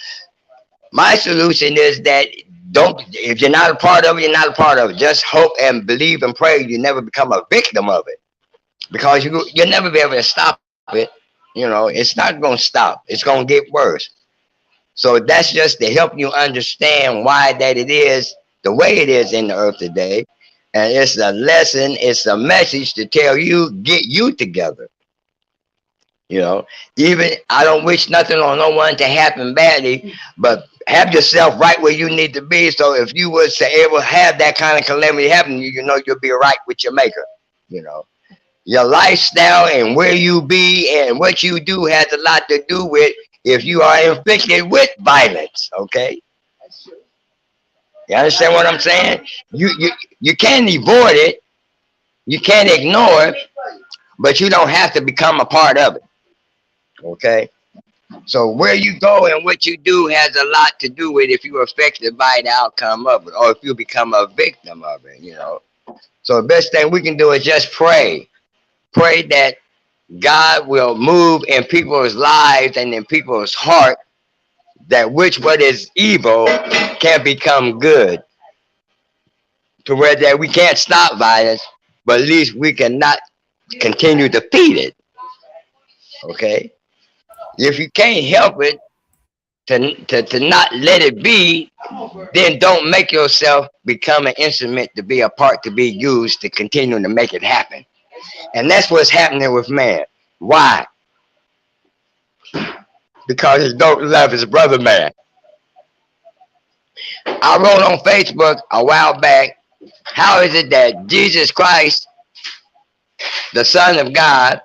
My solution is that if you're not a part of it, you're not a part of it. Just hope and believe and pray you never become a victim of it. Because you'll never be able to stop it. You know, it's not going to stop. It's going to get worse. So that's just to help you understand why that it is the way it is in the earth today. And it's a lesson, it's a message to tell you, get you together. You know, even I don't wish nothing on no one to happen badly, but have yourself right where you need to be. So if you was to ever have that kind of calamity happen, you know you'll be right with your maker. You know, your lifestyle and where you be and what you do has a lot to do with if you are inflicted with violence. Okay, you understand what I'm saying? You can't avoid it, you can't ignore it, but you don't have to become a part of it. Okay, so where you go and what you do has a lot to do with if you're affected by the outcome of it or if you become a victim of it, you know. So the best thing we can do is just pray that God will move in people's lives and in people's heart, that what is evil can become good, to where that we can't stop violence, but at least we cannot continue to feed it. Okay, if you can't help it to not let it be, then don't make yourself become an instrument to be a part to be used to continue to make it happen. And that's what's happening with man. Why? Because he don't love his brother man. I wrote on Facebook a while back, how is it that Jesus Christ, the Son of God,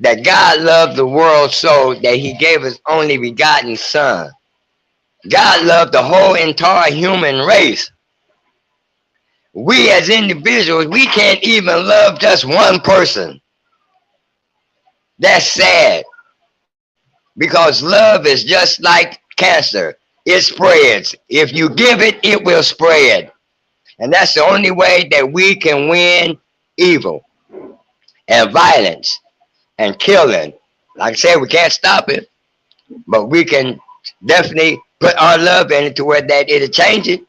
that God loved the world so that he gave his only begotten son. God loved the whole entire human race. We as individuals, we can't even love just one person. That's sad. Because love is just like cancer. It spreads. If you give it, it will spread. And that's the only way that we can win evil and violence and killing. Like I said, we can't stop it, but we can definitely put our love in it to where that it'll change it.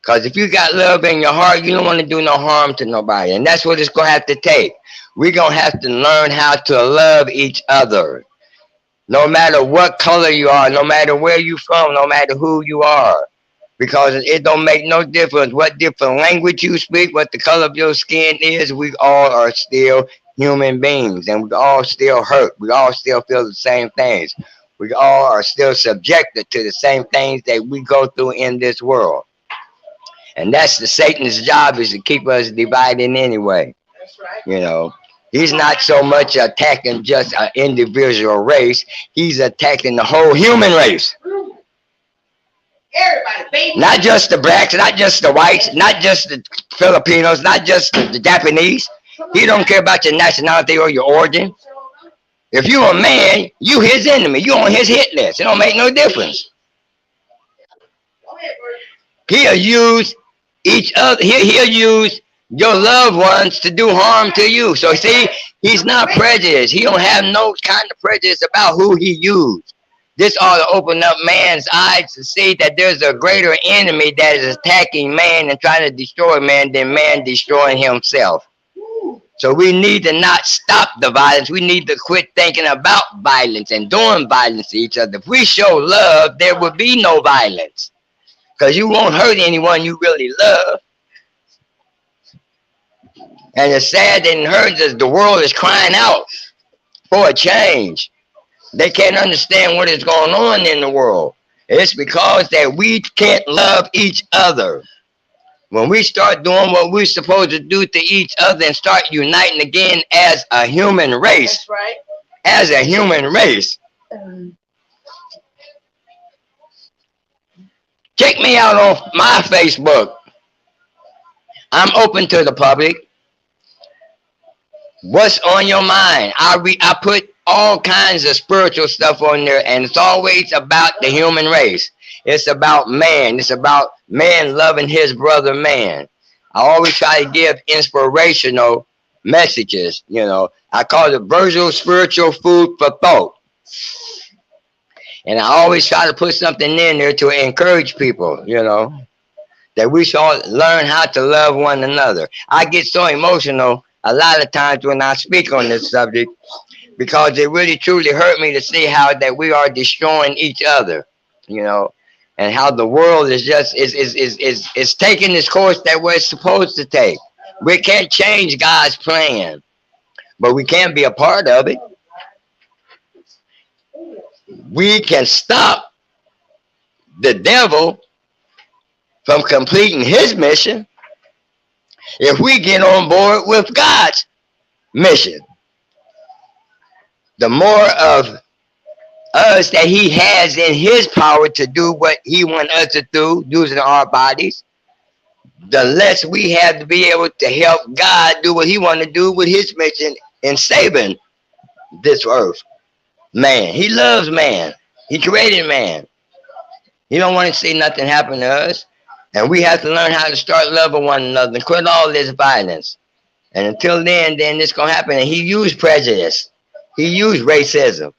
Because if you got love in your heart, you don't want to do no harm to nobody. And that's what it's going to have to take. We're going to have to learn how to love each other. No matter what color you are, no matter where you're from, no matter who you are. Because it don't make no difference what different language you speak, what the color of your skin is. We all are still human beings, and we all still hurt. We all still feel the same things. We all are still subjected to the same things that we go through in this world. And that's Satan's job, is to keep us divided anyway. That's right. You know, he's not so much attacking just an individual race. He's attacking the whole human race. Everybody, baby. Not just the blacks, not just the whites, not just the Filipinos, not just the Japanese. He don't care about your nationality or your origin. If you're a man, you his enemy. You on his hit list. It don't make no difference. He'll use each other. He'll use your loved ones to do harm to you. So see, he's not prejudiced. He don't have no kind of prejudice about who he used. This ought to open up man's eyes to see that there's a greater enemy that is attacking man and trying to destroy man than man destroying himself. So we need to not stop the violence. We need to quit thinking about violence and doing violence to each other. If we show love, there will be no violence. because you won't hurt anyone you really love. And it's sad and hurts that the world is crying out for a change. They can't understand what is going on in the world. It's because that we can't love each other. When we start doing what we're supposed to do to each other and start uniting again as a human race. That's right. As a human race. Check me out on my Facebook. I'm open to the public. What's on your mind? I put all kinds of spiritual stuff on there, and it's always about the human race. It's about man. It's about man loving his brother man. I always try to give inspirational messages, you know. I call it Virgil spiritual food for thought. And I always try to put something in there to encourage people, you know, that we should learn how to love one another. I get so emotional a lot of times when I speak on this subject, because it really truly hurt me to see how that we are destroying each other, you know, and how the world is just is taking this course that we're supposed to take. We can't change God's plan, but we can be a part of it. We can stop the devil from completing his mission if we get on board with God's mission. The more of us that he has in his power to do what he wants us to do using our bodies, the less we have to be able to help God do what he wants to do with his mission in saving this earth. Man, he loves man. He created man. He don't want to see nothing happen to us. And we have to learn how to start loving one another and quit all this violence. And until then it's going to happen. And he used prejudice. He used racism.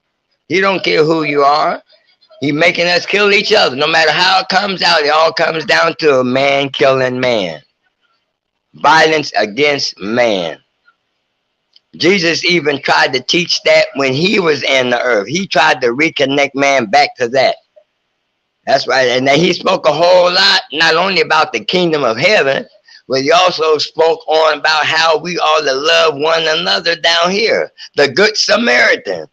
He don't care who you are. He making us kill each other. No matter how it comes out, it all comes down to a man killing man. Violence against man. Jesus even tried to teach that when he was in the earth. He tried to reconnect man back to that. That's right. And then he spoke a whole lot, not only about the kingdom of heaven, but he also spoke on about how we ought to love one another down here. The Good Samaritan.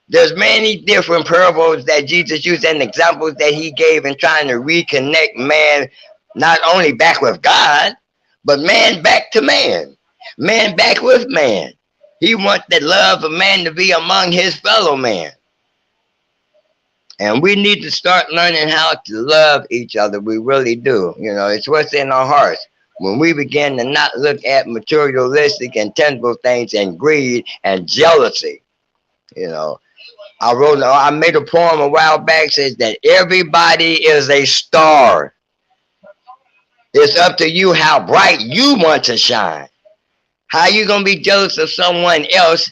There's many different parables that Jesus used and examples that he gave in trying to reconnect man, not only back with God, but man back to man. Man back with man. He wants the love of man to be among his fellow man. And we need to start learning how to love each other. We really do. You know, it's what's in our hearts. When we begin to not look at materialistic and tangible things and greed and jealousy, you know. I made a poem a while back says that everybody is a star. It's up to you how bright you want to shine. How you going to be jealous of someone else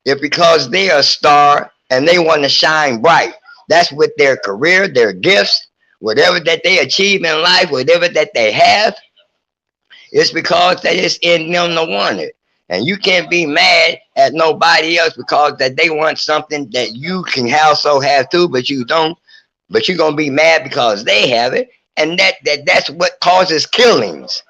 if because they're a star and they want to shine bright? That's with their career, their gifts, whatever that they achieve in life, whatever that they have. It's because that it's in them to want it. And you can't be mad at nobody else because that they want something that you can also have too, but you don't. But you're going to be mad because they have it. And that's what causes killings.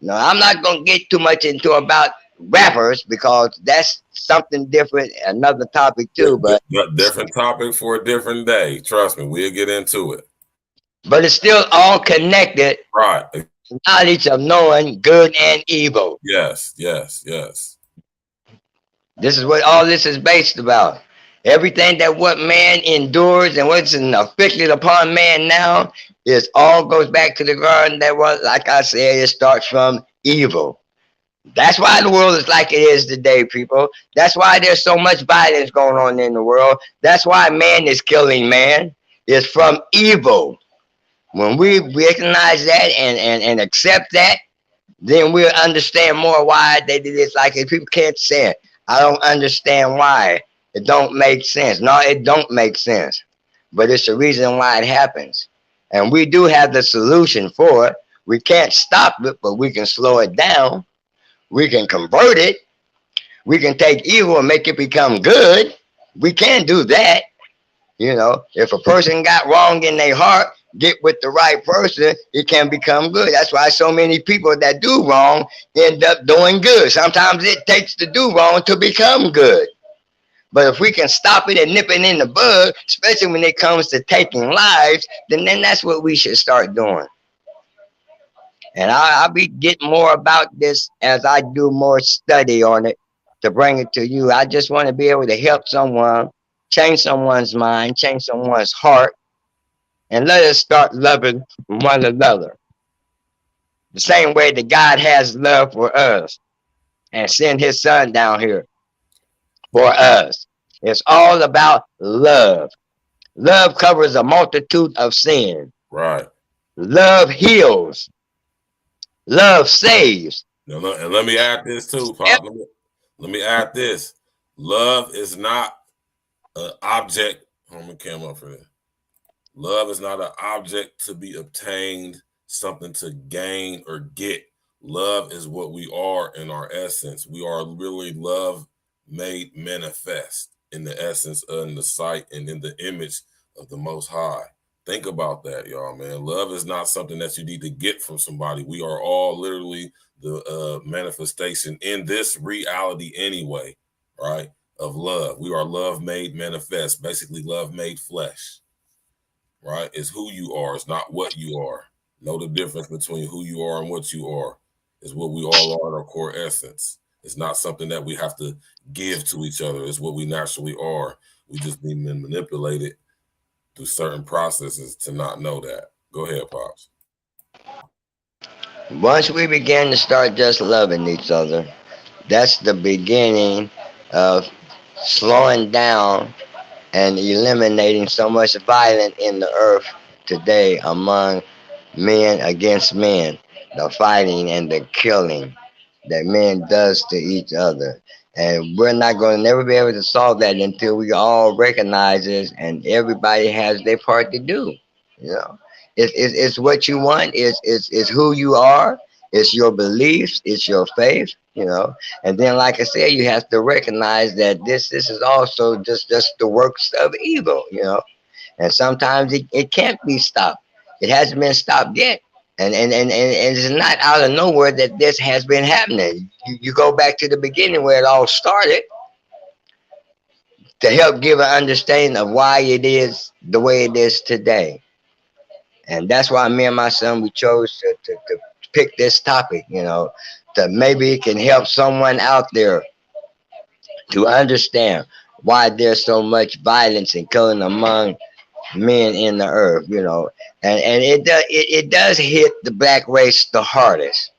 No, I'm not going to get too much into about rappers because that's something different, another topic too. But different topic for a different day. Trust me, we'll get into it. But it's still all connected. Right. Knowledge of knowing good and evil. Yes, yes, yes. This is what all this is based about. Everything that what man endures and what's afflicted upon man now is all goes back to the ground that was, like I said, it starts from evil. That's why the world is like it is today, people. That's why there's so much violence going on in the world. That's why man is killing man. It's from evil. When we recognize that and accept that, then we'll understand more why they did this. Like if people can't say it, I don't understand why. It don't make sense. No, it don't make sense. But it's the reason why it happens. And we do have the solution for it. We can't stop it, but we can slow it down. We can convert it. We can take evil and make it become good. We can do that. You know, if a person got wrong in their heart, get with the right person, it can become good. That's why so many people that do wrong end up doing good. Sometimes it takes to do wrong to become good. But if we can stop it and nip it in the bud, especially when it comes to taking lives, then that's what we should start doing. And I'll be getting more about this as I do more study on it to bring it to you. I just want to be able to help someone, change someone's mind, change someone's heart, and let us start loving one another. The same way that God has love for us and send his son down here for us. It's all about love. Love covers a multitude of sin. Right. Love heals. Love saves. Now, and let me add this too, Pop. Let me add this. Love is not an object. I'm gonna come up for this. Love is not an object to be obtained, something to gain or get. Love is what we are in our essence. We are really love made manifest in the essence, in the sight, and in the image of the Most High. Think about that, y'all, man. Love is not something that you need to get from somebody. We are all literally the manifestation in this reality anyway, right, of love. We are love made manifest, basically love made flesh, right? It's who you are. It's not what you are. Know the difference between who you are and what you are. It's what we all are in our core essence. It's not something that we have to give to each other. It's what we naturally are. We just been manipulated through certain processes to not know that. Go ahead, Pops. Once we begin to start just loving each other, that's the beginning of slowing down and eliminating so much violence in the earth today among men against men, the fighting and the killing that men does to each other. And we're not going to never be able to solve that until we all recognize this and everybody has their part to do. You know, it's what you want. It's who you are. It's your beliefs. It's your faith. You know, and then like I said, you have to recognize that this is also just the works of evil. You know, and sometimes it can't be stopped. It hasn't been stopped yet. And it's not out of nowhere that this has been happening. You go back to the beginning where it all started to help give an understanding of why it is the way it is today. And that's why me and my son, we chose to pick this topic, you know, that maybe it can help someone out there to understand why there's so much violence and killing among men in the earth, you know. And it does hit the black race the hardest.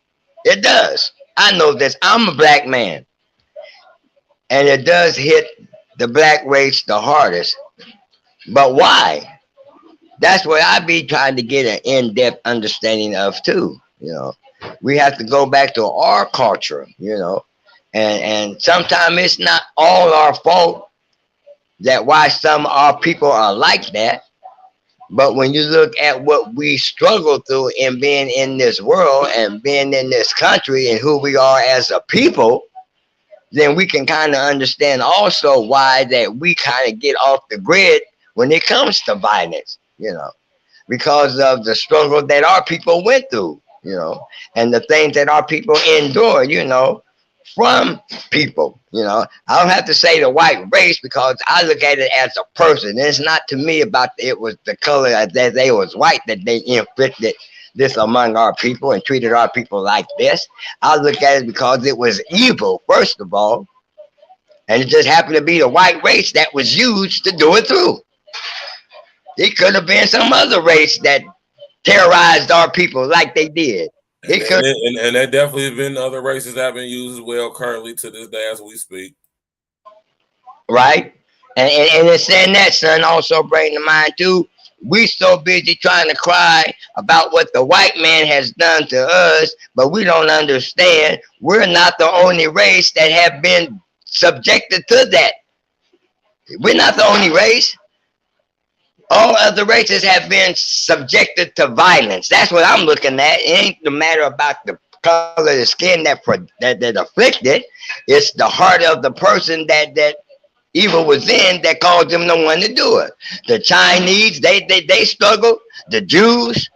It does. I know this. I'm a black man. And it does hit the black race the hardest. But why? That's what I be trying to get an in-depth understanding of too. You know, we have to go back to our culture, you know, and sometimes it's not all our fault that why some of our people are like that. But when you look at what we struggle through in being in this world and being in this country and who we are as a people, then we can kind of understand also why that we kind of get off the grid when it comes to violence, you know, because of the struggle that our people went through, you know, and the things that our people endure, you know, from people, you know. I don't have to say the white race because I look at it as a person. It's not to me about it was the color that they was white that they inflicted this among our people and treated our people like this. I look at it because it was evil, first of all, and it just happened to be the white race that was used to do it through. It could have been some other race that terrorized our people like they did. And there definitely have been other races that have been used as well currently to this day as we speak. Right? And it's saying that, son, also bring to mind too, we so busy trying to cry about what the white man has done to us, but we don't understand we're not the only race that have been subjected to that. We're not the only race. All other races have been subjected to violence. That's what I'm looking at. It ain't the matter about the color of the skin that afflicted. It's the heart of the person that evil within that caused them to want to do it. The Chinese, they struggle. The Jews,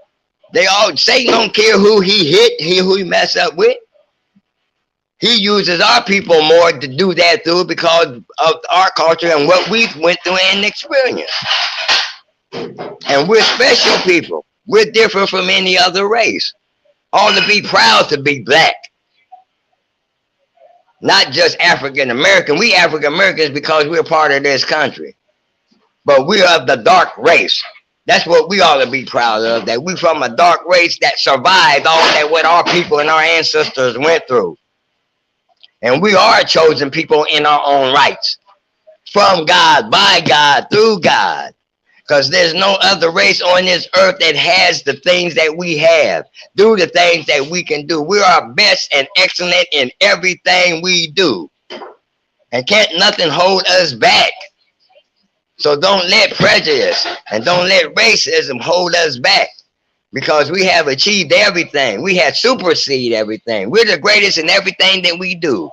they all, Satan don't care who he hit, who he mess up with. He uses our people more to do that through because of our culture and what we went through and experienced. And we're special people. We're different from any other race. All to be proud to be black. Not just African American. We African Americans because we're part of this country. But we are the dark race. That's what we ought to be proud of. That we from a dark race that survived all that what our people and our ancestors went through. And we are chosen people in our own rights. From God, by God, through God. Because there's no other race on this earth that has the things that we have. Do the things that we can do. We are best and excellent in everything we do. And can't nothing hold us back. So don't let prejudice and don't let racism hold us back. Because we have achieved everything. We have superseded everything. We're the greatest in everything that we do.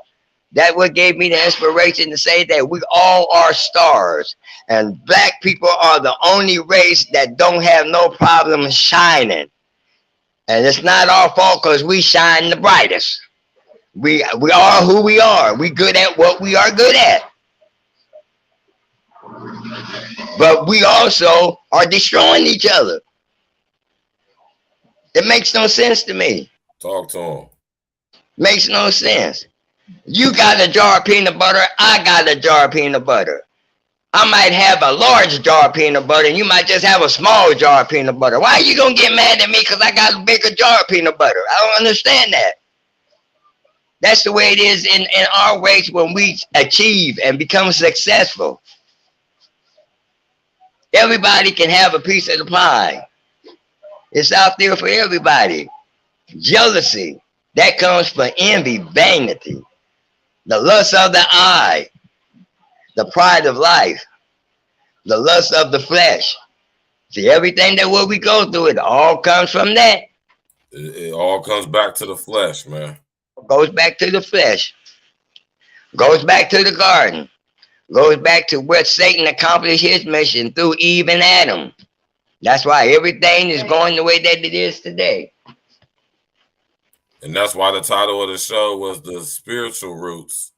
That what gave me the inspiration to say that we all are stars. And black people are the only race that don't have no problem shining. And it's not our fault because we shine the brightest. We are who we are. We good at what we are good at. But we also are destroying each other. It makes no sense to me. Talk to him. Makes no sense. You got a jar of peanut butter. I got a jar of peanut butter. I might have a large jar of peanut butter and you might just have a small jar of peanut butter. Why are you going to get mad at me because I got a bigger jar of peanut butter? I don't understand that. That's the way it is in our race when we achieve and become successful. Everybody can have a piece of the pie. It's out there for everybody. Jealousy, that comes from envy, vanity, the lust of the eye, the pride of life, the lust of the flesh. See, everything that what we go through, it all comes from that. It all comes back to the flesh, man. Goes back to the flesh. Goes back to the garden. Goes back to where Satan accomplished his mission through Eve and Adam. That's why everything is going the way that it is today. And that's why the title of the show was The Spiritual Roots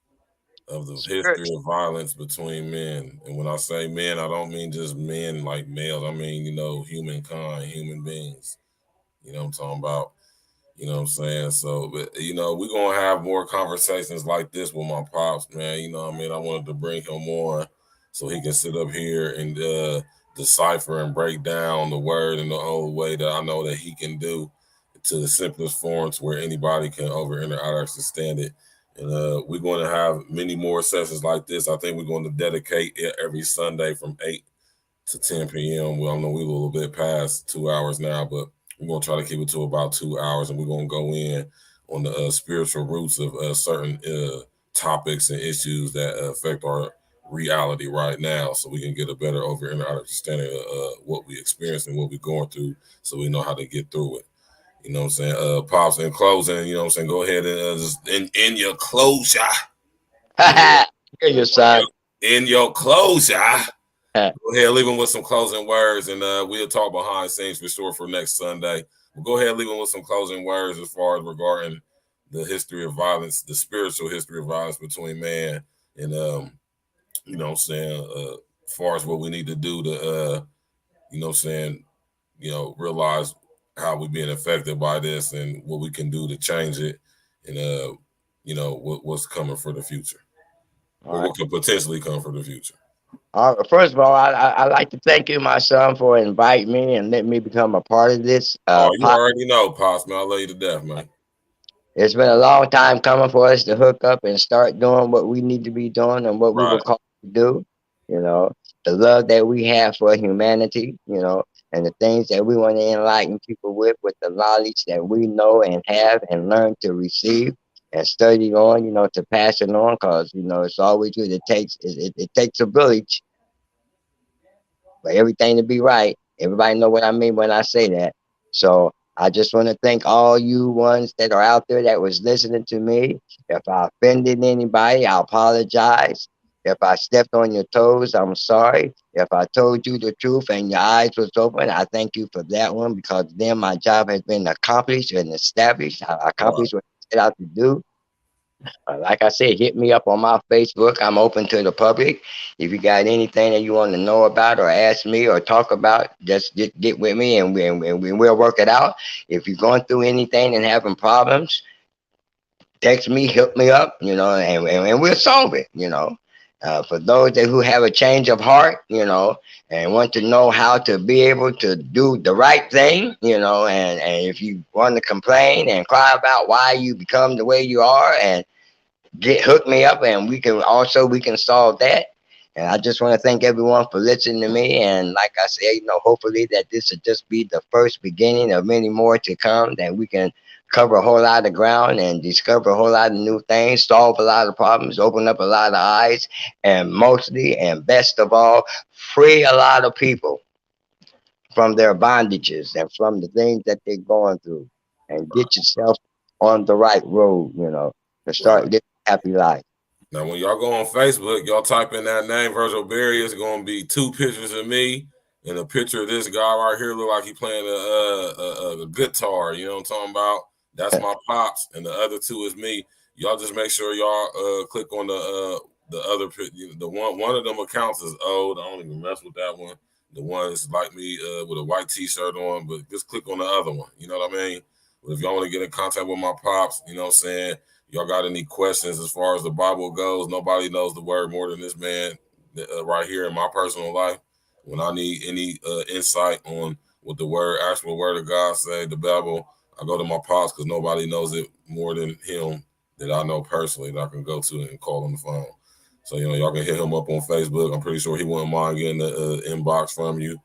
of the History of Violence Between Men. And when I say men, I don't mean just men like males. I mean, humankind, human beings. You know what I'm talking about? You know what I'm saying? So, but, we're going to have more conversations like this with my pops, man. You know what I mean? I wanted to bring him on so he can sit up here and decipher and break down the word in the only way that I know that he can do, to the simplest forms where anybody can over and out understand it. And we're going to have many more sessions like this. I think we're going to dedicate it every Sunday from 8 to 10 p.m. Well, I know we're a little bit past 2 hours now, but we're going to try to keep it to about 2 hours, and we're going to go in on the spiritual roots of certain topics and issues that affect our reality right now, so we can get a better over and understanding of what we experience and what we're going through, so we know how to get through it. You know what I'm saying? Pops, in closing, you know what I'm saying? Go ahead and just in your closure. Your son. In your closure. Go ahead, leave them with some closing words, and we'll talk behind scenes for sure for next Sunday. But go ahead, leave them with some closing words as far as regarding the history of violence, the spiritual history of violence between man and, you know what I'm saying, as far as what we need to do to, you know what I'm saying, realize how we're being affected by this and what we can do to change it, and, what's coming for the future. Or what could potentially come for the future. First of all, I'd like to thank you, my son, for inviting me and letting me become a part of this. You already know, Pops, man. I love you to death, man. It's been a long time coming for us to hook up and start doing what we need to be doing and what we were called to do. The love that we have for humanity, and the things that we want to enlighten people with the knowledge that we know and have and learn to receive and study on, to pass it on, because, it's always good. It takes a village for everything to be right. Everybody know what I mean when I say that. So I just want to thank all you ones that are out there that was listening to me. If I offended anybody, I apologize. If I stepped on your toes, I'm sorry. If I told you the truth and your eyes was open, I thank you for that one, because then my job has been accomplished and established. I Right. accomplished what I set out to do. Like I said, hit me up on my Facebook. I'm open to the public. If you got anything that you want to know about or ask me or talk about, just get with me, and we'll work it out. If you're going through anything and having problems, text me, hook me up, and we'll solve it. For those who have a change of heart, and want to know how to be able to do the right thing, and if you want to complain and cry about why you become the way you are, and hook me up, and we can solve that. And I just want to thank everyone for listening to me. And like I said, hopefully that this will just be the first beginning of many more to come, that we can cover a whole lot of ground and discover a whole lot of new things, solve a lot of problems, open up a lot of eyes, and mostly and best of all, free a lot of people from their bondages and from the things that they're going through, and get yourself on the right road, to start Right. living a happy life. Now, when y'all go on Facebook, y'all type in that name, Virgil Berry. It's gonna be 2 pictures of me and a picture of this guy right here. Look like he playing a guitar. You know what I'm talking about? That's my pops, and the other two is me. Y'all just make sure y'all click on the other the one of them accounts is old. I don't even mess with that one. The one is like me with a white T-shirt on, but just click on the other one. You know what I mean? But if y'all want to get in contact with my pops, you know what I'm saying? Y'all got any questions as far as the Bible goes? Nobody knows the word more than this man right here in my personal life. When I need any insight on what the actual word of God say, the Bible, I go to my pops, because nobody knows it more than him that I know personally, that I can go to and call on the phone. So, y'all can hit him up on Facebook. I'm pretty sure he wouldn't mind getting the inbox from you,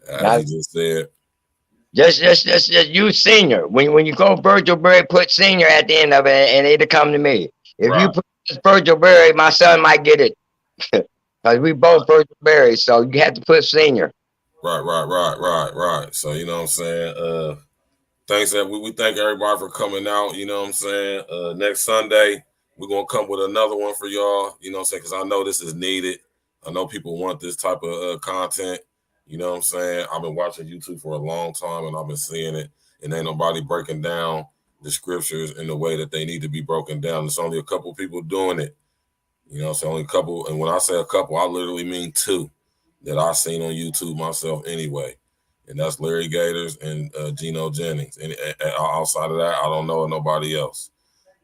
as Now, he just said. just use senior. When you go Virgil Berry, put senior at the end of it, and it'll come to me. If you Right, put Virgil Berry, my son might get it, because we both Virgil Berry, so you have to put senior. right. So, you know what I'm saying? Thanks that we thank everybody for coming out. You know what I'm saying? Next Sunday, we're gonna come with another one for y'all. You know what I'm saying? Because I know this is needed. I know people want this type of content. You know what I'm saying? I've been watching YouTube for a long time, and I've been seeing it, and ain't nobody breaking down the scriptures in the way that they need to be broken down. There's only a couple people doing it. You know, it's only a couple, and when I say a couple, I literally mean two that I seen on YouTube myself anyway, and that's Larry Gators and Geno Jennings. And outside of that, I don't know nobody else.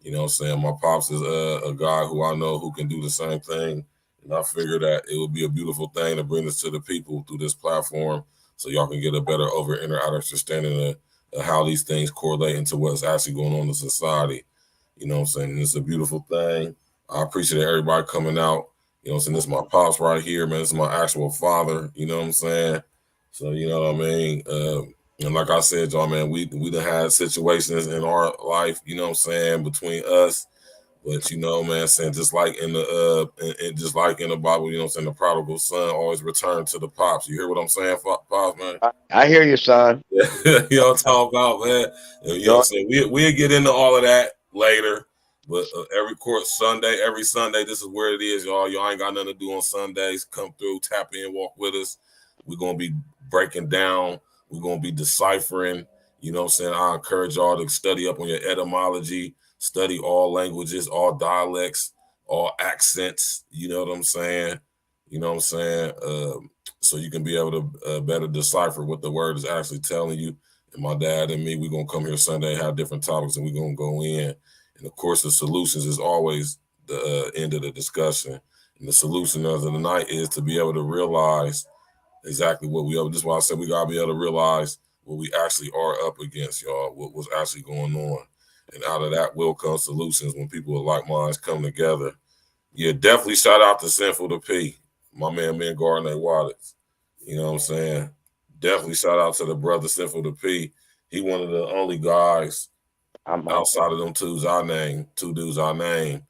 You know what I'm saying? My pops is a guy who I know who can do the same thing, and I figured that it would be a beautiful thing to bring this to the people through this platform, so y'all can get a better understanding of how these things correlate into what's actually going on in society. You know what I'm saying? And it's a beautiful thing. I appreciate everybody coming out. You know what I'm saying? This is my pops right here, man. This is my actual father. You know what I'm saying? So, you know what I mean? And like I said, y'all, man, we done had situations in our life, you know what I'm saying, between us. But, man, saying just like in the and just like in the Bible, you know what I'm saying, the prodigal son always returned to the pops. You hear what I'm saying, pops, man? I hear you, son. You know what I'm talking about, man. And, you know what I'm saying? We'll get into all of that later. But every Sunday, this is where it is, y'all. Y'all ain't got nothing to do on Sundays. Come through, tap in, walk with us. We're going to be breaking down. We're going to be deciphering. You know what I'm saying? I encourage y'all to study up on your etymology, study all languages, all dialects, all accents. You know what I'm saying? You know what I'm saying? So you can be able to better decipher what the word is actually telling you. And my dad and me, we're going to come here Sunday, have different topics, and we're going to go in. And of course, the solutions is always the end of the discussion. And the solution of the night is to be able to realize exactly what we are. This is why I said we got to be able to realize what we actually are up against, y'all, what was actually going on. And out of that will come solutions when people with like minds come together. Yeah, definitely shout out to Sinful to P, my man Gardner Wallace. You know what I'm saying? Definitely shout out to the brother Sinful to P. He one of the only guys outside of them two dudes I name.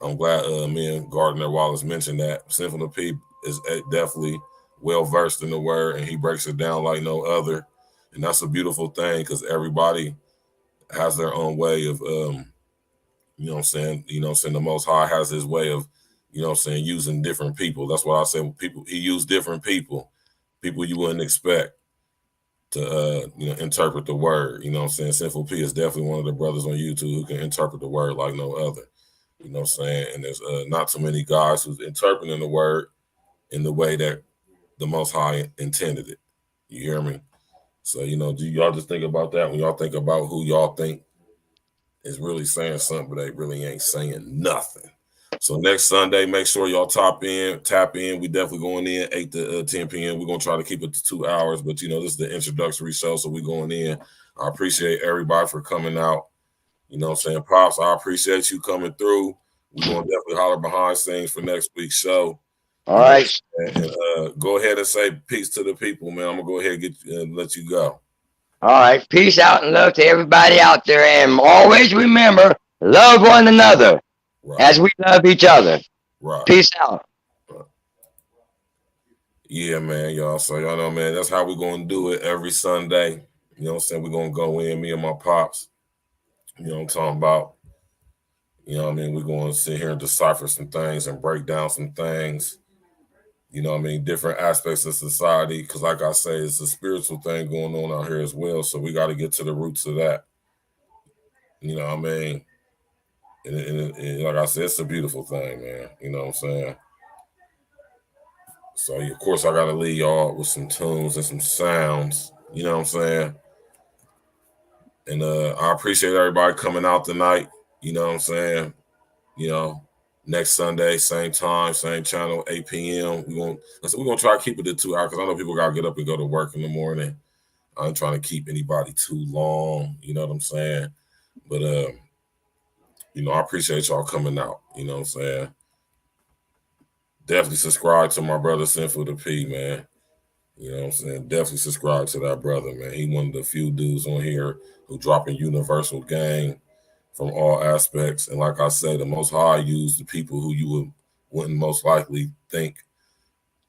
I'm glad me and Gardner Wallace mentioned that. Sinful to P is definitely well versed in the word, and he breaks it down like no other. And that's a beautiful thing, because everybody has their own way of you know what I'm saying? You know what I'm saying? The Most High has his way of You know what I'm saying? Using different people. That's why I say people. He used different people you wouldn't expect to interpret the word. You know what I'm saying? Sinful P is definitely one of the brothers on YouTube who can interpret the word like no other. You know what I'm saying? And there's not too many guys who's interpreting the word in the way that the Most High intended it. You hear me? So, do y'all just think about that when y'all think about who y'all think is really saying something, but they really ain't saying nothing. So next Sunday, make sure y'all tap in. We definitely going in 8 to 10 p.m. We're going to try to keep it to 2 hours, but this is the introductory show, so we're going in. I appreciate everybody for coming out. You know what I'm saying? Pops, I appreciate you coming through. We're going to definitely holler behind scenes for next week's show. All right. And go ahead and say peace to the people, man. I'm going to go ahead and let you go. All right. Peace out and love to everybody out there. And always remember, love one another as we love each other. Right. Peace out. Yeah, man, y'all. So y'all know, man, that's how we're going to do it every Sunday. You know what I'm saying? We're going to go in, me and my pops. You know what I'm talking about? You know what I mean? We're going to sit here and decipher some things and break down some things. You know what I mean? Different aspects of society. Because like I say, it's a spiritual thing going on out here as well. So we got to get to the roots of that. You know what I mean? And like I said, it's a beautiful thing, man. You know what I'm saying? So, of course, I got to leave y'all with some tunes and some sounds. You know what I'm saying? And I appreciate everybody coming out tonight. You know what I'm saying? Next Sunday, same time, same channel, 8 p.m. We're gonna try to keep it to 2 hours because I know people gotta get up and go to work in the morning. I ain't trying to keep anybody too long. You know what I'm saying? But I appreciate y'all coming out. You know what I'm saying? Definitely subscribe to my brother Sinful the P, man. You know what I'm saying? Definitely subscribe to that brother, man. He one of the few dudes on here who dropping universal game from all aspects. And like I say, the Most High used the people who you wouldn't most likely think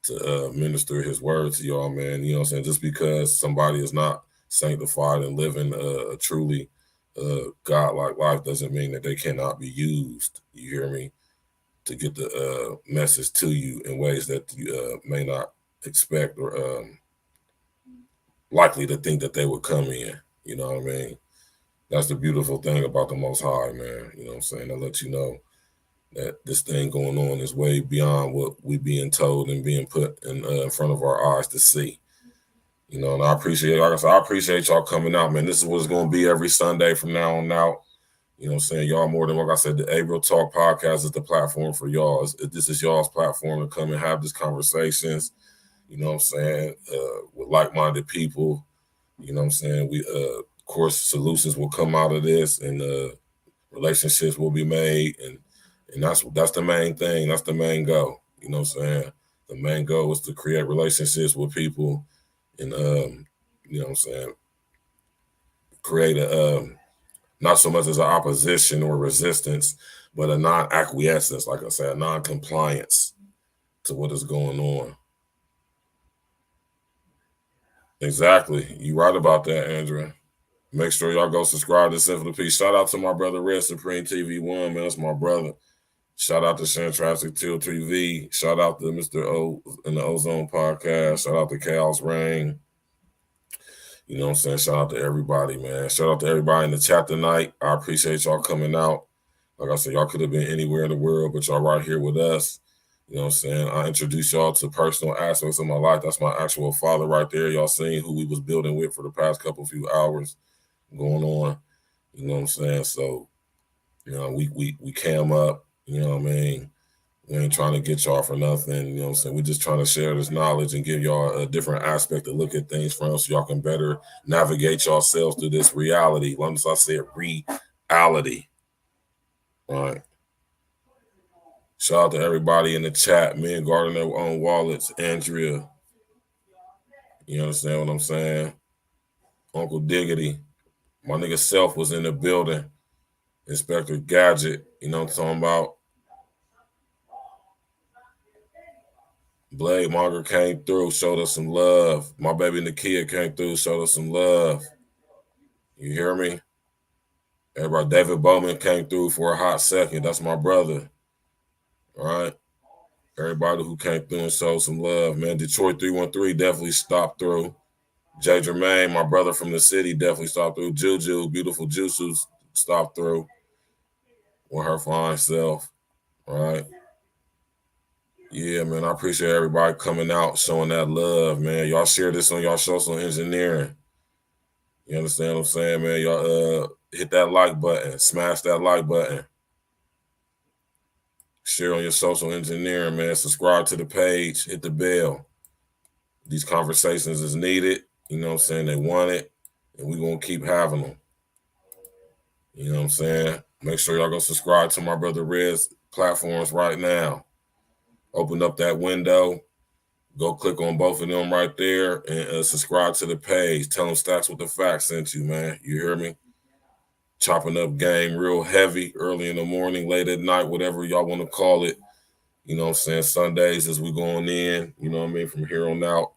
to minister his word to y'all, man. You know what I'm saying? Just because somebody is not sanctified and living a truly God-like life doesn't mean that they cannot be used. You hear me? To get the message to you in ways that you may not expect or likely to think that they would come in. You know what I mean? That's the beautiful thing about the Most High, man. You know what I'm saying? I let you know that this thing going on is way beyond what we being told and being put in front of our eyes to see. You know, and I appreciate, like I said, I appreciate y'all coming out, man. This is what it's going to be every Sunday from now on out. You know what I'm saying? Y'all more than, like I said, the April Talk podcast is the platform for y'all. This is y'all's platform to come and have these conversations, you know what I'm saying, with like-minded people. You know what I'm saying? We, of course, solutions will come out of this and relationships will be made. And that's the main thing. That's the main goal. You know what I'm saying? The main goal is to create relationships with people and, you know what I'm saying, create a, not so much as an opposition or resistance, but a non-acquiescence, like I said, a non-compliance to what is going on. Exactly. You right about that, Andrea. Make sure y'all go subscribe to Sinful Peace. Shout out to my brother Red Supreme TV1, man. That's my brother. Shout out to Shantrastic Till 3V. Shout out to Mr. O in the Ozone Podcast. Shout out to Chaos Rain. You know what I'm saying? Shout out to everybody, man. Shout out to everybody in the chat tonight. I appreciate y'all coming out. Like I said, y'all could have been anywhere in the world, but y'all right here with us. You know what I'm saying? I introduced y'all to personal aspects of my life. That's my actual father right there. Y'all seen who we was building with for the past few hours going on. You know what I'm saying? So, we came up, you know what I mean? We ain't trying to get y'all for nothing. You know what I'm saying? We're just trying to share this knowledge and give y'all a different aspect to look at things from so y'all can better navigate yourselves through this reality. Once I said reality. All right. Shout out to everybody in the chat. Men guarding their own wallets. Andrea. You understand what I'm saying? Uncle Diggity. My nigga Self was in the building. Inspector Gadget. You know what I'm talking about? Blade Monger came through, showed us some love. My baby Nakia came through, showed us some love. You hear me? Everybody, David Bowman came through for a hot second. That's my brother. All right. Everybody who came through and showed some love, man. Detroit 313 definitely stopped through. Jay Jermaine, my brother from the city, definitely stopped through. Juju, beautiful Juju, stopped through with her fine self. Right. Yeah, man. I appreciate everybody coming out, showing that love, man. Y'all share this on y'all social engineering. You understand what I'm saying, man? Y'all hit that like button, smash that like button. Share on your social engineering, man. Subscribe to the page, hit the bell. These conversations is needed. You know what I'm saying? They want it, and we're going to keep having them. You know what I'm saying? Make sure y'all go subscribe to my brother Red's platforms right now. Open up that window. Go click on both of them right there and subscribe to the page. Tell them Stacks with the Facts sent you, man. You hear me? Chopping up game real heavy, early in the morning, late at night, whatever y'all want to call it. You know what I'm saying? Sundays as we going in, you know what I mean, from here on out.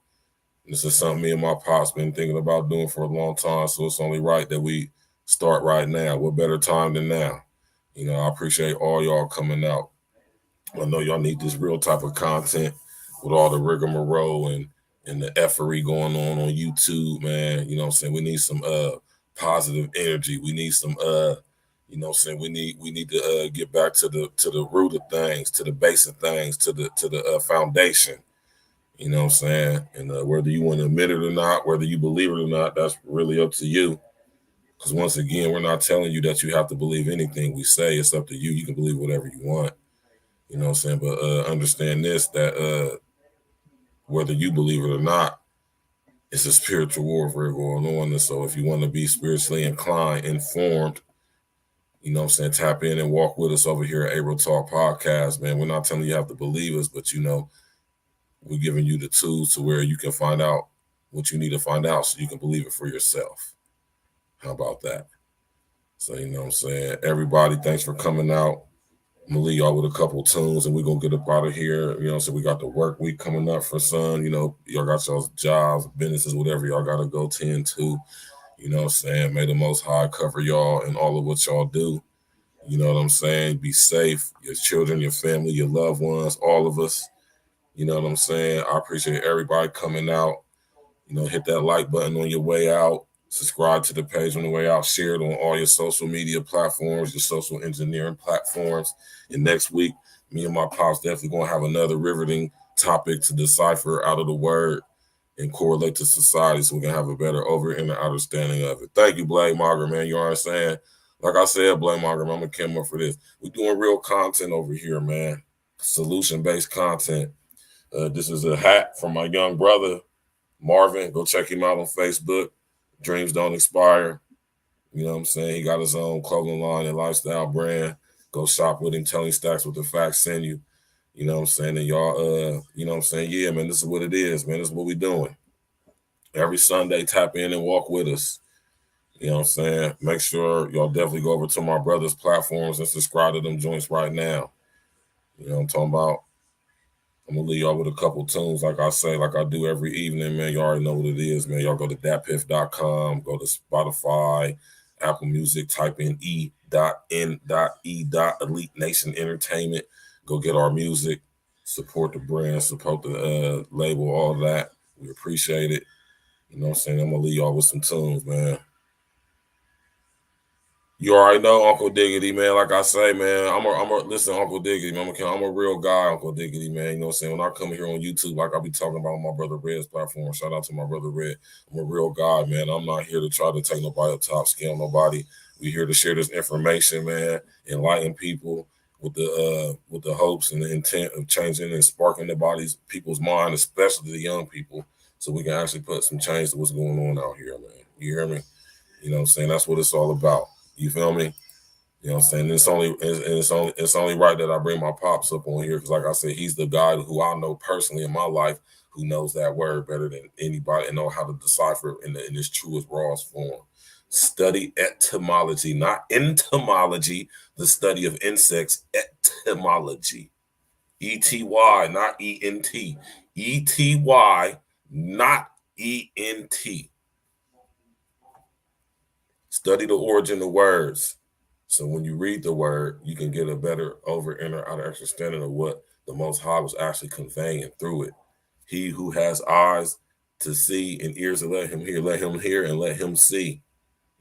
This is something me and my pops been thinking about doing for a long time, so it's only right that we start right now. What better time than now? You know, I appreciate all y'all coming out. I know y'all need this real type of content with all the rigmarole and the effery going on YouTube, man. You know what I'm saying? We need some positive energy. We need some you know what I'm saying? We need to get back to the root of things, to the base of things, to the foundation. You know what I'm saying? And whether you want to admit it or not, whether you believe it or not, that's really up to you. Because once again, we're not telling you that you have to believe anything we say. It's up to you. You can believe whatever you want. You know what I'm saying? But understand this, that whether you believe it or not, it's a spiritual warfare going on. And so if you want to be spiritually inclined, informed, you know what I'm saying, tap in and walk with us over here at April Talk Podcast, man. We're not telling you have to believe us, but, you know, we're giving you the tools to where you can find out what you need to find out so you can believe it for yourself. How about that? So, you know what I'm saying? Everybody, thanks for coming out. I'm gonna leave y'all with a couple tunes and we're gonna get up out of here. You know, so we got the work week coming up for some. You know, y'all got y'all's jobs, businesses, whatever y'all gotta go tend to. You know what I'm saying? May the Most High cover y'all and all of what y'all do. You know what I'm saying? Be safe, your children, your family, your loved ones, all of us. You know what I'm saying? I appreciate everybody coming out. You know, hit that like button on your way out. Subscribe to the page on the way out. Share it on all your social media platforms, your social engineering platforms. And next week, me and my pops definitely going to have another riveting topic to decipher out of the word and correlate to society so we can have a better over and understanding of it. Thank you, Blade Margaret, man. You know what I'm saying? Like I said, Blade Margaret, I'm going to come up for this. We're doing real content over here, man. Solution-based content. This is a hat from my young brother, Marvin. Go check him out on Facebook. Dreams Don't Expire. You know what I'm saying? He got his own clothing line and lifestyle brand. Go shop with him. Tell him Stacks with the Facts send you. You know what I'm saying? And y'all, you know what I'm saying? Yeah, man, this is what it is, man. This is what we doing. Every Sunday, tap in and walk with us. You know what I'm saying? Make sure y'all definitely go over to my brother's platforms and subscribe to them joints right now. You know what I'm talking about? I'm gonna leave y'all with a couple tunes, like I say, like I do every evening, man. You already know what it is, man. Y'all go to datpiff.com, go to Spotify, Apple Music, type in E.N.E. Elite Nation Entertainment. Go get our music, support the brand, support the label, all that. We appreciate it. You know what I'm saying? I'm gonna leave y'all with some tunes, man. You already know Uncle Diggity, man. Like I say, man, I'm a listen, Uncle Diggity, man. I'm a real guy, Uncle Diggity, man. You know what I'm saying? When I come here on YouTube, like I be talking about on my brother Red's platform, shout out to my brother Red. I'm a real guy, man. I'm not here to try to take nobody up top, scale nobody. We here to share this information, man, enlighten people with the hopes and the intent of changing and sparking people's mind, especially the young people, so we can actually put some change to what's going on out here, man. You hear me? You know what I'm saying? That's what it's all about. You feel me? You know what I'm saying? It's only right that I bring my pops up on here because, like I said, he's the guy who I know personally in my life who knows that word better than anybody and know how to decipher it in its truest, rawest form. Study etymology, not entomology, the study of insects, etymology. E-T-Y, not E-N-T. E-T-Y, not E-N-T. Study the origin of words. So when you read the word, you can get a better over, inner, outer understanding of what the Most High was actually conveying through it. He who has eyes to see and ears to let him hear and let him see.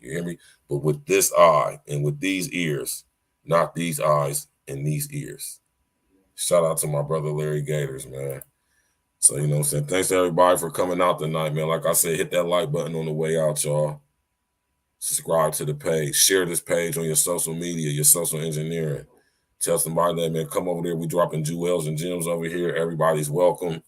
You hear me? But with this eye and with these ears, not these eyes and these ears. Shout out to my brother Larry Gators, man. So, you know what I'm saying? Thanks to everybody for coming out tonight, man. Like I said, hit that like button on the way out, y'all. Subscribe to the page. Share this page on your social media, your social engineering. Tell somebody that, man, come over there. We dropping jewels and gems over here. Everybody's welcome.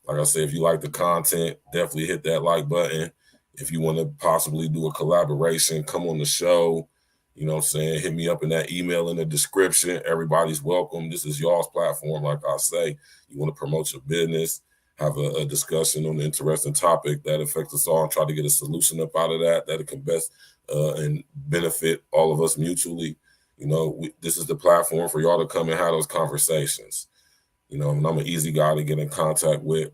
Like I said, if you like the content, definitely hit that like button. If you want to possibly do a collaboration, come on the show. You know what I'm saying? Hit me up in that email in the description. Everybody's welcome. This is y'all's platform, like I say. You want to promote your business, have a discussion on an interesting topic that affects us all, and try to get a solution up out of that it can best and benefit all of us mutually. You know, this is the platform for y'all to come and have those conversations. You know, and I'm an easy guy to get in contact with.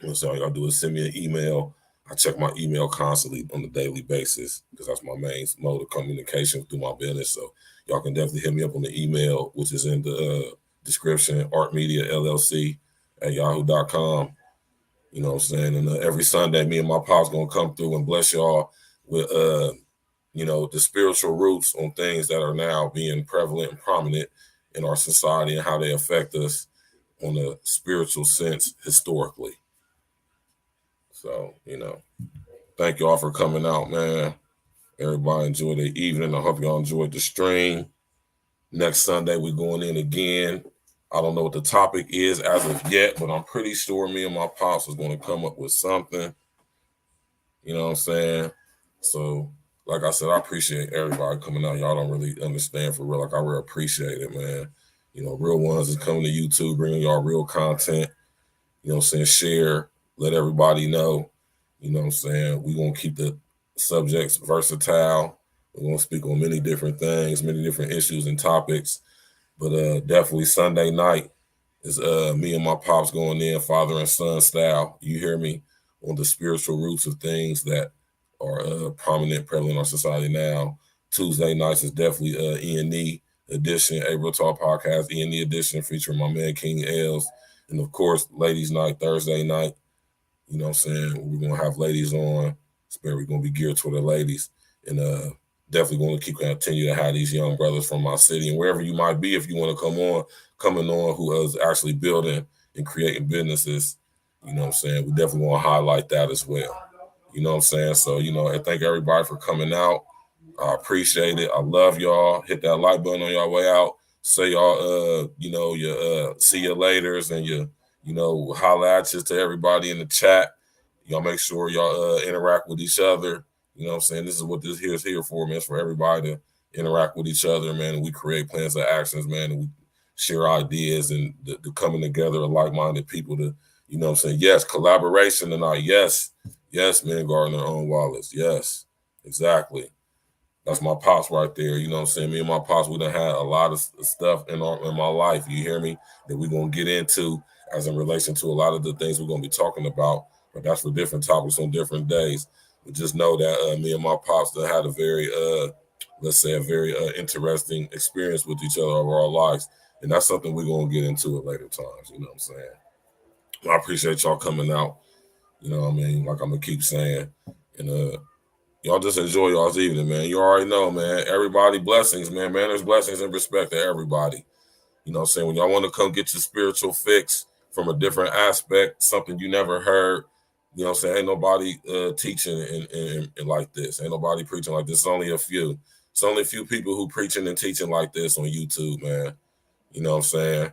And so all y'all do is send me an email. I check my email constantly on a daily basis because that's my main mode of communication through my business. So y'all can definitely hit me up on the email, which is in the description, artmediallc@yahoo.com. You know what I'm saying? And every Sunday, me and my pops going to come through and bless y'all with, you know, the spiritual roots on things that are now being prevalent and prominent in our society and how they affect us on a spiritual sense historically. So, you know, thank y'all for coming out, man. Everybody enjoy the evening. I hope y'all enjoyed the stream. Next Sunday, we're going in again. I don't know what the topic is as of yet, but I'm pretty sure me and my pops is going to come up with something. You know what I'm saying? So, like I said, I appreciate everybody coming out. Y'all don't really understand for real. Like, I really appreciate it, man. You know, real ones is coming to YouTube, bringing y'all real content. You know what I'm saying? Share, let everybody know. You know what I'm saying? We're going to keep the subjects versatile. We're going to speak on many different things, many different issues and topics. But definitely Sunday night is me and my pops going in, father and son style. You hear me? On the spiritual roots of things that are prominent, prevalent in our society now. Tuesday nights is definitely E&E edition, April Talk Podcast, E&E edition featuring my man King Els. And of course, ladies night, Thursday night. You know what I'm saying? We're going to have ladies on. We're going to be geared toward the ladies. And definitely going to continue to have these young brothers from my city and wherever you might be, if you want to coming on who is actually building and creating businesses. You know what I'm saying? We definitely want to highlight that as well. You know what I'm saying? So, you know, and thank everybody for coming out. I appreciate it. I love y'all. Hit that like button on y'all way out. Say y'all, you know, your see you laters and your, you know, holla at you to everybody in the chat. Y'all make sure y'all interact with each other. You know what I'm saying? This is what this here is here for, man. It's for everybody to interact with each other, man. And we create plans of actions, man. And we share ideas and the coming together of like-minded people to, you know what I'm saying? Yes, collaboration tonight. Yes, man, guarding their own wallets. Yes, exactly. That's my pops right there. You know what I'm saying? Me and my pops, we done had a lot of stuff in my life, you hear me, that we're going to get into as in relation to a lot of the things we're going to be talking about. But that's for different topics on different days. But just know that me and my pops done had a very, let's say, a very interesting experience with each other over our lives. And that's something we're going to get into at later times. You know what I'm saying? I appreciate y'all coming out. You know what I mean? Like I'm going to keep saying. And y'all just enjoy y'all's evening, man. You already know, man. Everybody blessings, man. Man, there's blessings and respect to everybody. You know what I'm saying? When y'all want to come get your spiritual fix from a different aspect, something you never heard, you know what I'm saying? Ain't nobody teaching and like this. Ain't nobody preaching like this. It's only a few. It's only a few people who preaching and teaching like this on YouTube, man. You know what I'm saying?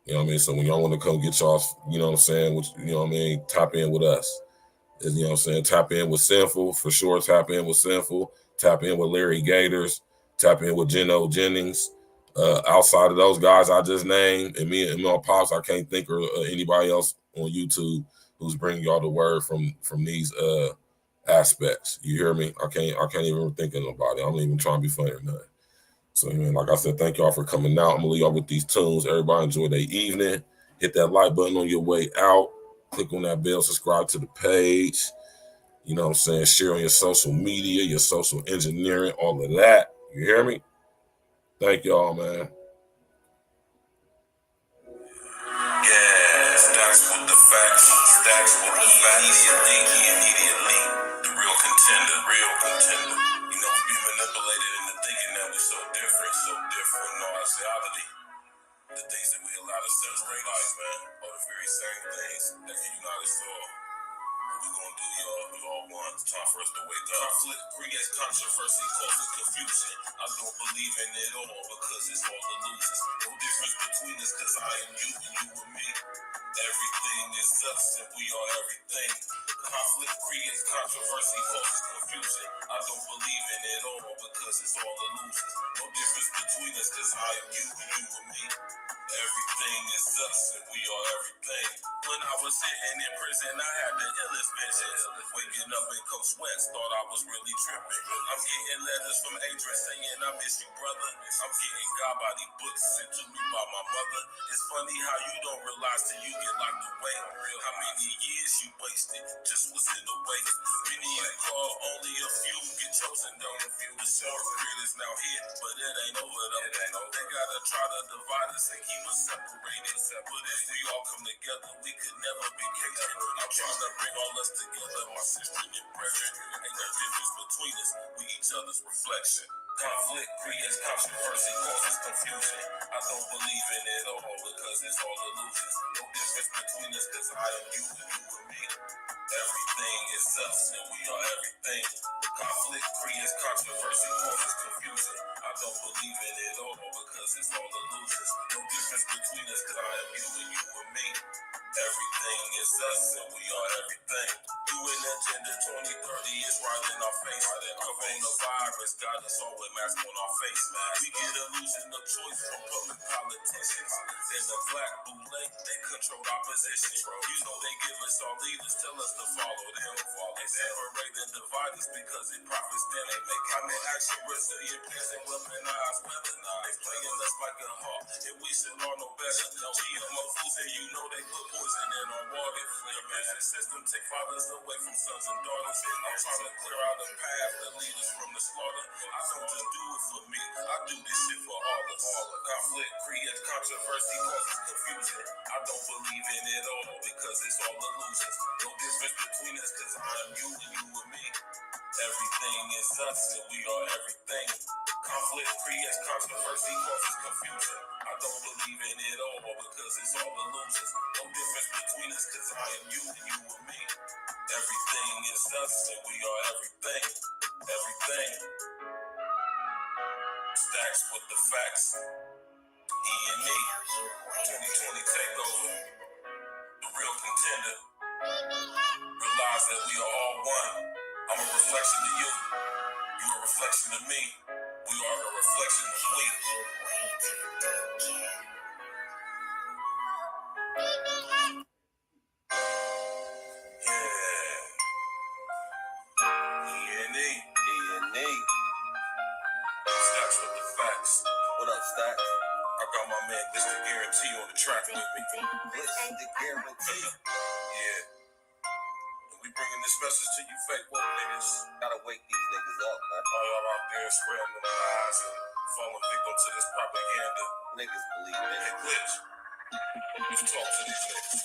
You know what I mean? So when y'all want to come get y'all, you know what I'm saying? Which, you know what I mean? Tap in with us. You know what I'm saying? Tap in with Sinful, for sure. Tap in with Sinful. Tap in with Larry Gators. Tap in with Geno Jennings. Outside of those guys I just named, and me and my pops, I can't think of anybody else on YouTube who's bringing y'all the word from these aspects. You hear me? I can't even think of nobody. I'm not even trying to be funny or nothing. So, man, like I said, thank y'all for coming out. I'm gonna leave y'all with these tunes. Everybody enjoy their evening. Hit that like button on your way out. Click on that bell, subscribe to the page. You know what I'm saying? Share on your social media, your social engineering, all of that. You hear me? Thank y'all, man. Yes, that's what the facts. That's what the facts. Immediately. The real contender. You know, we be manipulated into thinking that we so different in our reality. The things that we allow to separate us, man, are the very same things that can unite us all. What we gonna do, y'all? We all one. It's time for us to wake up. Conflict creates controversy, causes confusion. I don't believe in it all because it's all illusions. No difference between us because I am you and you and me. Everything is us and we are everything. Conflict creates controversy, causes confusion. I don't believe in it all because it's all illusions. No difference between us because I am you and you and me. Everything is us and we are everything. When I was sitting in prison, I had the illest visions. Waking up in Coach West, thought I was really tripping. I'm getting letters from Adrian saying I miss you, brother. I'm getting God body books sent to me by my mother. It's funny how you don't realize till you get locked away. How many years you wasted just was in the waste. Many you call, only a few get chosen though. The short period is now here, but it ain't over though. They gotta try to divide us and keep us separated. But if we all come together, we could never be Cajun. I'm trying to bring all us together, my sister and brethren. Ain't no difference between us, we each other's reflection. Conflict creates controversy, causes confusion. I don't believe in it all because it's all illusions. No difference between us because I am you and you and me. Everything is us and we are everything. Conflict creates controversy, causes confusion. I don't believe in it all because it's all illusions. No difference between us because I am you and you and me. Everything is us and we are everything. UN Agenda 2030 is right in our face. Coronavirus got us all with masks on our face. We get illusion of choice from public politicians. And the black bootleg, they control our position. You know they give us our leaders, tell us to follow them. They separate and divide us because it profits them. They make I'm in action, resilient, peace and weaponized. They playing us like a hawk, and we should all know better. GMO foods and you know they put poison in our water. The prison system take fathers away from sons and daughters. I'm trying to clear out a path that leads us from the slaughter. I don't just do it for me, I do this shit for all of us. Conflict creates controversy, causes confusion. I don't believe in it all because it's all illusions. No difference between us because I am you and you and me. Everything is us and we are everything. Conflict creates controversy, causes confusion. I don't believe in it all because it's all illusions. No difference between us because I am you and you and me. Everything is us and we are everything. Everything. Stacks with the facts. E&E. 2020 takeover. The real contender. Realize that we are all one. I'm a reflection of you. You a reflection of me. We are a reflection of we. E&E. Stacks with the facts. What up, Stacks? I got my man Mr. Guarantee on the track with me. Mr. Guarantee. Yeah. And we bringing this message to you fake woke niggas. Gotta wake these niggas up, man. All y'all out there spreading them lies and falling victim to this propaganda. Niggas believe in it. Glitch. Let's talk to these niggas.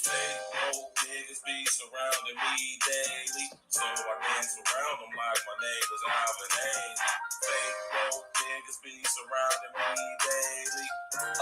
Fake woke niggas be surrounding me daily. So I dance around them like my name was Alvin Ailey. Fake woke niggas be surrounding me daily.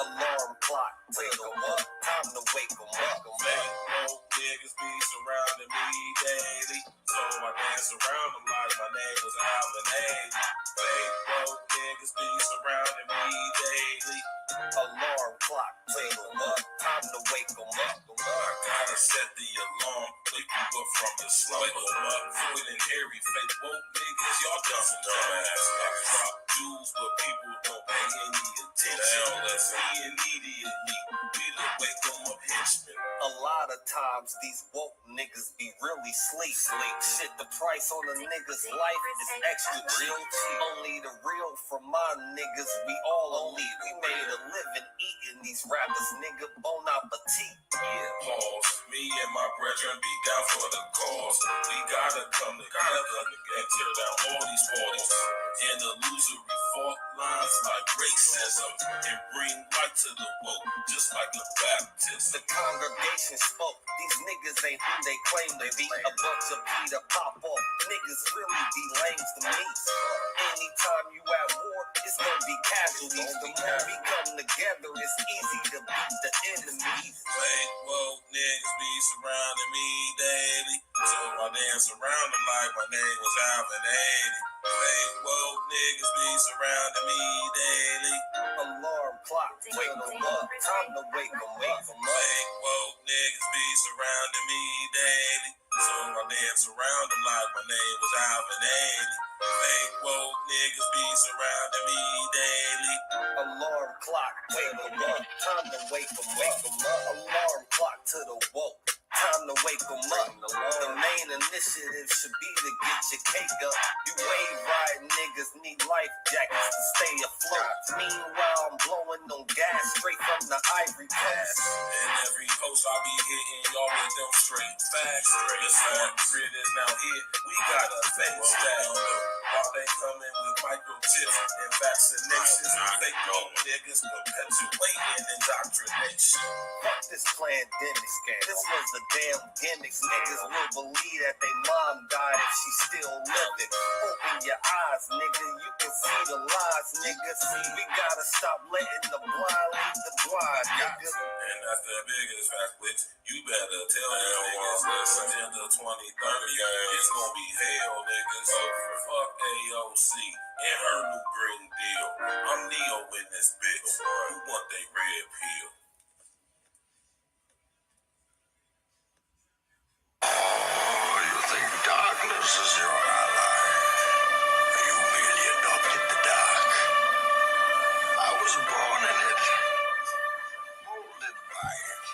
Alarm clock, wake 'em up, time to wake 'em up. Fake woke niggas be surrounding me daily. So I dance around them like my name was Alvin Ailey. Fake woke niggas be surrounding me daily. Alarm clock, wake 'em up, time to wake 'em up. I gotta set the alarm, wake you up from the slumber. Wake 'em up, fluid and hairy, fake woke niggas, y'all done some dumbass. I drop jewels, but people don't pay any attention. Let's see immediately, we the wake 'em up henchmen. A lot of times these woke niggas be really sleep. Shit, the price on a nigga's life is extra real cheap. Only the real from my niggas, we all elite. We made a living eating these rappers, nigga, bon appetit. Yeah, pause. Me and my brethren be down for the cause. We gotta come together and tear down all these walls. and illusory fault lines like racism, and bring light to the woke, just like the Baptist. The congregation spoke. These niggas ain't who they claim to be. A bunch of Peter pop off. Niggas really be lames to me. Anytime you at war, it's gonna be casualties. The more we come together, it's easy to beat the enemies. Fake woke niggas be surrounding me daily, so I dance around them like my name was Alvin Ailey. Fake woke niggas be surrounding me daily. Alarm clock, wake 'em up. Time to wake 'em up. Fake woke niggas be surrounding me daily, so I dance around them like my name was Alvin Ailey. Fake woke niggas be surrounding me daily. Alarm clock, wake 'em up. Time to wake 'em up. Alarm clock to the woke. Time to wake 'em up. The main initiative should be to get your cake up. You wave riding niggas need life jackets to stay afloat. Meanwhile, I'm blowing on gas straight from the Ivory Coast. And every post I be hitting, y'all with them straight facts. The smart grid is now here. We got a face that. While they coming with microchips and vaccinations, they know niggas perpetuating indoctrination. Fuck this pandemic scam. This was the damn gimmicks. Niggas will believe that they mom died if she still living. Open your eyes, nigga. You can see the lies, nigga. See, we gotta stop letting the blind lead the blind, nigga. And that's the biggest fact, which you better tell them niggas. Listen, Agenda 2030, it's gonna be hell, niggas. So fuck AOC and her new Green Deal. I'm Neo in this bitch. Who want they red pill? You think darkness is your ally? You merely adopted the dark. I was born in it, molded by it.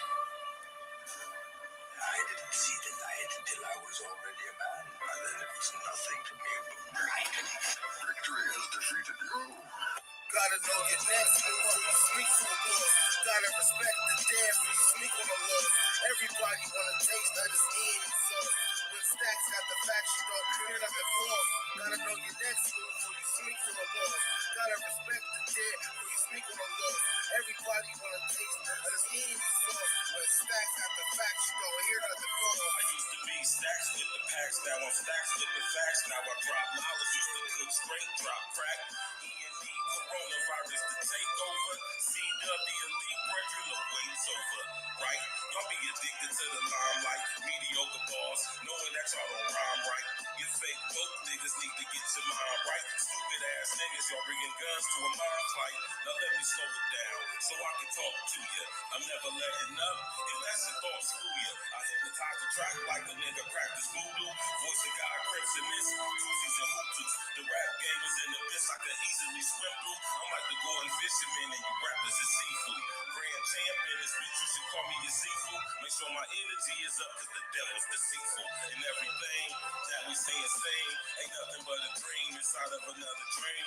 I didn't see the light until I was already a man. By then it was nothing to me but blindness. Victory has defeated you. Gotta know your next move when you speak to a boss. Gotta respect the dead when you speak on the law. Everybody wanna taste of this eating sauce. When Stacks got the facts, you don't clear nothing false. Gotta know your next move when you speak to a boss. Gotta respect the dead when you speak on the law. Everybody wanna taste of this eating sauce. When Stacks got the facts, you don't hear nothing false. I used to be stacks with the packs, now I'm stacks with the facts. Now I drop knowledge, used to clip straight, drop crack. E&E, coronavirus to take over. CW, elite, Virgil, the wait's over. Right? Y'all be addicted to the limelight. Mediocre bars, knowing that y'all don't rhyme right. You fake woke niggas need to get your mind right. Stupid ass niggas, y'all bringing guns to a mind fight. Now let me slow it down so I can talk to you. I'm never letting up. If that's your thought, screw you. I hypnotize the track like a nigga practice voodoo. Voice of God, crimson miss, Tusies and hoops. The rap game is in the abyss I can easily swim through. I'm like the Gordon Fisherman and you rappers is seafood. Grand champion, this bitch, you should call me your seafood. Make sure my energy is up cause the devil's deceitful. And everything that we say and sing ain't nothing but a dream inside of another dream.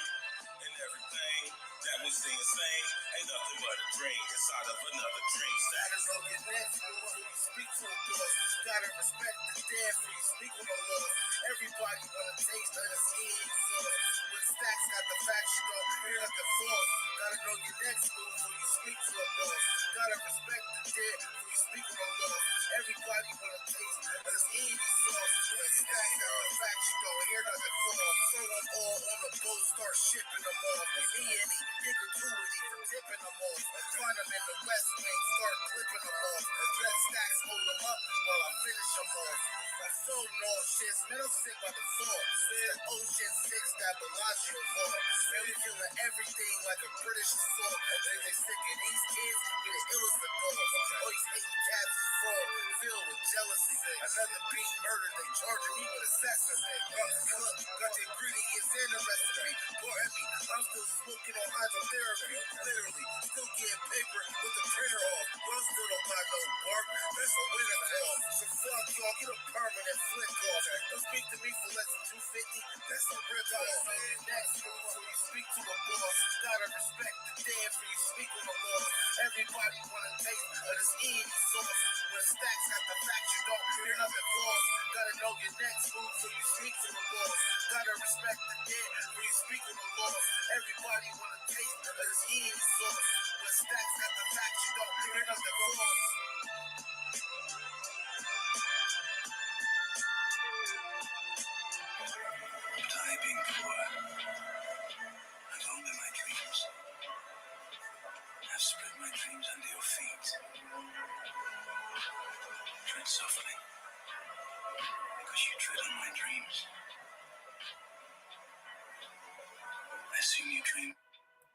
And everything that we say and sing ain't nothing but a dream inside of another dream. Gotta know your next move when you speak to a boss. Gotta respect the dead when you speak on the law. Everybody wanna taste of this eating sauce. When Stacks got the facts, you don't hear nothing false. Gotta know your next move when you speak to a boss. Gotta respect the dead when you speak on the law. Everybody wanna taste of this eating sauce. When Stacks got the facts, you don't hear nothing false. Throw them all on the boat, start shipping them off. E&E, niggertuity, dipping them off. Find them in the West Wing, start clipping them off. Let Stacks hold them up while I finish them off. I'm so nauseous, man, I'm sick by the fall. Said Ocean 6 that Bellagio vault. Man, we killing everything like a British assault. They sick of these kids, we the illest adults. All these hating cats is fraud, filled with jealousy. Another beat murder, they charging me with assassin. Got the ingredients and the recipe. Pardon me, I'm still smoking on hydrotherapy. Literally, still getting paper with the printer off. But I still don't buy no bark, that's a winner off. So fuck y'all, get a permanent flick off. Don't speak to me for less than $250, that's a rip off. Next move when you speak to a boss. Gotta respect the dead when you speak on the law. Everybody wanna taste of this eating sauce. When stacks got the facts, you don't hear nothing false. Gotta know your next move so you speak to the boss. Gotta respect the dead when you speak on the law. Everybody wanna taste of this eating sauce. When stacks got the facts, you don't hear nothing false. I've been poor. I've owned my dreams. I've spread my dreams under your feet. Tread softly, because you tread on my dreams.